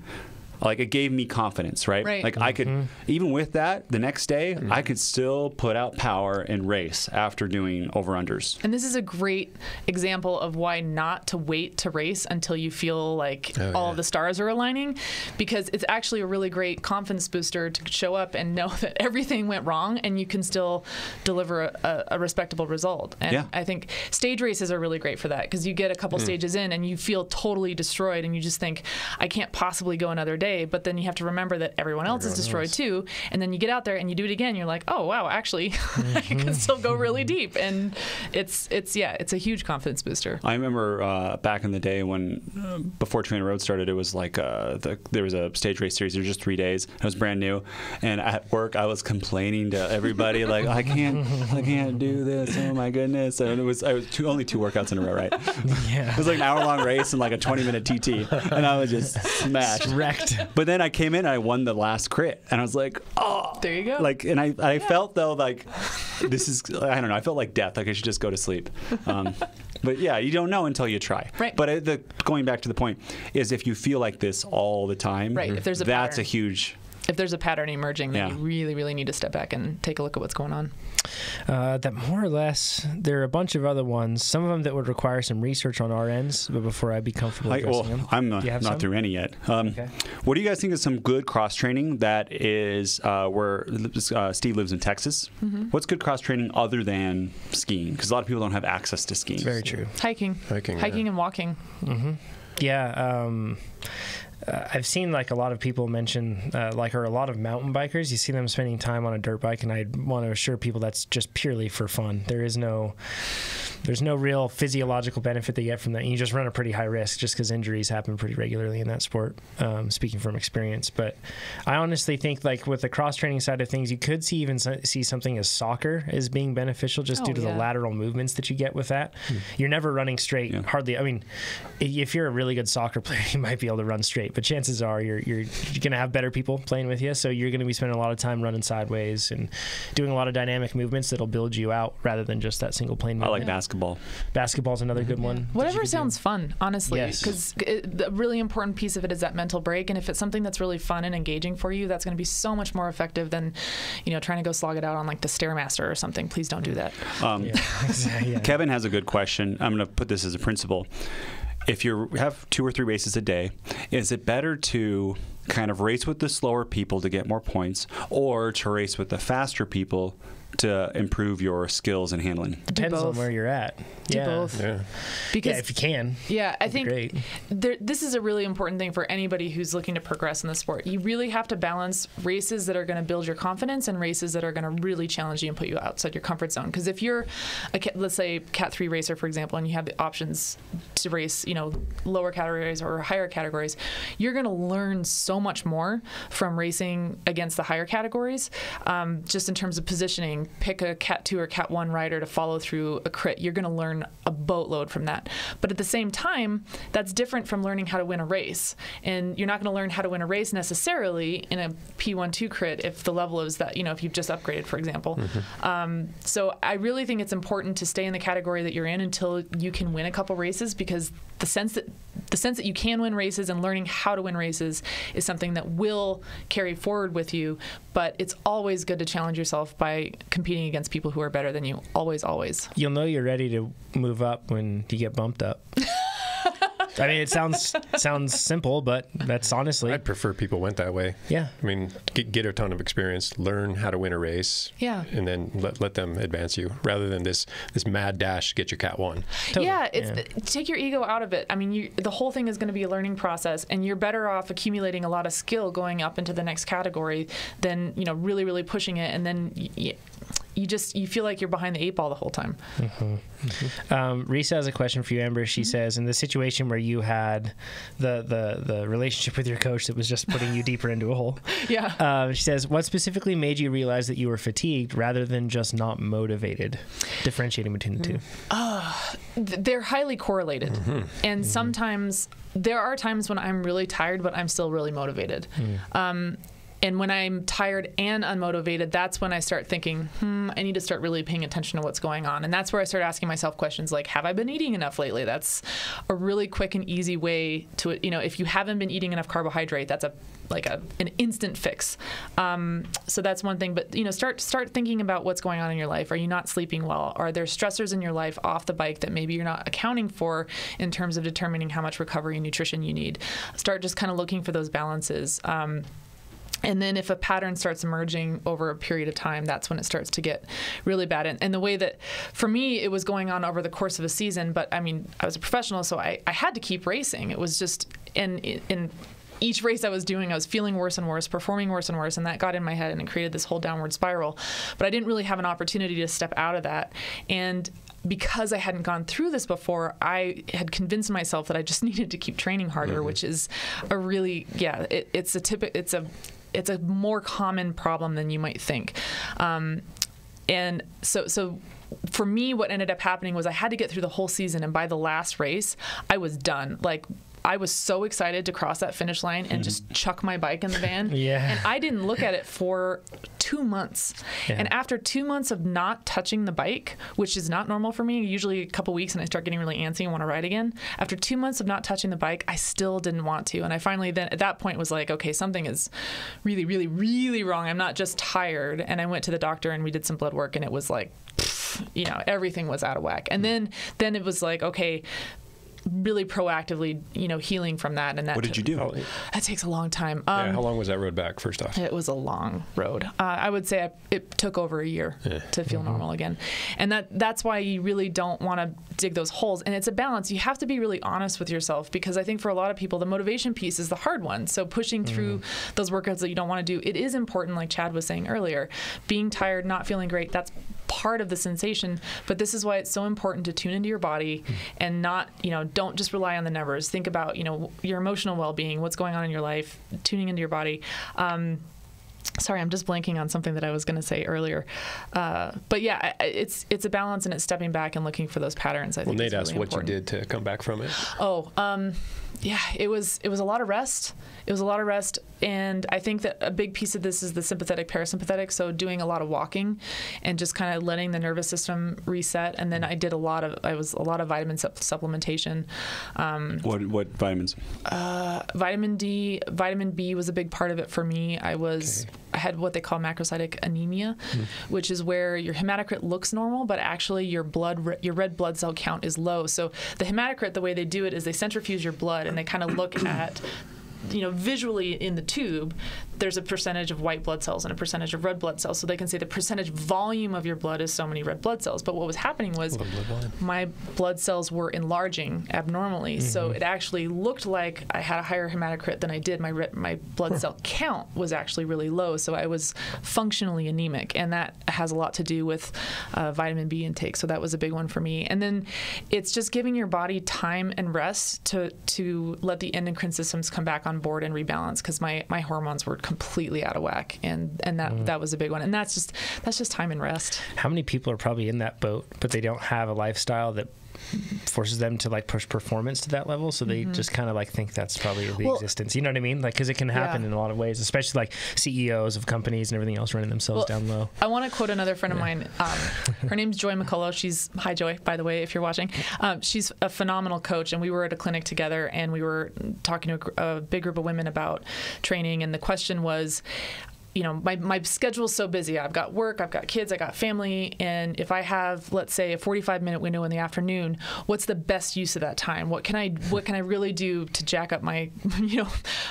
Like, it gave me confidence, right? Like, I could, even with that, the next day, I could still put out power and race after doing over-unders. And this is a great example of why not to wait to race until you feel like all of the stars are aligning, because it's actually a really great confidence booster to show up and know that everything went wrong and you can still deliver a respectable result. And I think stage races are really great for that, because you get a couple stages in and you feel totally destroyed and you just think, I can't possibly go another day. But then you have to remember that everyone else is destroyed too, and then you get out there and you do it again. You're like, oh wow, actually, I can still go really deep, and it's a huge confidence booster. I remember back in the day when before Trainer Road started, it was like there was a stage race series. There was just 3 days. It was brand new, and at work I was complaining to everybody like, I can't do this. Oh my goodness! And I was only 2 workouts in a row, right? It was like an hour-long race and like a 20-minute TT, and I was just smashed, wrecked. But then I came in and I won the last crit, and I was like, oh, there you go. Like, and I felt though like this is, I don't know, I felt like death, like I should just go to sleep. But yeah, you don't know until you try. Right. But going back to the point is, if you feel like this all the time, right? If there's a that's pattern. A huge. If there's a pattern emerging, then you really, really need to step back and take a look at what's going on. That more or less, there are a bunch of other ones, some of them that would require some research on our ends, but before I'd be comfortable addressing them. I'm not through any yet. Okay. What do you guys think of some good cross-training that is where Steve lives in Texas? What's good cross-training other than skiing? Because a lot of people don't have access to skiing. Very true. Hiking and walking. Yeah. I've seen like a lot of people mention, or a lot of mountain bikers, you see them spending time on a dirt bike, and I want to assure people that's just purely for fun. There's no real physiological benefit they get from that. And you just run a pretty high risk just because injuries happen pretty regularly in that sport, speaking from experience. But I honestly think, like, with the cross-training side of things, you could see something as soccer as being beneficial just due to the lateral movements that you get with that. You're never running straight, hardly. I mean, if you're a really good soccer player, you might be able to run straight. But chances are you're going to have better people playing with you, so you're going to be spending a lot of time running sideways and doing a lot of dynamic movements that'll build you out rather than just that single plane movement. I like basketball. Basketball's another good one. Whatever sounds fun, honestly, because the really important piece of it is that mental break, and if it's something that's really fun and engaging for you, that's going to be so much more effective than trying to go slog it out on like the Stairmaster or something. Please don't do that. Kevin has a good question. I'm going to put this as a principle. If you have 2 or 3 races a day, is it better to kind of race with the slower people to get more points, or to race with the faster people to improve your skills in handling? Depends on where you're at. Do both. Yeah. Because, if you can. Yeah, I think great. This is a really important thing for anybody who's looking to progress in the sport. You really have to balance races that are going to build your confidence and races that are going to really challenge you and put you outside your comfort zone. Because if you're, let's say, Cat 3 racer, for example, and you have the options to race, lower categories or higher categories, you're going to learn so much more from racing against the higher categories, just in terms of positioning. Pick a Cat 2 or Cat 1 rider to follow through a crit. You're going to learn a boatload from that. But at the same time, that's different from learning how to win a race. And you're not going to learn how to win a race necessarily in a P1-2 crit if the level is that, if you've just upgraded, for example. So I really think it's important to stay in the category that you're in until you can win a couple races, because the sense that you can win races and learning how to win races is something that will carry forward with you. But it's always good to challenge yourself by competing against people who are better than you. Always, always. You'll know you're ready to move up when you get bumped up. I mean, it sounds simple, but that's honestly. I'd prefer people went that way. Yeah. I mean, get a ton of experience, learn how to win a race. Yeah. And then let them advance you, rather than this mad dash to get your Cat 1. Totally. Yeah, take your ego out of it. I mean, the whole thing is going to be a learning process, and you're better off accumulating a lot of skill going up into the next category than really, really pushing it, and then you feel like you're behind the 8 ball the whole time. Risa has a question for you, Amber. She says, in the situation where you had the relationship with your coach that was just putting you deeper into a hole. Yeah. She says, what specifically made you realize that you were fatigued rather than just not motivated? Differentiating between the two. They're highly correlated. And sometimes there are times when I'm really tired, but I'm still really motivated. And when I'm tired and unmotivated, that's when I start thinking, I need to start really paying attention to what's going on. And that's where I start asking myself questions like, have I been eating enough lately? That's a really quick and easy way to, if you haven't been eating enough carbohydrate, that's an instant fix. So that's one thing. But, start thinking about what's going on in your life. Are you not sleeping well? Are there stressors in your life off the bike that maybe you're not accounting for in terms of determining how much recovery and nutrition you need? Start just kind of looking for those balances. And then if a pattern starts emerging over a period of time, that's when it starts to get really bad. And the way that, for me, it was going on over the course of a season, but I mean, I was a professional, so I had to keep racing. It was just, in each race I was doing, I was feeling worse and worse, performing worse and worse, and that got in my head and it created this whole downward spiral. But I didn't really have an opportunity to step out of that. And because I hadn't gone through this before, I had convinced myself that I just needed to keep training harder, which is a really, it's a more common problem than you might think. And so for me, what ended up happening was I had to get through the whole season, and by the last race, I was done. Like, I was so excited to cross that finish line and just chuck my bike in the van. And I didn't look at it for 2 months. And after 2 months of not touching the bike, which is not normal for me, usually a couple weeks and I start getting really antsy and want to ride again. After 2 months of not touching the bike, I still didn't want to. And I finally then at that point was like, okay, something is really, really, really wrong. I'm not just tired. And I went to the doctor and we did some blood work, and it was like, everything was out of whack. And then it was like, okay, really proactively, healing from that. And that. What did you do? That takes a long time. How long was that road back, first off? It was a long road. I would say it took over a year to feel normal again. And that's why you really don't want to dig those holes. And it's a balance. You have to be really honest with yourself, because I think for a lot of people, the motivation piece is the hard one. So pushing through those workouts that you don't want to do, it is important, like Chad was saying earlier. Being tired, not feeling great, that's part of the sensation, but this is why it's so important to tune into your body and not, don't just rely on the numbers. Think about, your emotional well-being, what's going on in your life, tuning into your body. Sorry, I'm just blanking on something that I was going to say earlier. But yeah, it's a balance, and it's stepping back and looking for those patterns. I think Nate really asked what important. you did to come back from it. Yeah, it was a lot of rest. It was a lot of rest, and I think that a big piece of this is the sympathetic parasympathetic. So doing a lot of walking, and just kind of letting the nervous system reset. And then I did a lot of vitamin supplementation. What vitamins? Vitamin D, vitamin B was a big part of it for me. I had what they call macrocytic anemia, which is where your hematocrit looks normal, but actually your red blood cell count is low. So the hematocrit, the way they do it is they centrifuge your blood, and they kind of look at visually in the tube, there's a percentage of white blood cells and a percentage of red blood cells. So they can say the percentage volume of your blood is so many red blood cells. But what was happening was my blood cells were enlarging abnormally. So it actually looked like I had a higher hematocrit than I did. My blood cell count was actually really low. So I was functionally anemic. And that has a lot to do with vitamin B intake. So that was a big one for me. And then it's just giving your body time and rest to let the endocrine systems come back on board and rebalance, because my hormones were completely out of whack, and that was a big one. And that's just time and rest. How many people are probably in that boat, but they don't have a lifestyle that forces them to like push performance to that level, so they just kind of like think that's probably the existence. You know what I mean? Like, because it can happen in a lot of ways, especially like CEOs of companies and everything else running themselves down low. I want to quote another friend of mine. Her name's Joy McCullough. Hi Joy, by the way, if you're watching. She's a phenomenal coach, and we were at a clinic together, and we were talking to a big group of women about training, and the question was, my schedule's so busy. I've got work, I've got kids, I got family, and if I have, let's say, a 45-minute window in the afternoon, what's the best use of that time? What can I really do to jack up my,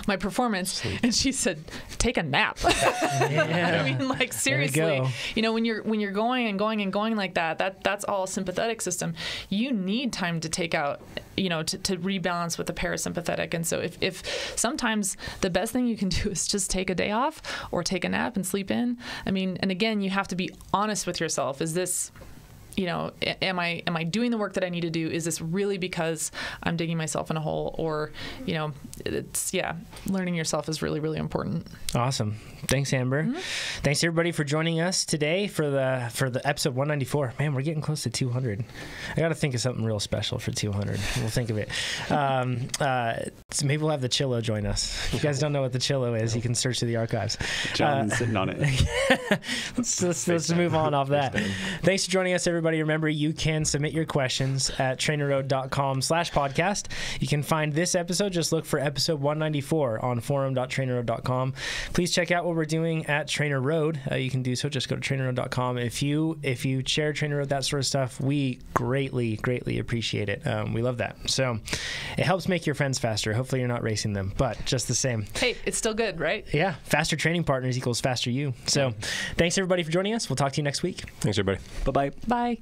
my performance? Sleep. And she said, take a nap. I mean, like, seriously. When you're going and going and going like that's all sympathetic system. You need time to take out, to rebalance with the parasympathetic. And so if sometimes the best thing you can do is just take a day off or take a nap and sleep in. I mean, and again, you have to be honest with yourself. Is this, am I doing the work that I need to do? Is this really because I'm digging myself in a hole? Or, learning yourself is really, really important. Awesome. Thanks, Amber. Thanks everybody for joining us today for the episode 194. Man, we're getting close to 200. I got to think of something real special for 200. We'll think of it. So maybe we'll have the Chillo join us. If you guys don't know what the Chillo is, you can search through the archives. John's sitting on it. Let's move on off that. Thanks for joining us, everybody. Remember, you can submit your questions at trainerroad.com/podcast. You can find this episode. Just look for episode 194 on forum.trainerroad.com. Please check out what we're doing at Trainer Road. You can do so. Just go to trainerroad.com. If you share Trainer Road, that sort of stuff, we greatly appreciate it. We love that. So it helps make your friends faster. Hopefully you're not racing them, but just the same. Hey, it's still good, right? Yeah. Faster training partners equals faster you. So thanks everybody for joining us. We'll talk to you next week. Thanks everybody. Bye-bye. Bye.